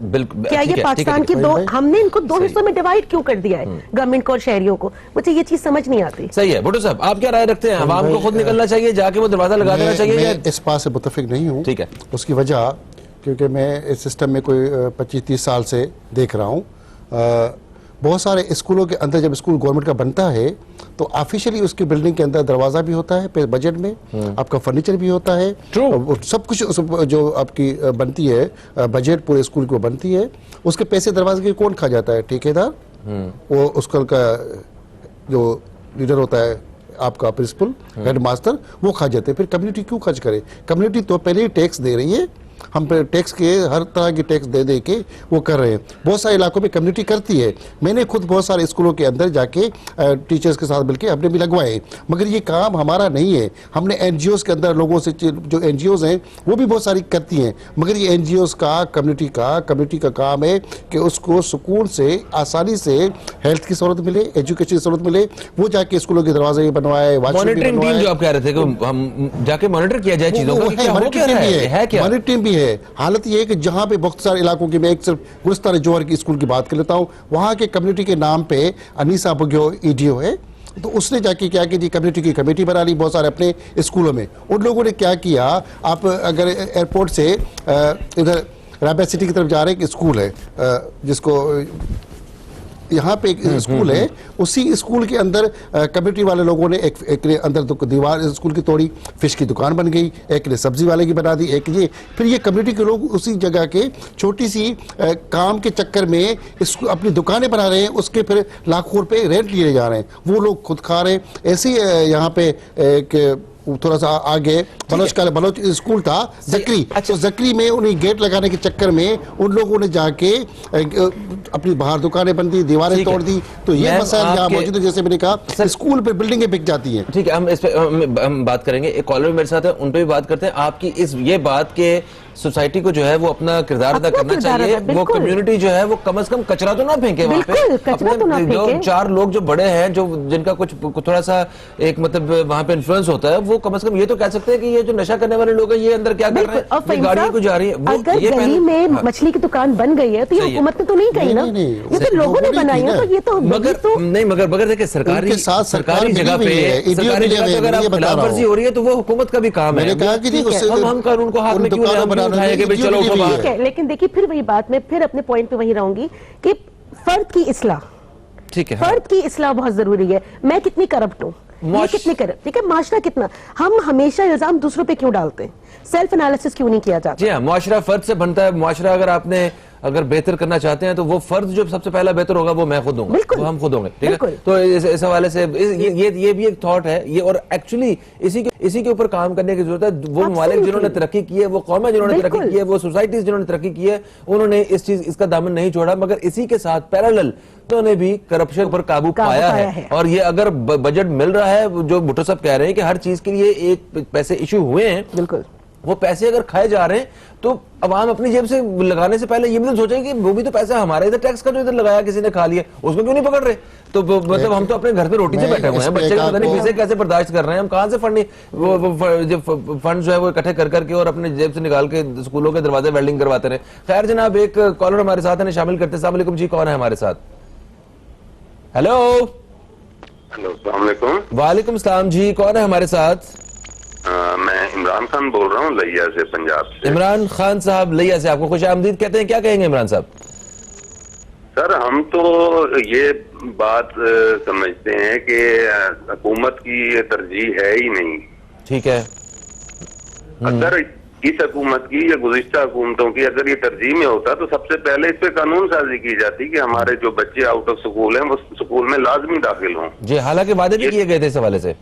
बिल्कुल। क्या ये पाकिस्तान की हमने इनको दो हिस्सों में डिवाइड क्यों कर दिया है, गवर्नमेंट को और शहरियों को? मुझे ये चीज समझ नहीं आती। सही है। भुट्टो साहब, आप क्या राय रखते हैं? आवाम को खुद निकलना चाहिए, जाके वो दरवाजा लगा देना चाहिए? मैं इस बात से मुत्तफिक नहीं हूँ। ठीक है। उसकी वजह, क्योंकि मैं इस सिस्टम में कोई 25-30 साल से देख रहा हूँ। बहुत सारे स्कूलों के अंदर जब स्कूल गवर्नमेंट का बनता है तो ऑफिशियली उसकी बिल्डिंग के अंदर दरवाजा भी होता है, बजट में आपका फर्नीचर भी होता है, सब कुछ जो आपकी बनती है बजट पूरे स्कूल को बनती है, उसके पैसे दरवाजे के कौन खा जाता है? ठेकेदार, वो उसका का जो लीडर होता है आपका प्रिंसिपल, हेड मास्टर, वो खा जाते हैं। फिर कम्युनिटी क्यों खर्च करे? कम्युनिटी तो पहले ही टैक्स दे रही है, हम पे टैक्स के हर तरह की टैक्स दे दे के वो कर रहे हैं। बहुत सारे इलाकों में कम्युनिटी करती है। मैंने खुद बहुत सारे स्कूलों के अंदर जाके टीचर्स के साथ मिलकर हमने भी लगवाए, मगर ये काम हमारा नहीं है। हमने एनजीओज के अंदर लोगों से, जो एनजीओज हैं वो भी बहुत सारी करती हैं, मगर ये एनजीओज का कम्युनिटी का काम है कि उसको सुकून से, आसानी से हेल्थ की सहूलत मिले, एजुकेशन की सहूलत मिले, वो जाके स्कूलों के दरवाजे बनवाए। मॉनिटरिंग टीम जो आप कह रहे थे कि हम जाके मॉनिटर किया जाए चीजों को, मॉनिटरिंग टीम भी है। हालत ये है कि जहां पे बहुत सारे इलाकों की, मैं एक सिर्फ गुलिस्तान जौहर की स्कूल की बात कर लेता हूं, वहां के कम्युनिटी के नाम पे अनीसा बुग्यो ईडीओ है, तो उसने जाके क्या कि जी कम्युनिटी की कमेटी बना ली बहुत सारे अपने स्कूलों में। उन लोगों ने क्या किया, आप अगर एयरपोर्ट से इधर राबिया सिटी की तरफ जा रहे हैं, एक स्कूल है जिसको यहाँ पे एक स्कूल है, उसी स्कूल के अंदर कमेटी वाले लोगों ने एक ने अंदर दीवार स्कूल की तोड़ी, फिश की दुकान बन गई, एक ने सब्जी वाले की बना दी, एक ये। फिर ये कम्युनिटी के लोग उसी जगह के छोटी सी काम के चक्कर में अपनी दुकानें बना रहे हैं, उसके फिर लाखों रुपए रेंट लिए जा रहे हैं, वो लोग खुद खा रहे हैं। ऐसे ही यहाँ पे एक थोड़ा सा आगे बलोच स्कूल था जकरी, तो जकरी में उन्हें गेट लगाने के चक्कर में उन लोगों ने जाके अपनी बाहर दुकानें बंद दी, दीवारें तोड़ दी। तो ये मसाइल यहाँ मौजूद है। जैसे मैंने कहा, स्कूल पे बिल्डिंगें बिक जाती हैं। ठीक है, हम इस पे हम बात करेंगे। एक कॉलर मेरे साथ है, उन पे भी बात करते हैं। आपकी इस ये बात के सोसाइटी को जो है वो अपना किरदार अदा करना चाहिए, वो कम्युनिटी जो है वो कम से कम कचरा तो ना फेंके वहाँ पे, अपने जो 4 लोग जो बड़े हैं, जो जिनका कुछ थोड़ा सा एक मतलब वहाँ पे इन्फ्लुएंस होता है, वो कम से कम ये तो कह सकते हैं कि ये जो नशा करने वाले लोग हैं ये अंदर क्या कर रहे हैं, गाड़ियों को जा रही है। अगर गली में मछली की दुकान बन गई है तो ये हुकूमत ने तो नहीं कही ना, ये तो लोगों ने बनाई है। तो ये तो मगर देखिए सरकारी जगह पे अगर आप खिलाफवर्जी हो रही है तो वो हुकूमत का भी काम है। हम कानून को हाथ में क्यों चलो, ठीक है, लेकिन देखिए फिर वही बात, मैं फिर अपने पॉइंट पे वही रहूंगी कि फर्द की इस्लाह, ठीक है, फर्द की इस्लाह बहुत जरूरी है। मैं कितनी करप्ट हूँ, मैं कितनी करप्ट, ठीक है, माशरा कितना, हम हमेशा इल्जाम दूसरों पे क्यों डालते हैं, सेल्फ एनालिसिस क्यों नहीं किया जाता? जी हाँ, मुआशरा फर्द से बनता है। मुआशरा अगर आपने अगर बेहतर करना चाहते हैं तो वो फर्ज जो सबसे पहला बेहतर होगा वो मैं खुद दूंगा, वो हम खुद होंगे, ठीक है। तो इस हवाले से ये भी एक थॉट है ये, और एक्चुअली इसी के ऊपर काम करने की जरूरत है। वो ममालिक जिन्होंने तरक्की की है, वो कौमें जिन्होंने तरक्की की है, वो सोसाइटीज जिन्होंने तरक्की की है, उन्होंने इसका दामन नहीं छोड़ा, मगर इसी के साथ पैरेलल उन्होंने भी करप्शन पर काबू पाया है। और ये अगर बजट मिल रहा है, जो भुट्टो साहब कह रहे हैं कि हर चीज के लिए एक पैसे इशू हुए हैं, बिल्कुल वो पैसे अगर खाए जा रहे हैं तो अवाम अपनी जेब से लगाने से पहले ये भी तो सोचेंगे कि वो भी तो पैसा हमारा इधर टैक्स का जो इधर लगाया किसी ने खा लिया, उसको क्यों नहीं पकड़ रहे। तो मतलब हम तो अपने घर पे रोटी से बैठे हुए हैं, बच्चे का पता नहीं फीसें कैसे बर्दाश्त कर रहे हैं, हम कहां से फंड जो है वो इकट्ठे कर करके और अपने जेब से निकाल के स्कूलों के दरवाजे वेल्डिंग करवाते रहे। खैर जनाब, एक कॉलर हमारे साथ है, शामिल करते। अस्सलाम वालेकुम जी, कौन है हमारे साथ? हेलो अस्सलाम वालेकुम। वालेकुम सलाम जी, कौन है हमारे साथ? मैं इमरान खान बोल रहा हूँ लिया से, पंजाब से। इमरान खान साहब लिया से, आपको खुशामदीद कहते हैं, क्या कहेंगे इमरान साहब? सर हम तो ये बात समझते हैं कि हुकूमत की तरजीह है ही नहीं। ठीक है। अगर इस हुकूमत की या गुज़िश्ता हुकूमतों की अगर ये तरजीह में होता तो सबसे पहले इस पे कानून साजी की जाती कि हमारे जो बच्चे आउट ऑफ स्कूल हैं वो स्कूल में लाजमी दाखिल हों। जी, हालांकि वादे भी किए गए थे इस हवाले से।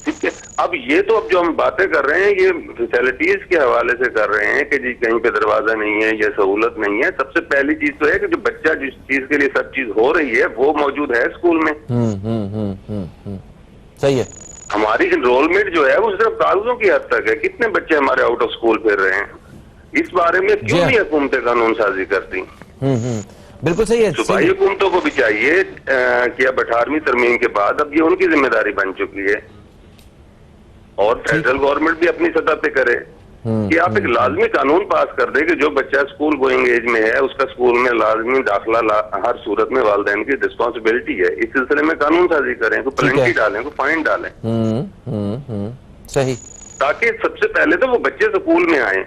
ठीक है, अब ये तो अब जो हम बातें कर रहे हैं ये फैसिलिटीज के हवाले से कर रहे हैं कि जी कहीं पे दरवाजा नहीं है या सहूलत नहीं है। सबसे पहली चीज तो है कि जो बच्चा जिस चीज के लिए सब चीज हो रही है वो मौजूद है स्कूल में। सही है। हमारी इनरोलमेंट जो है वो सिर्फ कागजों की हद तक है। कितने बच्चे हमारे आउट ऑफ स्कूल फिर रहे हैं, इस बारे में क्यों नहीं हुकूमतें कानून साजी करती? बिल्कुल सही है। सूबाई हुकूमतों को भी चाहिए कि अब 18वीं तरमीम के बाद अब ये उनकी जिम्मेदारी बन चुकी है और फेडरल गवर्नमेंट भी अपनी सतह पे करे कि आप एक लाजमी कानून पास कर दे कि जो बच्चा स्कूल गोइंग एज में है उसका स्कूल में लाजमी दाखिला हर सूरत में वालिदैन की रिस्पॉन्सिबिलिटी है। इस सिलसिले में कानून साजी करें, कोई पेनल्टी डालें, कोई फाइन डालें। सही, ताकि सबसे पहले तो वो बच्चे स्कूल में आए।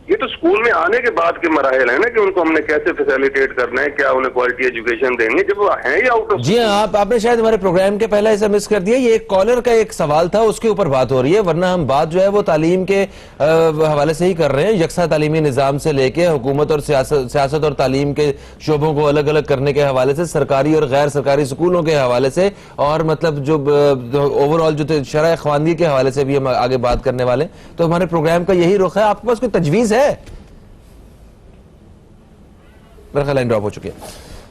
ये तो स्कूल में आने के बाद के मराहल है ना कि उनको हमने कैसे फैसिलिटेट करना है, क्या उन्हें क्वालिटी एजुकेशन देनी है जब वो है ही आउट ऑफ। जी हाँ, आपने शायद हमारे प्रोग्राम के पहला हिस्सा मिस कर दिया। ये एक कॉलर का एक सवाल था, उसके ऊपर बात हो रही है, वरना हम बात जो है वो तालीम के हवाले से ही कर रहे हैं। यकसा तालीमी निज़ाम से लेके हुकूमत और सियासत और तालीम के शोबों को अलग अलग करने के हवाले से, सरकारी और गैर सरकारी स्कूलों के हवाले से, और मतलब जो ओवरऑल जो शरअ ख़वानगी के हवाले से भी हम आगे बात करने वाले। तो हमारे प्रोग्राम का यही रुख है। आपके पास कोई तजवीज़ है? मेरा ख्याल लाइन ड्रॉप हो चुकी है।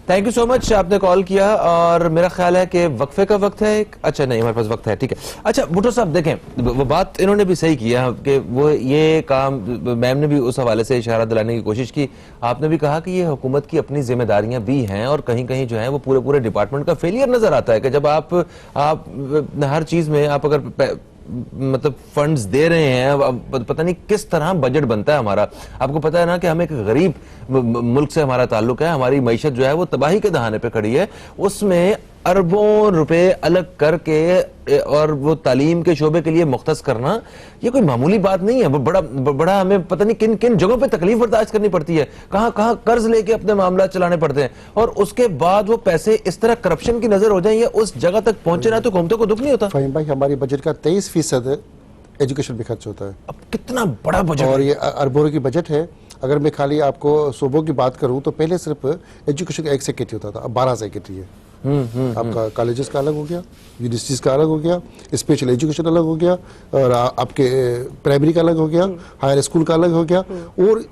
थैंक यू सो मच, आपने कॉल किया और मेरा ख्याल है कि वक्फे का वक्त है एक। अच्छा नहीं, हमारे पास वक्त है, ठीक है। अच्छा भुट्टो साहब देखें, वो बात इन्होंने भी सही किया कि वो ये काम, मैम ने भी उस हवाले से इशारा दिलाने की कोशिश की। आपने भी कहा कि ये हुकूमत की अपनी जिम्मेदारियां भी हैं और कहीं कहीं जो है वो पूरे पूरे डिपार्टमेंट का फेलियर नजर आता है कि जब आप हर चीज में आप अगर मतलब फंड्स दे रहे हैं, पता नहीं किस तरह बजट बनता है हमारा। आपको पता है ना कि हम एक गरीब मुल्क से हमारा ताल्लुक है, हमारी मईशत जो है वो तबाही के दहाने पे खड़ी है। उसमें अरबों रुपए अलग करके और वो तालीम के शोबे के लिए मुख्तस करना, ये कोई मामूली बात नहीं है। वो बड़ा हमें पता नहीं किन किन जगहों पे तकलीफ बर्दाश्त करनी पड़ती है, कहां कहां कर्ज लेके अपने मामला चलाने पड़ते हैं, और उसके बाद वो पैसे इस तरह करप्शन की नजर हो जाए या उस जगह तक पहुंचे ना तो हुकूमतों को दुख नहीं होता? फाहिम भाई, हमारी बजट का 23% एजुकेशन में खर्च होता है। अब कितना बड़ा बजट, और ये अरबों की बजट है। अगर मैं खाली आपको सूबों की बात करूं तो पहले सिर्फ एजुकेशन का एक सेक्रेटरी होता था, अब 12 सेक्रेटरी है। आपका कॉलेजेस का अलग हो गया, यूनिवर्सिटीज का अलग हो गया, स्पेशल एजुकेशन अलग हो गया, और आपके प्राइमरी का अलग हो गया, हायर स्कूल का अलग हो गया, और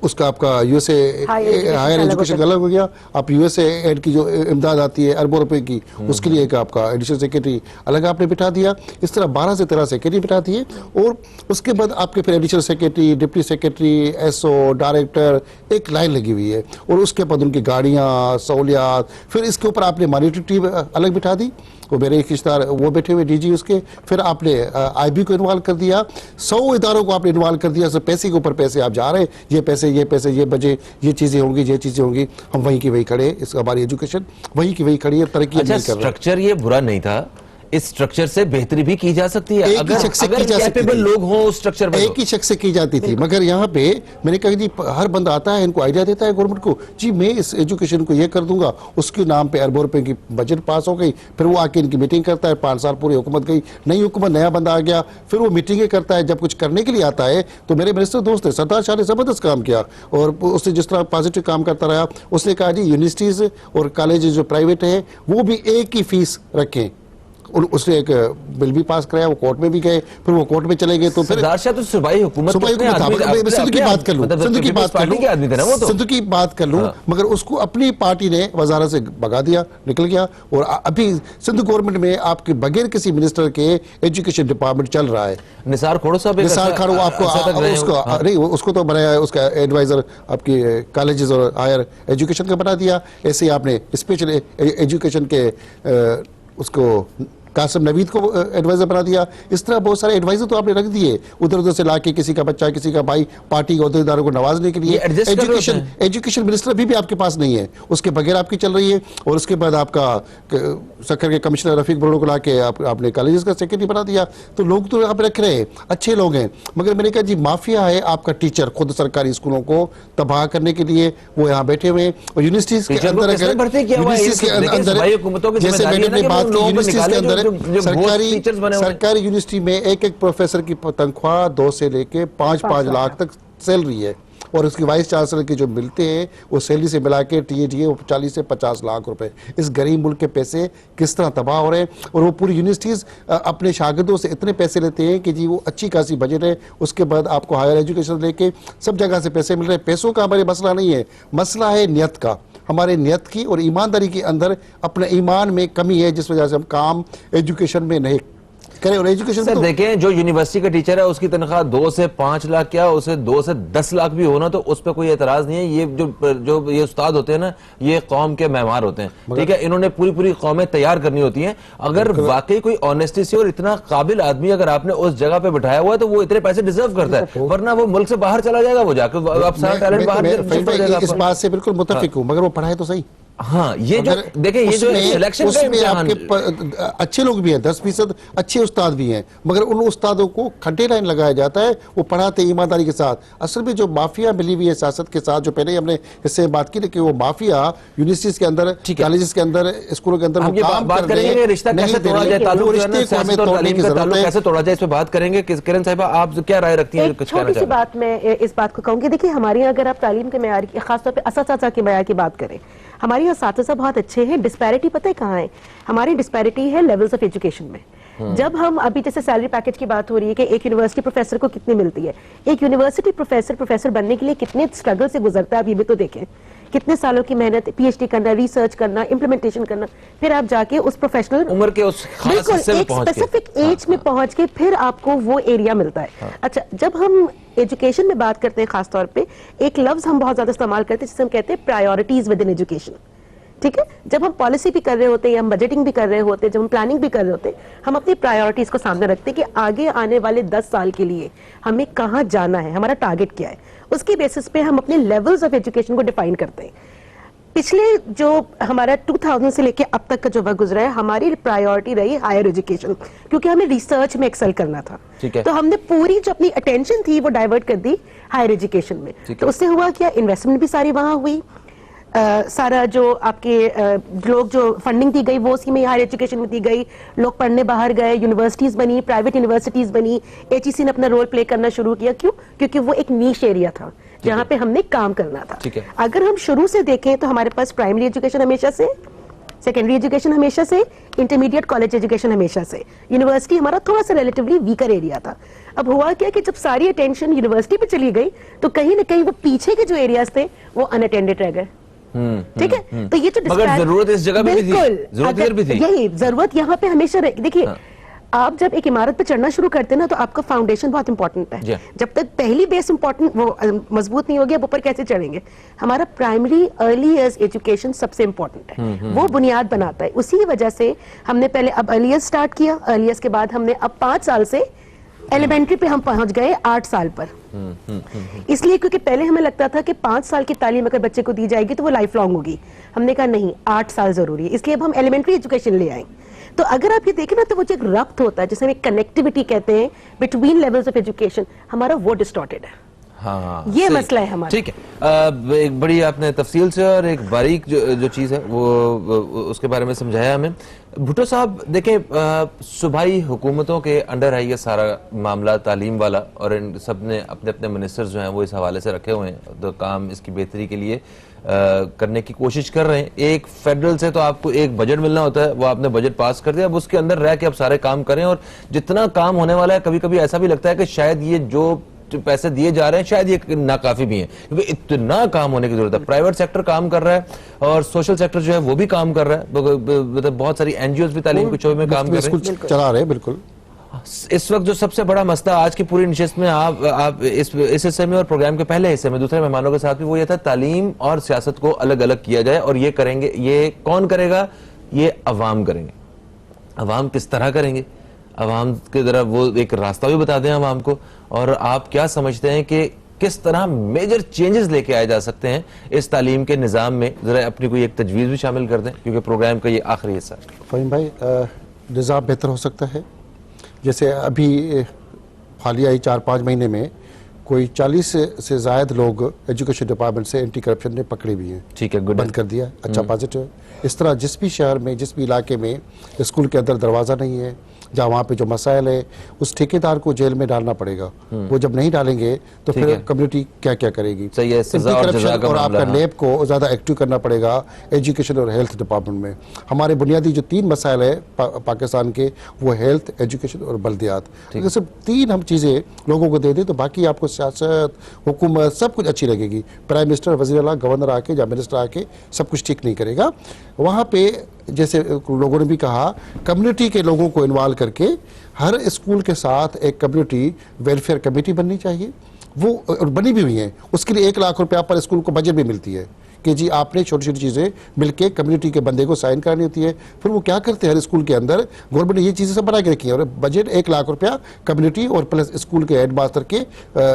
उसका आपका यूएसए हायर एजुकेशन का अलग हो गया। आप यूएसए एड की जो इमदाद आती है अरबों रुपए की, उसके लिए एक आपका एडिशनल सेक्रेटरी अलग आपने बिठा दिया। इस तरह 12 से 13 सेक्रेटरी बिठा दिए, और उसके बाद आपके फिर additional secretary, deputy secretary, SO, director, एक लाइन लगी हुई है, और उसके बाद उनकी गाड़ियाँ, सहूलियात, फिर इसके ऊपर आपने मॉनिटरिंग टीम अलग बिठा दी, वो मेरे एक रिश्तेदार वो बैठे हुए डीजी उसके, फिर आपने आईबी को इन्वॉल्व कर दिया, 100 इदारों को आपने इन्वॉल्व कर दिया। पैसे के ऊपर पैसे आप जा रहे हैं, ये पैसे ये बजे ये चीजें होंगी, ये चीजें होंगी, हम वहीं की वहीं खड़े, इस हमारी एजुकेशन वहीं की वहीं खड़ी है, तरक्की नहीं कर रहे। स्ट्रक्चर ये बुरा नहीं था, इस स्ट्रक्चर से बेहतरी भी की जा सकती है, एक ही अगर शख्स से की जा सकती कैपेबल थी। लोग हों उस स्ट्रक्चर में। एक ही शख्स से की जाती थी, मगर यहाँ पे मैंने कहा जी हर बंदा आता है, इनको आइडिया देता है गवर्नमेंट को, जी मैं इस एजुकेशन को ये कर दूंगा, उसके नाम पे अरबों रुपए की बजट पास हो गई, फिर वो आके इनकी मीटिंग करता है, 5 साल पूरी हुकूमत गई, नई हुकूमत, नया बंदा आ गया, फिर वो मीटिंगें करता है। जब कुछ करने के लिए आता है तो मेरे मिनिस्टर दोस्त है सरदार शाह ने जबरदस्त काम किया, और उसने जिस तरह पॉजिटिव काम करता रहा, उसने कहा जी यूनिवर्सिटीज और कॉलेज जो प्राइवेट है वो भी एक ही फीस रखें। उसने एक बिल भी पास कराया, वो कोर्ट में भी गए, फिर वो कोर्ट में चले गए। तो फिर सरदार शाह तो सूबाई हुकूमत सिंधु की बात कर लूं, सिंधु की बात कर लूं, मगर उसको अपनी पार्टी ने वजारत से भगा दिया, निकल गया, और अभी सिंधु गवर्नमेंट में आपके बगैर किसी मिनिस्टर के एजुकेशन डिपार्टमेंट चल रहा है। निसार खोड़ो साहब, निसार खान उसको तो बनाया, उसका एडवाइजर आपकी कॉलेजेस और हायर एजुकेशन का बना दिया। ऐसे ही आपने स्पेशल एजुकेशन के उसको कासिम नवीद को एडवाइजर बना दिया। इस तरह बहुत सारे एडवाइजर तो आपने रख दिए उधर उधर से लाके, किसी का बच्चा किसी का भाई, पार्टी के अहदेदारों को नवाजने के लिए। एजुकेशन मिनिस्टर भी आपके पास नहीं है, उसके बगैर आपकी चल रही है। और उसके बाद आपका सक्कर के कमिश्नर रफीक बरोड़ को लाके आपने कॉलेजेस का सेक्रेटरी बना दिया। तो लोग तो यहाँ पे रख रहे हैं, अच्छे लोग हैं, मगर मैंने कहा जी माफिया है आपका टीचर, खुद सरकारी स्कूलों को तबाह करने के लिए वो यहाँ बैठे हुए हैं। और यूनिवर्सिटीज के अंदर जैसे मैंने अपनी बात की, यूनिवर्सिटीज के अंदर सरकारी यूनिवर्सिटी में एक प्रोफेसर की तनख्वाह 2 से लेके 5 लाख तक सैलरी है, और उसकी वाइस चांसलर के जो मिलते हैं वो सैलरी से मिला के टीए 40 से 50 लाख रुपए। इस गरीब मुल्क के पैसे किस तरह तबाह हो रहे हैं। और वो पूरी यूनिवर्सिटीज अपने शागिर्दों से इतने पैसे लेते हैं कि जी वो अच्छी खासी बजट है, उसके बाद आपको हायर एजुकेशन लेके सब जगह से पैसे मिल रहे हैं। पैसों का हमारे मसला नहीं है, मसला है नियत का, हमारे नियत की और ईमानदारी के अंदर अपने ईमान में कमी है, जिस वजह से हम काम एजुकेशन में नहीं करें। और एजुकेशन सर देखें, जो यूनिवर्सिटी का टीचर है उसकी तनख्वाह 2 से 5 लाख, क्या उसे 2 से 10 लाख भी होना तो उस पर कोई एतराज नहीं है। ये जो ये उस्ताद होते हैं ना, ये कौम के मेहमान होते हैं, ठीक है, इन्होंने पूरी कौमें तैयार करनी होती हैं। अगर वाकई कोई ऑनेस्टी से और इतना काबिल आदमी अगर आपने उस जगह पे बिठाया हुआ है तो वो इतने पैसे डिजर्व करता है, वरना वो मुल्क से बाहर चला जाएगा, वो जाकर आप सारा टैलेंट बाहर। इस बात से बिल्कुल मुत्तफिक हूं, मगर वो पढ़ाए तो सही। हाँ, ये जो देखें, ये जो सिलेक्शन उसमें आपके अच्छे लोग भी हैं, 10% अच्छे उस्ताद भी हैं, मगर उन उस्तादों को खड्डे लाइन लगाया जाता है, वो पढ़ाते ईमानदारी के साथ। असल में जो माफिया मिली हुई है सियासत के साथ, जो पहले ही हमने इससे बात की, कि वो माफिया यूनिवर्सिटीज के अंदर, कॉलेजेस के अंदर, स्कूलों के अंदर वो काम बात करेंगे, रिश्ता कैसे तोड़ा जाए, कैसे तोड़ा जाए, इस पर बात करेंगे। किरण साहिबा, आप क्या राय रखती हैं? छोटी सी बात मैं इस बात को कहूंगी, देखिए हमारे यहाँ अगर आप तालीम के मेयार की, खासतौर पर असातिज़ा के मेयार की बात करें, हमारे यहाँ असातिज़ा बहुत अच्छे हैं। डिस्पैरिटी पता है कहाँ है? हमारी डिस्पैरिटी है लेवल्स ऑफ एजुकेशन में। जब हम अभी जैसे सैलरी पैकेज की बात हो रही है कि एक यूनिवर्सिटी प्रोफेसर को कितनी मिलती है, एक यूनिवर्सिटी प्रोफेसर बनने के लिए कितने स्ट्रगल से गुजरता है, अभी भी तो देखें, कितने सालों की मेहनत, पीएचडी करना, रिसर्च करना, इम्प्लीमेंटेशन करना, फिर आप जाके उस प्रोफेशनल उम्र के उस बिल्कुल एक स्पेसिफिक एज में पहुंच के फिर आपको वो एरिया मिलता है। अच्छा, जब हम एजुकेशन में बात करते हैं, खासतौर पे एक लफ्ज हम बहुत ज्यादा इस्तेमाल करते हैं जिसे हम कहते हैं प्रायोरिटीज विद इन एजुकेशन। ठीक है, जब हम पॉलिसी भी कर रहे होते हैं, हम बजटिंग भी कर रहे होते हैं, जब हम प्लानिंग भी कर रहे होते हैं, हम अपनी प्रायोरिटीज को सामने रखते हैं कि आगे आने वाले 10 साल के लिए हमें कहाँ जाना है, हमारा टारगेट क्या है। उसके बेसिस पे हम अपने लेवल्स ऑफ एजुकेशन को डिफाइन करते हैं। पिछले जो हमारा 2000 से लेके अब तक का जो वक्त गुजरा है, हमारी प्रायोरिटी रही हायर एजुकेशन, क्योंकि हमें रिसर्च में एक्सेल करना था। तो हमने पूरी जो अपनी अटेंशन थी वो डाइवर्ट कर दी हायर एजुकेशन में। तो उससे हुआ क्या, इन्वेस्टमेंट भी सारी वहां हुई, सारा जो आपके लोग जो फंडिंग दी गई वो उसी में हायर एजुकेशन में दी गई, लोग पढ़ने बाहर गए, यूनिवर्सिटीज बनी, प्राइवेट यूनिवर्सिटीज बनी, एचईसी ने अपना रोल प्ले करना शुरू किया। क्यों? क्योंकि वो एक नीश एरिया था जहां पे हमने काम करना था। अगर हम शुरू से देखें तो हमारे पास प्राइमरी एजुकेशन हमेशा से, सेकेंडरी एजुकेशन हमेशा से, इंटरमीडिएट कॉलेज एजुकेशन हमेशा से, यूनिवर्सिटी हमारा थोड़ा सा रिलेटिवली वीकर एरिया था। अब हुआ क्या कि जब सारी अटेंशन यूनिवर्सिटी पे चली गई तो कहीं ना कहीं वो पीछे के जो एरियाज थे वो अनअटेंडेड रह गए। ठीक है, तो ये जो मगर जरूरत इस जगह पे भी थी, जरूरत थी, यही जरूरत यहाँ पे हमेशा देखिए, आप जब एक इमारत पे चढ़ना शुरू करते हैं ना तो आपका फाउंडेशन बहुत इंपॉर्टेंट है। जब तक पहली बेस इंपॉर्टेंट वो मजबूत नहीं होगी, अब ऊपर कैसे चढ़ेंगे? हमारा प्राइमरी अर्ली इयर्स एजुकेशन सबसे इंपॉर्टेंट है, वो बुनियाद बनाता है। उसी वजह से हमने पहले अब अर्ली इयर्स स्टार्ट किया, अर्ली इयर्स के बाद हमने अब 5 साल से एलिमेंट्री पे हम पहुंच गए 8 साल पर। इसलिए क्योंकि पहले हमें लगता था कि 5 साल की तालीम अगर बच्चे को दी जाएगी तो वो लाइफ लॉन्ग होगी। हमने कहा नहीं, 8 साल जरूरी है, इसलिए अब हम एलिमेंट्री एजुकेशन ले आए। तो अगर आप ये देखें ना तो वो जो एक रब्त होता है, जिसे हम एक कनेक्टिविटी कहते हैं बिटवीन लेवल्स ऑफ एजुकेशन, हमारा वो डिस्टॉर्टेड है। हाँ, ये सही। मसला है हमारा। ठीक है, एक बड़ी आपने तफसील से और एक बारीक जो चीज़ है वो उसके बारे में समझाया हमें। भुट्टो साहब देखें, सूबाई हुकूमतों के अंडर है ये सारा मामला तालीम वाला, और इन सब ने अपने अपने मिनिस्टर्स जो हैं वो इस हवाले से रखे हुए हैं, तो काम इसकी बेहतरी के लिए करने की कोशिश कर रहे हैं। एक फेडरल से तो आपको एक बजट मिलना होता है, वो आपने बजट पास कर दिया, अब उसके अंदर रह के अब सारे काम करें, और जितना काम होने वाला है कभी कभी ऐसा भी लगता है कि शायद ये जो पैसे दिए जा रहे हैं शायद ये नाकाफी भी हैं, क्योंकि इतना काम होने की जरूरत है। प्राइवेट सेक्टर काम कर रहा है और सोशल सेक्टर जो है वो भी काम कर रहा है, मतलब बहुत सारी एनजीओ भी तालीम के शोबे में काम कर रहे हैं, चला रहे हैं। बिल्कुल इस वक्त जो सबसे बड़ा मसला आज की पूरी नशिस्त में आप इस हिस्से में और प्रोग्राम के पहले हिस्से में दूसरे मेहमानों के साथ भी वो ये था, तालीम और सियासत को अलग अलग किया जाए, और ये करेंगे, ये कौन करेगा? ये अवाम करेंगे। अवाम किस तरह करेंगे? अवाम की तरफ वो एक रास्ता भी बता दें अवाम को, और आप क्या समझते हैं कि किस तरह मेजर चेंजेस लेके आए जा सकते हैं इस तालीम के निज़ाम में? जरा अपनी कोई एक तजवीज़ भी शामिल कर दें, क्योंकि प्रोग्राम का ये आखिरी हिस्सा है। फ़हीम भाई, निज़ाम बेहतर हो सकता है। जैसे अभी हालिया ही 4-5 महीने में कोई 40 से ज़ायद लोग एजुकेशन डिपार्टमेंट से एंटी करप्शन ने पकड़े भी हैं। ठीक है, गुड, बंद कर दिया, अच्छा पॉजिटिव है। इस तरह जिस भी शहर में, जिस भी इलाके में स्कूल के अंदर दरवाज़ा नहीं है, जहाँ वहाँ पे जो मसाइल है, उस ठेकेदार को जेल में डालना पड़ेगा। वो जब नहीं डालेंगे तो फिर कम्युनिटी क्या क्या करेगी? सही है, सजा और जज़ा का और आपका मामला। लैब को ज़्यादा एक्टिव करना पड़ेगा एजुकेशन और हेल्थ डिपार्टमेंट में। हमारे बुनियादी जो 3 मसाइल है पाकिस्तान के, वो हेल्थ, एजुकेशन और बल्दियात। अगर सिर्फ 3 हम चीज़ें लोगों को दे दें तो बाकी आपको सियासत, हुकूमत सब कुछ अच्छी लगेगी। प्राइम मिनिस्टर, वज़ीर आला, गवर्नर आके या मिनिस्टर आके सब कुछ ठीक नहीं करेगा। वहाँ पे जैसे लोगों ने भी कहा, कम्युनिटी के लोगों को इन्वॉल्व करके हर स्कूल के साथ एक कम्युनिटी वेलफेयर कमेटी बननी चाहिए। वो और बनी भी हुई है। उसके लिए 1 लाख रुपया पर स्कूल को बजट भी मिलती है कि जी आपने छोटी छोटी चीज़ें मिलके कम्युनिटी के बंदे को साइन करानी होती है। फिर वो क्या करते हैं, हर स्कूल के अंदर गवर्नमेंट ने ये चीज़ें सब बना के रखी है, और बजट 1 लाख रुपया कम्युनिटी और प्लस स्कूल के हेड मास्टर के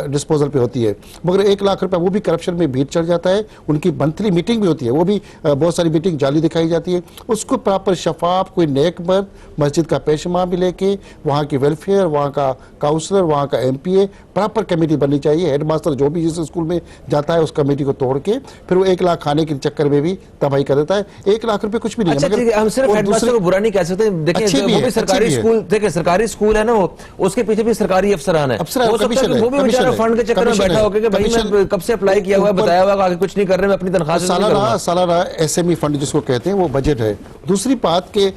डिस्पोजल पे होती है। मगर 1 लाख रुपया वो भी करप्शन में भीड़ चढ़ जाता है। उनकी मंथली मीटिंग भी होती है, वो भी बहुत सारी मीटिंग जाली दिखाई जाती है। उसको प्रॉपर शफाफ कोई नेकमर्द मस्जिद का पेशमा भी लेके, वहाँ की वेलफेयर, वहाँ का काउंसलर, वहाँ का MPA, प्रॉपर कमेटी बननी चाहिए। हेड मास्टर जो भी जिस स्कूल में जाता है उस कमेटी को तोड़ के फिर वो 1 लाख खाने के चक्कर में भी तबाही कर देता है। 1 लाख रुपए कुछ भी नहीं अच्छा, है। हम सिर्फ हेडमास्टर को बुरा नहीं कह सकते। देखिए वो भी सरकारी स्कूल, देखिए सरकारी स्कूल है ना, वो उसके पीछे भी सरकारी अफसरान है। हो सकता है वो भी बेचारा फंड के चक्कर में बैठा होकर कि भाई मैं कब से अप्लाई किया हुआ है, बताया हुआ आगे कुछ नहीं कर रहे, मैं अपनी तनख्वाह से नहीं करूंगा। सालाना SME फंड जिसको कहते हैं वो बजट है। दूसरी बात के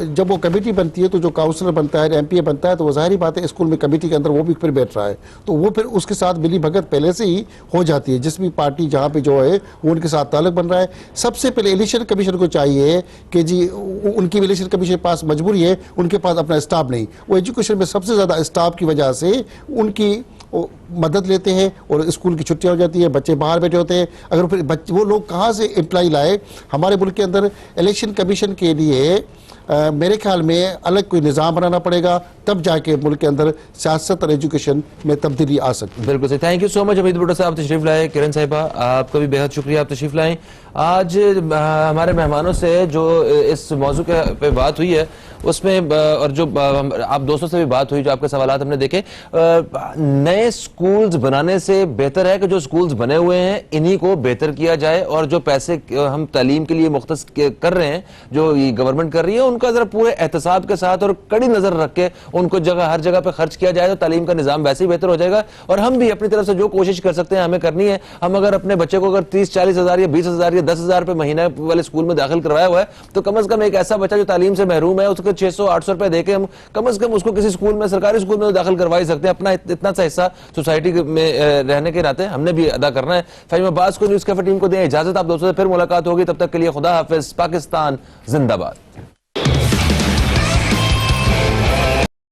जब वो कमेटी बनती है तो जो काउंसलर बनता है, MPA बनता है, तो वो जाहिर बात है स्कूल में कमेटी के अंदर वो भी फिर बैठ रहा है, तो वो फिर उसके साथ मिली भगत पहले से ही हो जाती है। जिस भी पार्टी जहाँ पे जो है वो उनके साथ ताल्लुक बन रहा है। सबसे पहले इलेक्शन कमीशन को चाहिए कि जी उनकी इलेक्शन कमीशन के पास मजबूरी है, उनके पास अपना स्टाफ नहीं। वो एजुकेशन में सबसे ज़्यादा स्टाफ की वजह से उनकी मदद लेते हैं और स्कूल की छुट्टियां हो जाती है, बच्चे बाहर बैठे होते हैं। अगर फिर वो लोग कहाँ से एम्प्लॉय लाए? हमारे मुल्क के अंदर इलेक्शन कमीशन के लिए मेरे ख्याल में अलग कोई निज़ाम बनाना पड़ेगा, तब जाके मुल्क के अंदर सियासत और एजुकेशन में तब्दीली आ सकती है। बिल्कुल सही। Thank you so much Hamid Bhutto साहब तशरीफ लाए। किरण साहिबा आपका भी बेहद शुक्रिया, आप तशरीफ लाएं। आज हमारे मेहमानों से जो इस मौजू पे बात हुई है उसमें, और जो आप दोस्तों से भी बात हुई, जो आपके सवालात हमने देखे, नए स्कूल्स बनाने से बेहतर है कि जो स्कूल्स बने हुए हैं इन्हीं को बेहतर किया जाए, और जो पैसे हम तालीम के लिए मुख्तस कर रहे हैं, जो ये गवर्नमेंट कर रही है, उनका जरा पूरे एहतसाब के साथ और कड़ी नजर रख के उनको हर जगह पे खर्च किया जाए तो तालीम का निजाम वैसे ही बेहतर हो जाएगा। और हम भी अपनी तरफ से जो कोशिश कर सकते हैं हमें करनी है। हम अगर अपने बच्चे को अगर 30-40 हज़ार या 20 हज़ार या 10 हज़ार रुपए महीने वाले स्कूल में दाखिल करवाया हुआ है, तो कम से कम एक ऐसा बच्चा जो तालीम से महरूम है उसको 600-800 रुपए देके हम कम से कम उसको किसी स्कूल में, सरकारी स्कूल में दाखिल करवा ही सकते हैं। अपना इतना सा हिस्सा सोसाइटी में रहने के नाते हमने भी अदा करना है। फहीम अब्बास को, न्यूज़ कैफे टीम को दें इजाजत। आप दोस्तों से फिर मुलाकात होगी, तब तक के लिए खुदा हाफिज। पाकिस्तान जिंदाबाद।